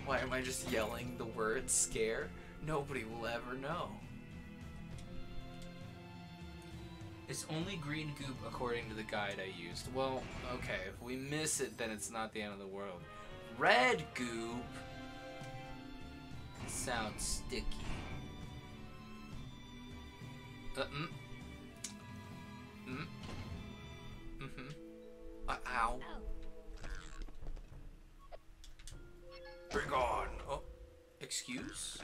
Why am I just yelling the word scare? Nobody will ever know. It's only green goop according to the guide I used. Well, okay, if we miss it, then it's not the end of the world. Red goop sounds sticky. Ow. Bring on. Oh, excuse?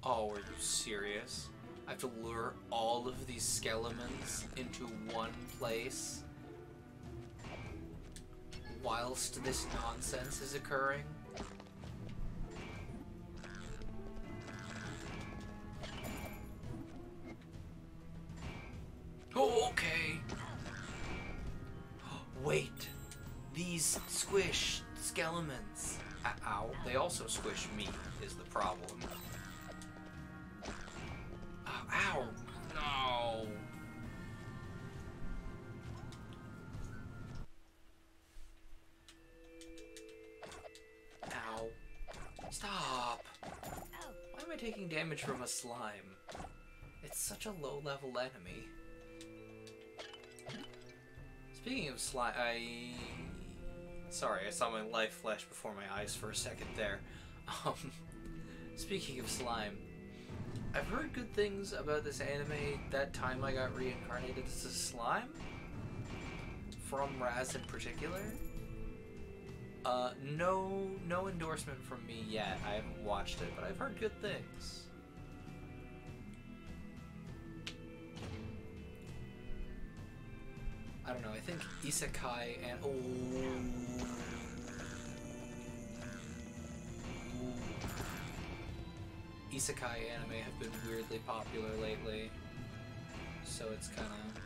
Oh, are you serious? I have to lure all of these skeletons into one place whilst this nonsense is occurring? Oh, okay. Wait. These squish skeletons. Ow. They also squish me, is the problem. Ow. No. Ow. Stop. Why am I taking damage from a slime? It's such a low-level enemy. Speaking of slime, Sorry, I saw my life flash before my eyes for a second there. Speaking of slime, I've heard good things about this anime that time I got reincarnated as a slime. From Razz in particular. No endorsement from me yet. I haven't watched it, but I've heard good things. I don't know, I think isekai and... Isekai anime have been weirdly popular lately. So it's kind of...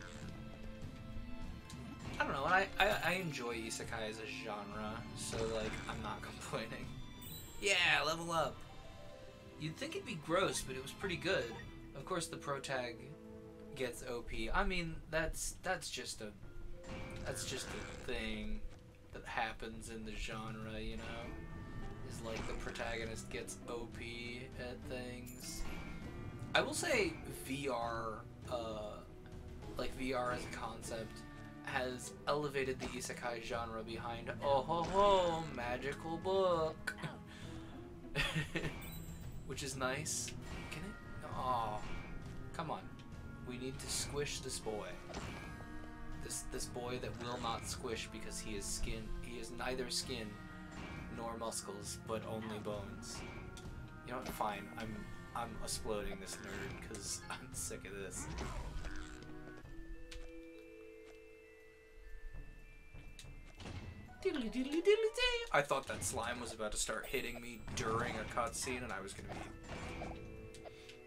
I don't know, and I enjoy isekai as a genre, so like, I'm not complaining. Yeah, level up! You'd think it'd be gross, but it was pretty good. Of course the protag gets OP. I mean, that's just a thing that happens in the genre, you know? Is like the protagonist gets OP at things. I will say VR, like VR as a concept, has elevated the isekai genre behind oh ho ho magical book, which is nice. Can it? Oh, come on. We need to squish this boy. This boy that will not squish because he is skin. He is neither skin nor muscles, but only bones. You know what? Fine. I'm exploding this nerd because I'm sick of this. Diddly diddly diddly dee. I thought that slime was about to start hitting me during a cutscene, and I was gonna be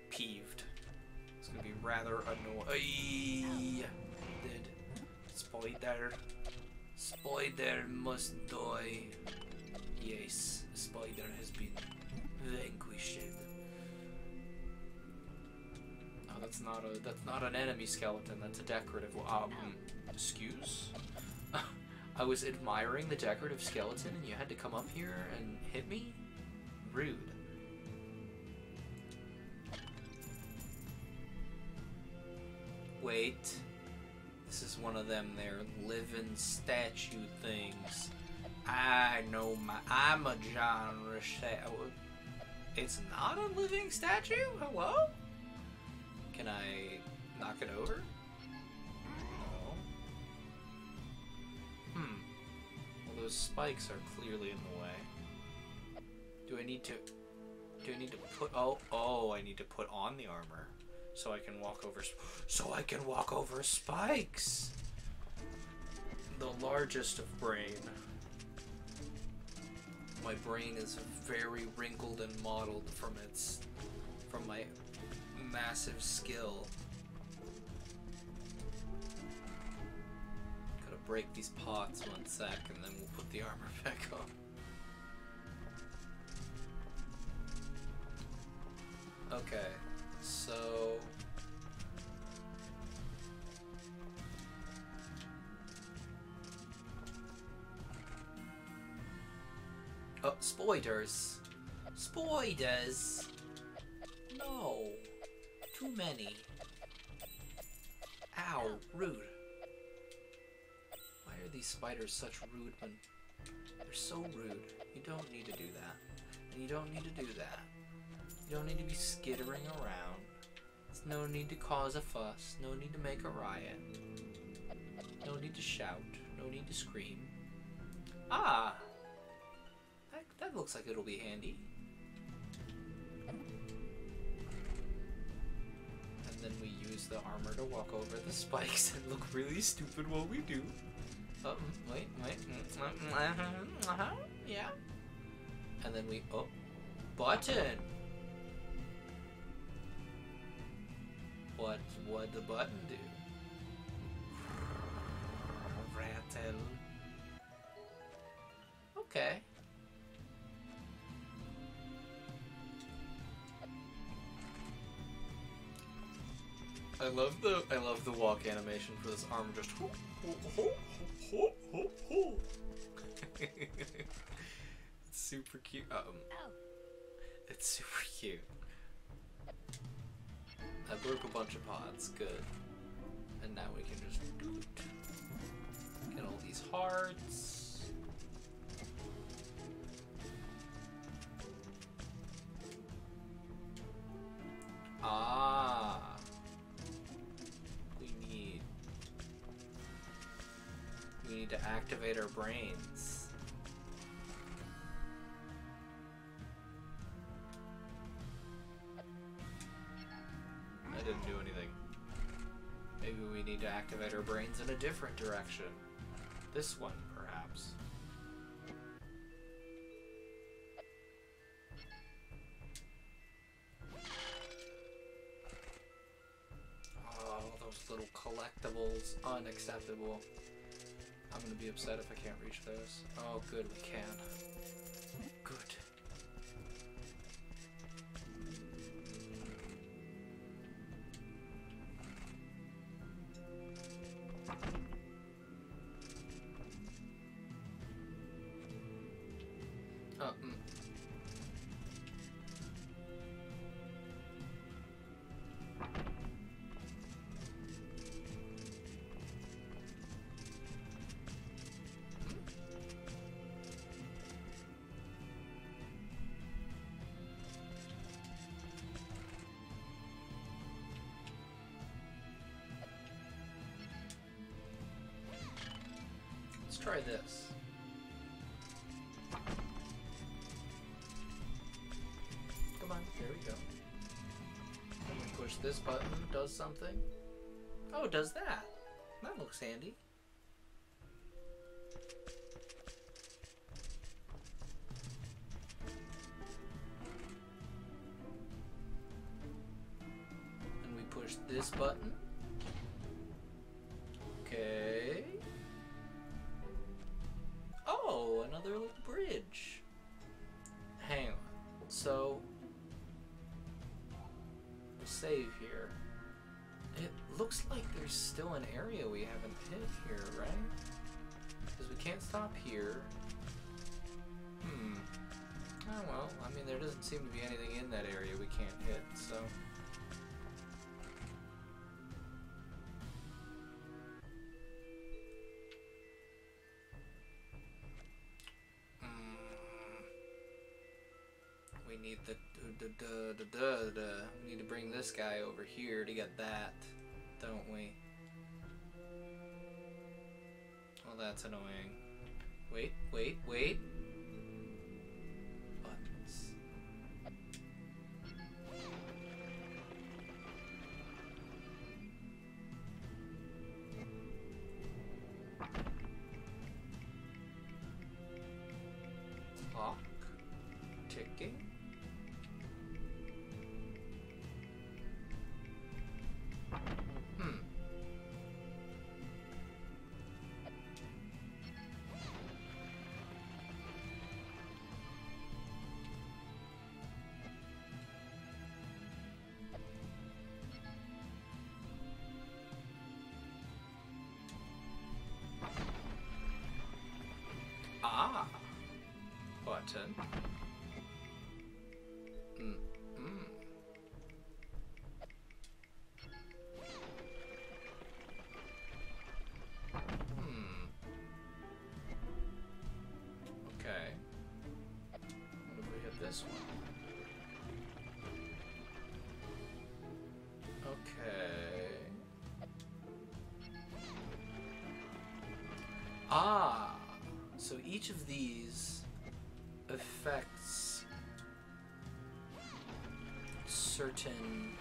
peeved. It's gonna be rather annoying. Dead. Spider must die. Yes, spider has been vanquished. Oh, that's not an enemy skeleton. That's a decorative. Excuse? I was admiring the decorative skeleton, and you had to come up here and hit me? Rude. Wait. This is one of them there living statue things. I know I'm a genre It's not a living statue? Hello? Can I knock it over? No. Well, those spikes are clearly in the way. Do I need to put... Oh, I need to put on the armor. So I can walk over spikes. The largest of brain. My brain is very wrinkled and mottled from my massive skill. Gotta break these pots 1 sec, and then we'll put the armor back on. Okay. So... Oh, spoiders. Spoiders! No. Too many. Ow, rude. Why are these spiders such rude when... They're so rude. You don't need to do that. And you don't need to do that. You don't need to be skittering around. There's no need to cause a fuss. No need to make a riot. No need to shout. No need to scream. Ah! That looks like it'll be handy. then we use the armor to walk over the spikes and look really stupid while we do. Oh, wait. Yeah. And then we, oh, button. What'd the button do? Rattle. Okay. I love the walk animation for this arm, just it's super cute. It's super cute. I broke a bunch of pods, good. And now we can just get all these hearts. Ah. We need to activate our brains. I didn't do anything. Maybe we need to activate our brains in a different direction. This one, perhaps. Oh, those little collectibles. Unacceptable. I'm gonna be upset if I can't reach those. Oh, good, we can. Good. Let's try this. Come on, here we go. When we push this button, it does something. Oh, it does that. That looks handy. And we push this button. Okay. Oh, another little bridge. Hang on. So, we'll save here. It looks like there's still an area we haven't hit here, right? Because we can't stop here. Oh well, I mean there doesn't seem to be anything in that area we can't hit, so... We need we need to bring this guy over here to get that, don't we? Well, that's annoying. Wait. Buttons. Clock. Ticking. Ah, button. Okay. What if we hit this one? Okay. Ah, so each of these affects certain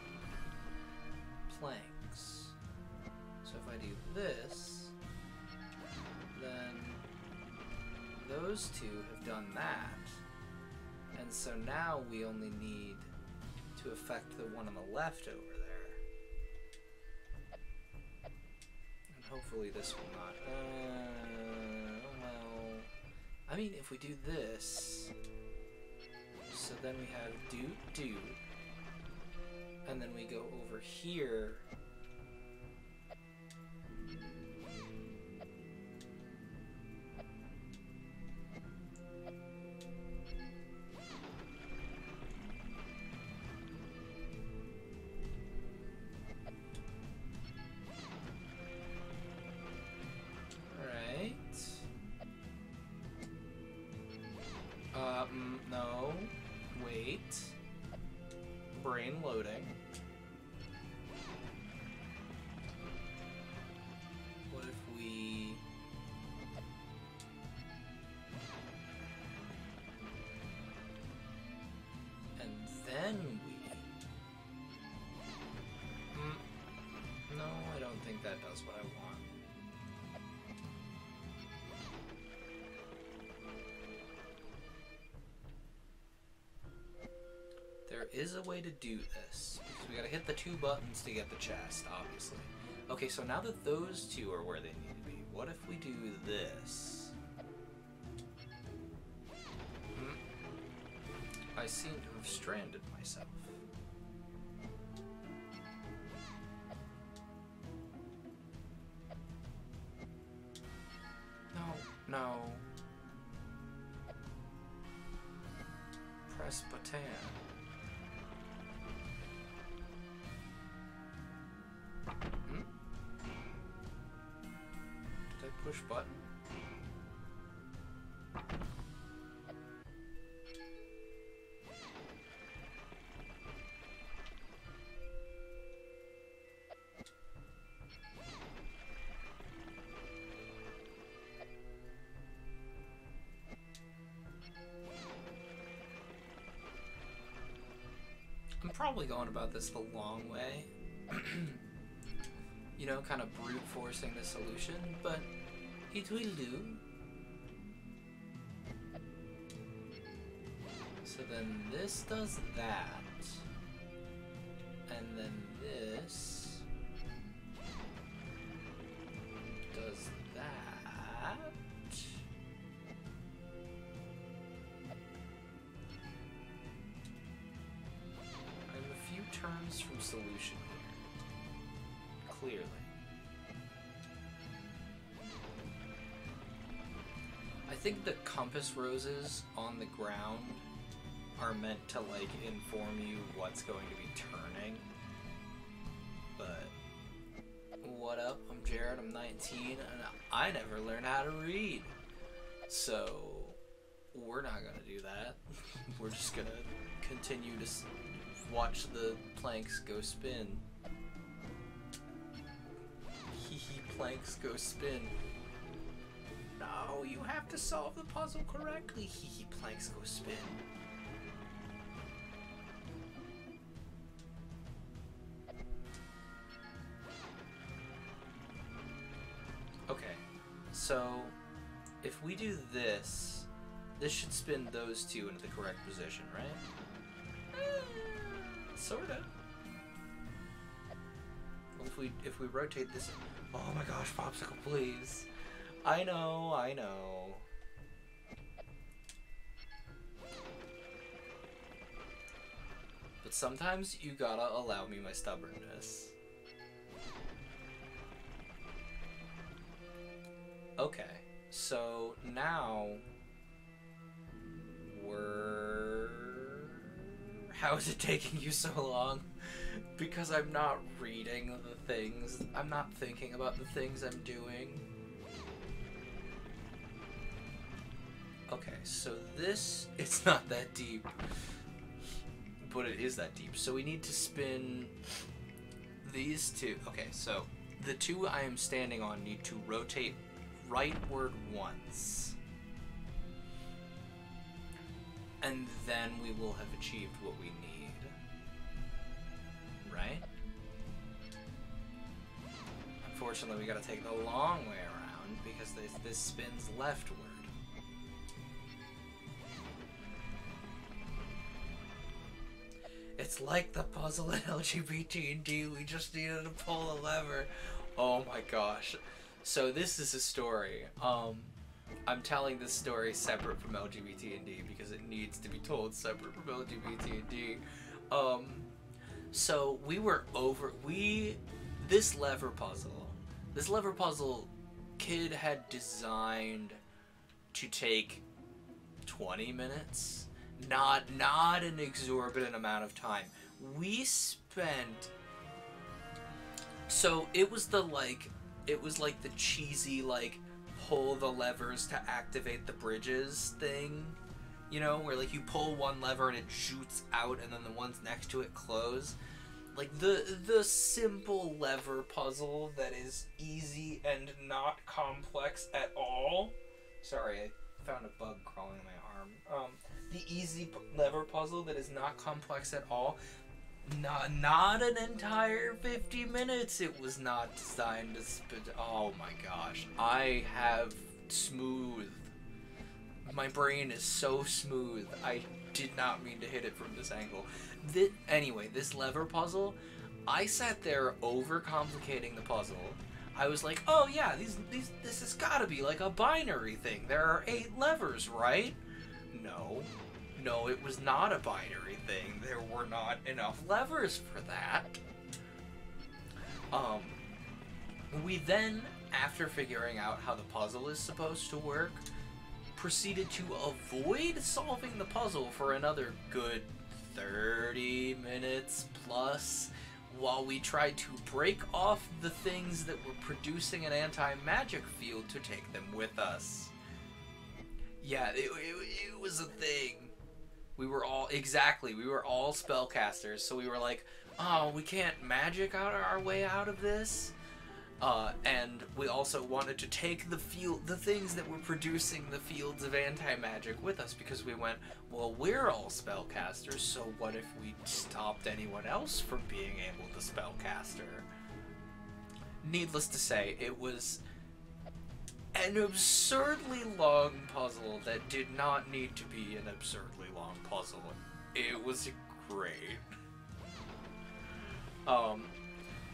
planks. So if I do this, then those two have done that. And so now we only need to affect the one on the left over there. And hopefully this will not... well... I mean, if we do this... So then we have do, and then we go over here. No. Wait. Brain loading. What if we... And then we... No, I don't think that does what I want. There is a way to do this, because we gotta hit the 2 buttons to get the chest, obviously. Okay, so now that those 2 are where they need to be, what if we do this? I seem to have stranded myself. No. Press button. Did I push button? I'm probably going about this the long way. You know, kind of brute forcing the solution, but it will do. So then this does that. And then this does that. I'm a few turns from solution here. Clearly. I think the compass roses on the ground are meant to, like, inform you what's going to be turning. But, what up? I'm Jared, I'm 19, and I never learned how to read. So, we're not gonna do that. We're just gonna continue to watch the planks go spin. Planks go spin. No, you have to solve the puzzle correctly. Planks go spin. Okay, so if we do this, this should spin those 2 into the correct position, right? Sorta. Well, if we rotate this. Oh my gosh, popsicle, please. I know. But sometimes you gotta allow me my stubbornness. Okay, so now how is it taking you so long? Because I'm not reading the things. I'm not thinking about the things I'm doing. Okay, so this, it's not that deep. But it is that deep. So we need to spin these 2. Okay, so the 2 I am standing on need to rotate rightward once. And then we will have achieved what we need. Right? unfortunately, we gotta take the long way around because this spins leftward. It's like the puzzle in LGBT&D. We just needed to pull a lever. Oh my gosh. So this is a story. I'm telling this story separate from LGBT&D because it needs to be told separate from LGBT&D. So we were this lever puzzle, kid had designed to take 20 minutes. Not an exorbitant amount of time. We spent, so it was like the cheesy like pull the levers to activate the bridges thing, you know, where like you pull one lever and it shoots out and then the ones next to it close. Like the simple lever puzzle that is easy and not complex at all. Sorry, I found a bug crawling in my arm. The easy lever puzzle that is not complex at all. Not an entire 50 minutes. It was not designed to spend. Oh my gosh. I have smooth. My brain is so smooth. I did not mean to hit it from this angle. Anyway, this lever puzzle, I sat there overcomplicating the puzzle. I was like, oh yeah, this has gotta be like a binary thing. There are 8 levers, right? No, it was not a binary thing. There were not enough levers for that. We then, after figuring out how the puzzle is supposed to work, proceeded to avoid solving the puzzle for another good 30 minutes plus while we tried to break off the things that were producing an anti-magic field to take them with us. Yeah, it was a thing. We were all spellcasters, so we were like, oh, we can't magic out our way out of this. And we also wanted to take the things that were producing the fields of anti-magic with us, because we went, well, we're all spellcasters, so what if we stopped anyone else from being able to spellcaster? Needless to say, it was an absurdly long puzzle that did not need to be an absurdly long puzzle. It was great.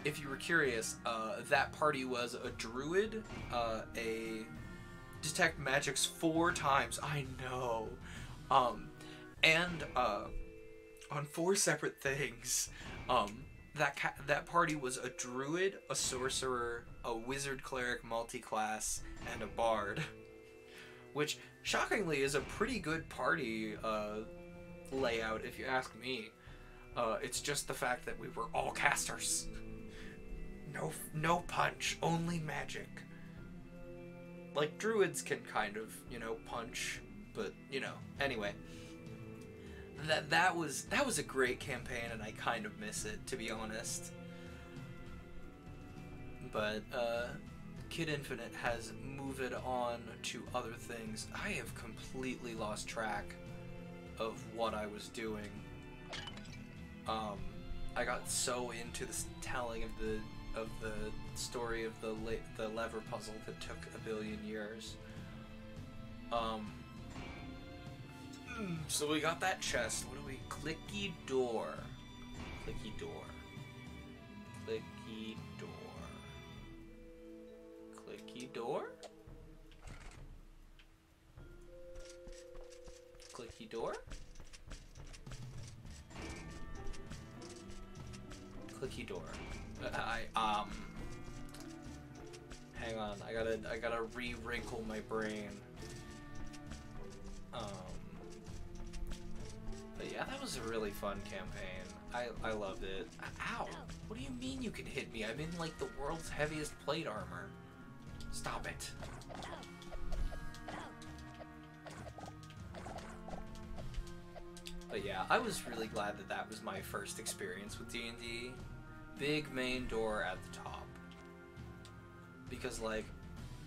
If you were curious, that party was a druid, a detect magics 4 times, I know, and on 4 separate things. That party was a druid, a sorcerer, a wizard cleric multi-class, and a bard. Which, shockingly, is a pretty good party layout, if you ask me. It's just the fact that we were all casters. No punch, only magic. Like, druids can kind of, punch, but, anyway. That was a great campaign, and I kind of miss it, to be honest. But Kid Infinite has moved on to other things. I have completely lost track of what I was doing. I got so into the telling of the story of the lever puzzle that took a billion years. So we got that chest. What do we? Clicky door. Clicky door. Clicky door. Clicky door? Clicky door? Clicky door. Hang on. I gotta re-wrinkle my brain. But yeah, that was a really fun campaign. I loved it. Ow! What do you mean you can hit me? I'm in, like, the world's heaviest plate armor. Stop it. But yeah, I was really glad that was my first experience with D&D. Big main door at the top. Because, like,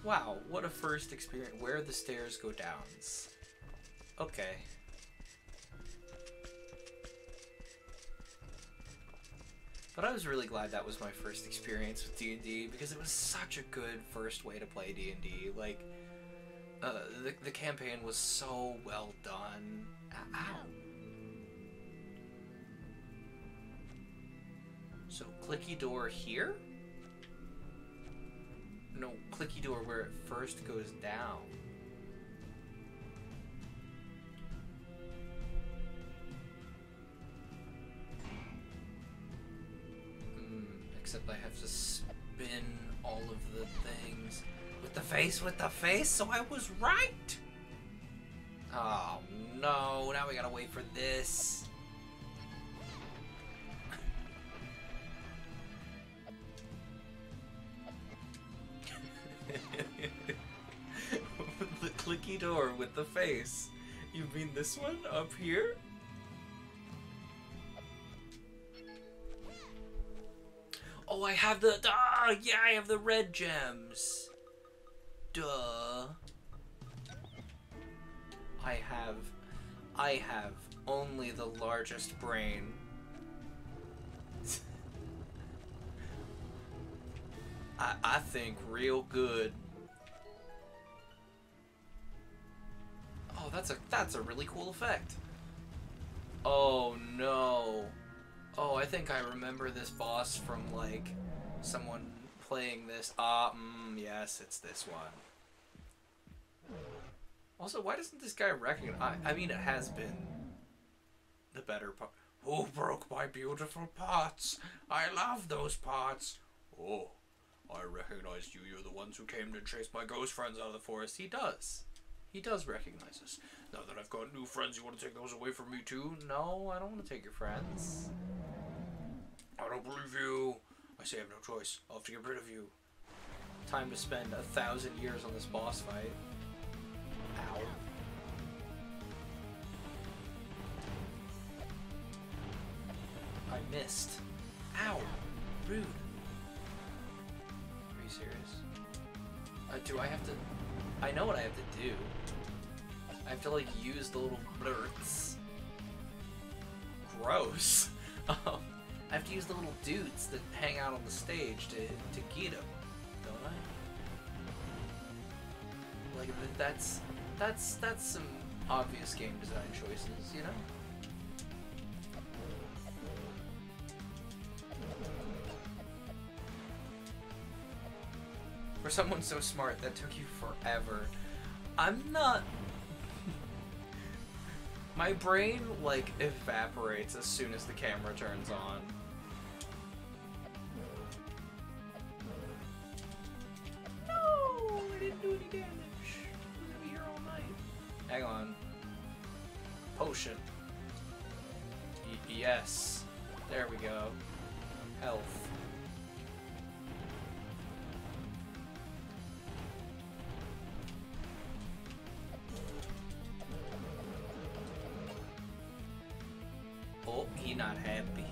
wow, what a first experience. Where the stairs go downs. Okay. But I was really glad that was my first experience with D&D because it was such a good first way to play D&D. Like, the campaign was so well done. Ow. So, clicky door here? No, clicky door where it first goes down. Except I have to spin all of the things. With the face, so I was right! Oh no, now we gotta wait for this. The clicky door with the face. You mean this one up here? Oh, I have the... yeah, I have the red gems. Duh. I have only the largest brain. I think real good. Oh, that's a really cool effect. Oh no. Oh, I think I remember this boss from, like, someone playing this. Yes, it's this one. Also, why doesn't this guy recognize... I mean, it has been the better part. Who broke my beautiful pots? I love those pots. Oh, I recognized you. You're the ones who came to chase my ghost friends out of the forest. He does. He does recognize us. Now that I've got new friends, you want to take those away from me too? No, I don't want to take your friends. I don't believe you. I say I have no choice. I'll have to get rid of you. Time to spend 1,000 years on this boss fight. Ow. I missed. Ow. Rude. Are you serious? Do I have to... I know what I have to do. I have to, like, use the little blurts. Gross. I have to use the little dudes that hang out on the stage to get them, don't I? Like, that's some obvious game design choices, you know? For someone so smart, that took you forever. I'm not... My brain, like, evaporates as soon as the camera turns on. No! I didn't do any damage. I'm gonna be here all night. Hang on. Potion. Yes. There we go. Health. Oh, he not happy.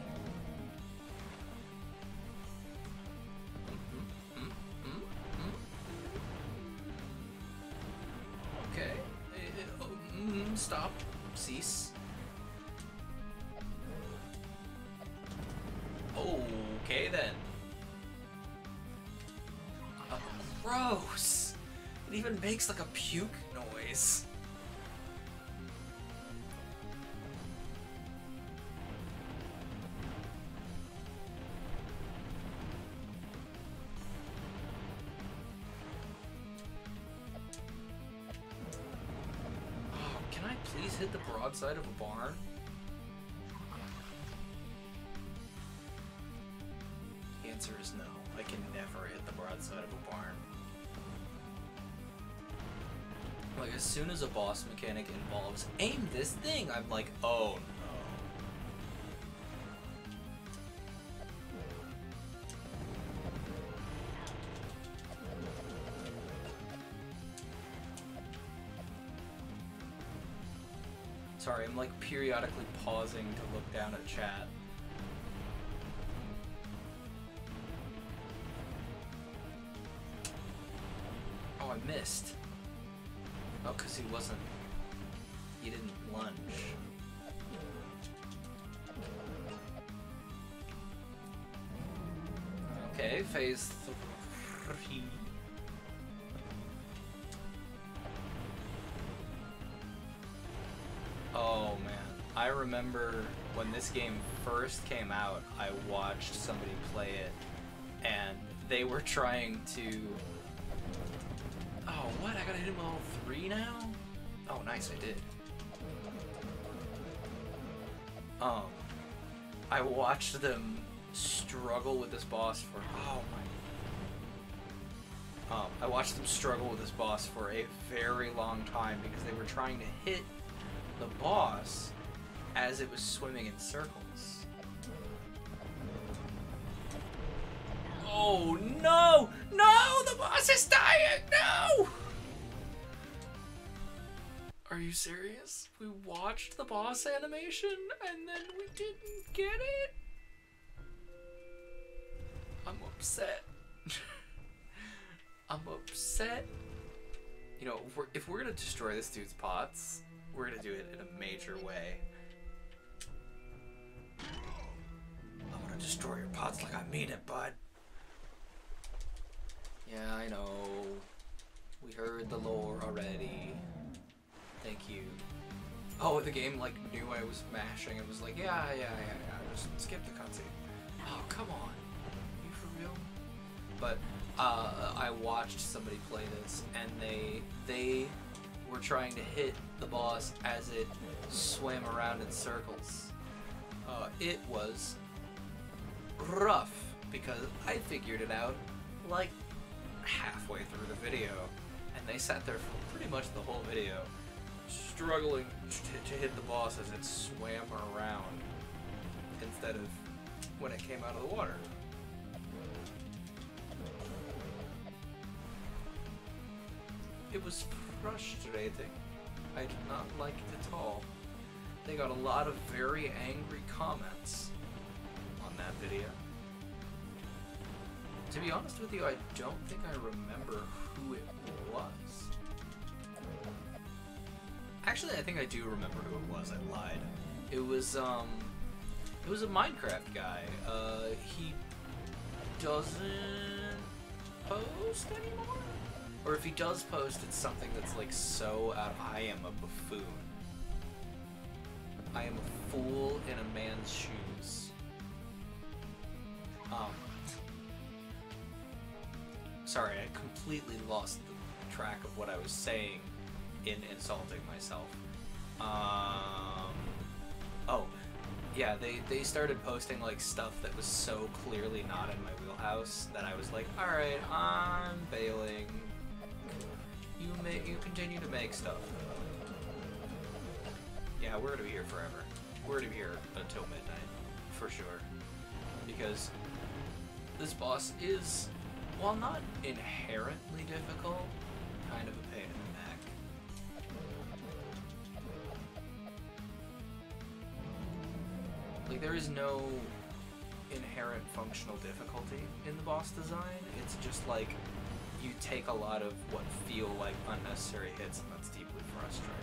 Okay. Stop. Cease. Okay then. Gross. It even makes like a puke noise. Please hit the broadside of a barn. The answer is no. I can never hit the broadside of a barn. Like, as soon as a boss mechanic involves aim this thing, I'm like, oh no. Sorry, I'm like periodically pausing to look down at chat. Oh, I missed. Oh, because he didn't lunge. Okay, phase 3. Oh man, I remember when this game first came out, I watched somebody play it, and they were trying to... Oh, what? I gotta hit him with all 3 now? Oh, nice, I did. I watched them struggle with this boss for... Oh my... I watched them struggle with this boss for a very long time because they were trying to hit the boss as it was swimming in circles. Oh no! No! The boss is dying! No! Are you serious? We watched the boss animation and then we didn't get it? I'm upset. I'm upset. You know, if we're gonna destroy this dude's pots, we're gonna do it in a major way. I'm gonna destroy your pots like I mean it, bud. Yeah, I know. We heard the lore already. Thank you. Oh, the game like knew I was mashing. It was like, yeah. Just skip the cutscene. Oh, come on. Are you for real? But I watched somebody play this, and they were trying to hit the boss as it swam around in circles. It was rough because I figured it out like halfway through the video, and they sat there for pretty much the whole video struggling to hit the boss as it swam around instead of when it came out of the water. It was frustrating. I did not like it at all. They got a lot of very angry comments on that video. To be honest with you, I don't think I remember who it was. Actually, I think I do remember who it was. I lied. It was a Minecraft guy. He doesn't post anymore? Or if he does post, it's something that's like so out. I am a buffoon. I am a fool in a man's shoes. Sorry, I completely lost the track of what I was saying in insulting myself. Oh, yeah, they started posting like stuff that was so clearly not in my wheelhouse that I was like, alright, I'm bailing. You continue to make stuff. Yeah, we're gonna be here forever. We're gonna be here until midnight, for sure. Because this boss is, while not inherently difficult, kind of a pain in the neck. Like, there is no inherent functional difficulty in the boss design. It's just like you take a lot of what feel like unnecessary hits, and that's deeply frustrating.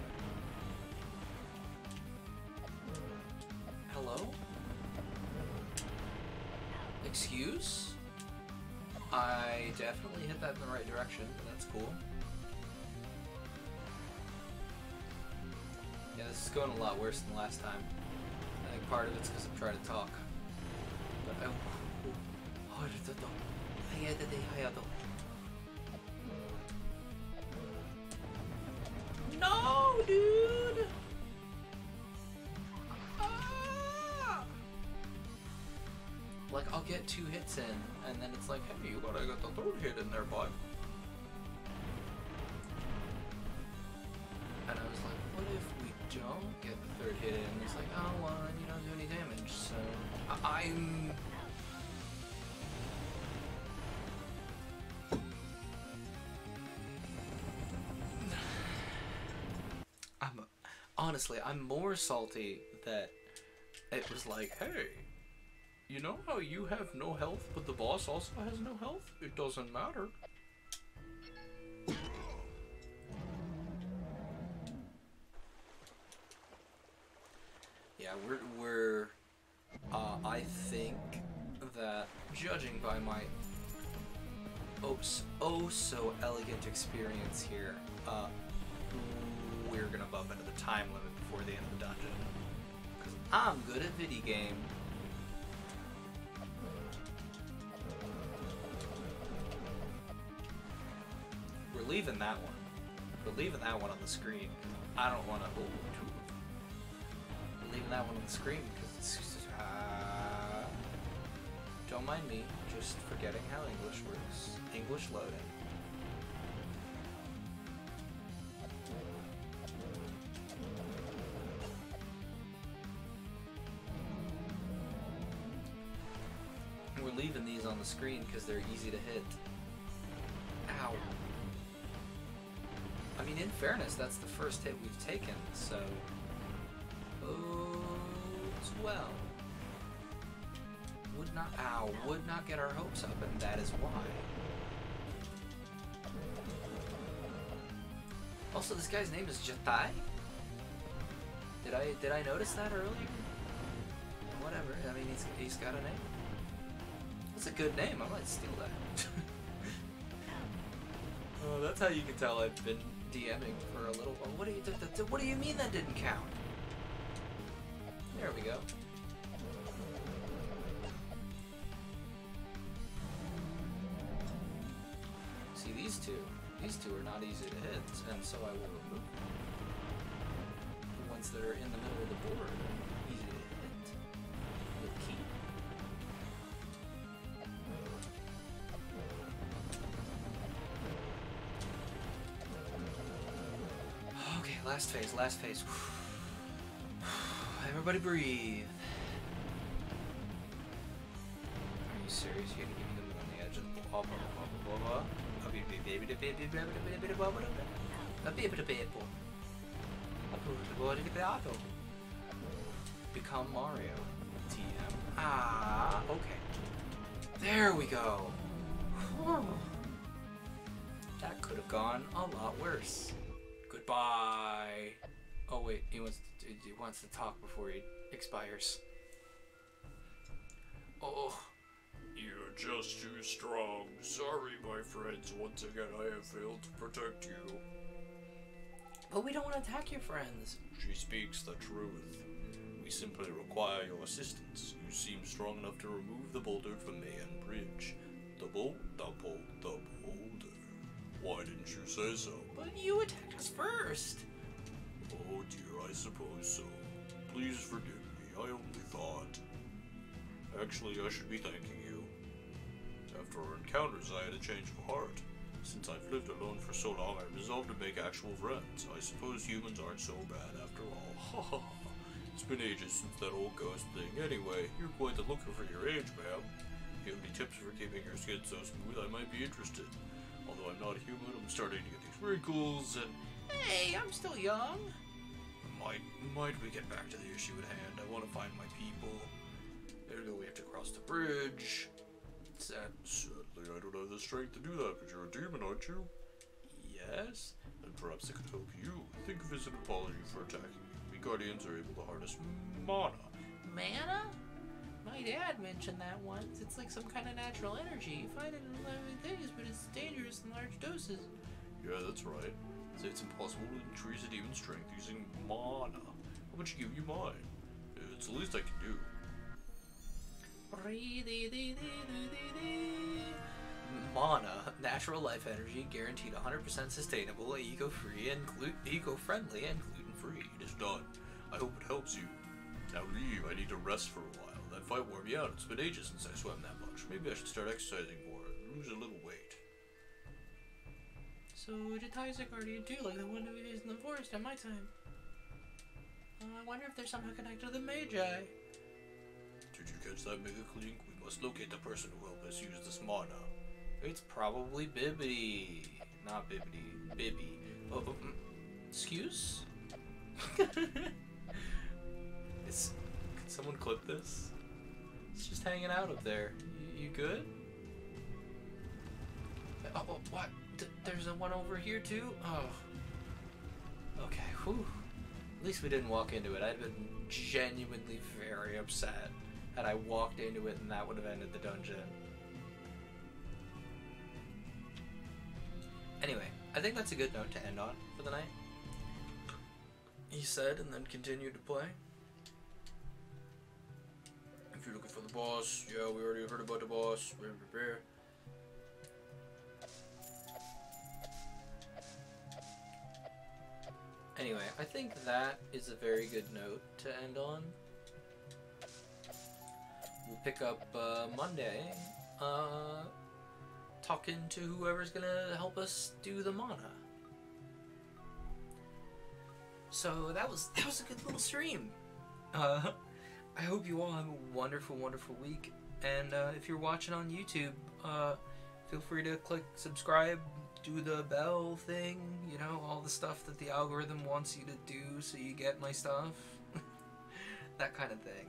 Hello? Excuse? I definitely hit that in the right direction, but that's cool. Yeah, this is going a lot worse than last time. I think part of it's because I'm trying to talk. But no, dude! Ah! Like, I'll get 2 hits in, and then it's like, hey, you gotta get the 3rd hit in there, bud. And I was like, what if we don't get the 3rd hit in? It's like, oh, well, then you don't do any damage, so... Honestly, I'm more salty that it was like, hey, you know how you have no health, but the boss also has no health? It doesn't matter. Yeah, I think that judging by my oh so elegant experience here. We're gonna bump into the time limit before the end of the dungeon. Because I'm good at video game. We're leaving that one. We're leaving that one on the screen. I don't want to. We're leaving that one on the screen because it's. Don't mind me, just forgetting how English works. English loading. We're leaving these on the screen because they're easy to hit. Ow. I mean, in fairness, that's the first hit we've taken, so... Oh, as well. Would not get our hopes up, and that is why. Also, this guy's name is Jatai? Did I notice that earlier? Whatever, I mean, he's got a name. That's a good name, I might steal that. Oh, that's how you can tell I've been DMing for a little while. What do you mean that didn't count? There we go. See, these two are not easy to hit, and so I will remove them. The ones that are in the middle of the board are easy to hit with key. Okay, last phase. Everybody breathe. Are you serious? You gotta give me them on the edge of the blah, blah, blah, blah, blah, blah. Become Mario. TM. Ah, okay. There we go. That could have gone a lot worse. Goodbye. Oh wait, he wants to talk before he expires. Oh. You're just too strong. Sorry, my friends. Once again, I have failed to protect you. But we don't want to attack your friends. She speaks the truth. We simply require your assistance. You seem strong enough to remove the boulder from Mayan Bridge. The boulder. Why didn't you say so? But you attacked us first. Oh dear, I suppose so. Please forgive me. I only thought. Actually, I should be thanking you. After our encounters, I had a change of heart. Since I've lived alone for so long, I resolved to make actual friends. I suppose humans aren't so bad after all. It's been ages since that old ghost thing. Anyway, you're quite the looker for your age, ma'am. If you have any tips for keeping your skin so smooth, I might be interested. Although I'm not human, I'm starting to get these wrinkles and... Hey, I'm still young. Might we get back to the issue at hand? I want to find my people. There we go, we have to cross the bridge. Certainly, I don't have the strength to do that, but you're a demon, aren't you? Yes. Then perhaps I could help you. Think of it as an apology for attacking me. We Guardians are able to harness mana. Mana? My dad mentioned that once. It's like some kind of natural energy. You find it in living things, but it's dangerous in large doses. Yeah, that's right. So it's impossible to increase a demon's strength using mana. How about you give you mine? It's the least I can do. Mana, natural life energy, guaranteed 100% sustainable, eco-free, and eco-friendly, and gluten-free. It is done. I hope it helps you. Now leave. I need to rest for a while. That fight wore me out. It's been ages since I swam that much. Maybe I should start exercising more and lose a little weight. So Jatai's a guardian too, like the one who is in the forest at my time. I wonder if there's somehow connected to the Magi. Did you catch that, Mega Clink? We must locate the person who helped us use this mana. It's probably Bibbidi. Not Bibbidi. Bibby. Oh, excuse? Can someone clip this? It's just hanging out up there. You good? Oh, what? There's a one over here too? Oh. Okay, whew. At least we didn't walk into it. I'd been genuinely very upset had I walked into it and that would have ended the dungeon. I think that's a good note to end on for the night. He said, and then continued to play. If you're looking for the boss, yeah, we already heard about the boss. Anyway, I think that is a very good note to end on. We'll pick up Monday, talking to whoever's gonna help us do the mana. So that was a good little stream. I hope you all have a wonderful, wonderful week. And if you're watching on YouTube, feel free to click subscribe, do the bell thing, you know, all the stuff that the algorithm wants you to do so you get my stuff. That kind of thing.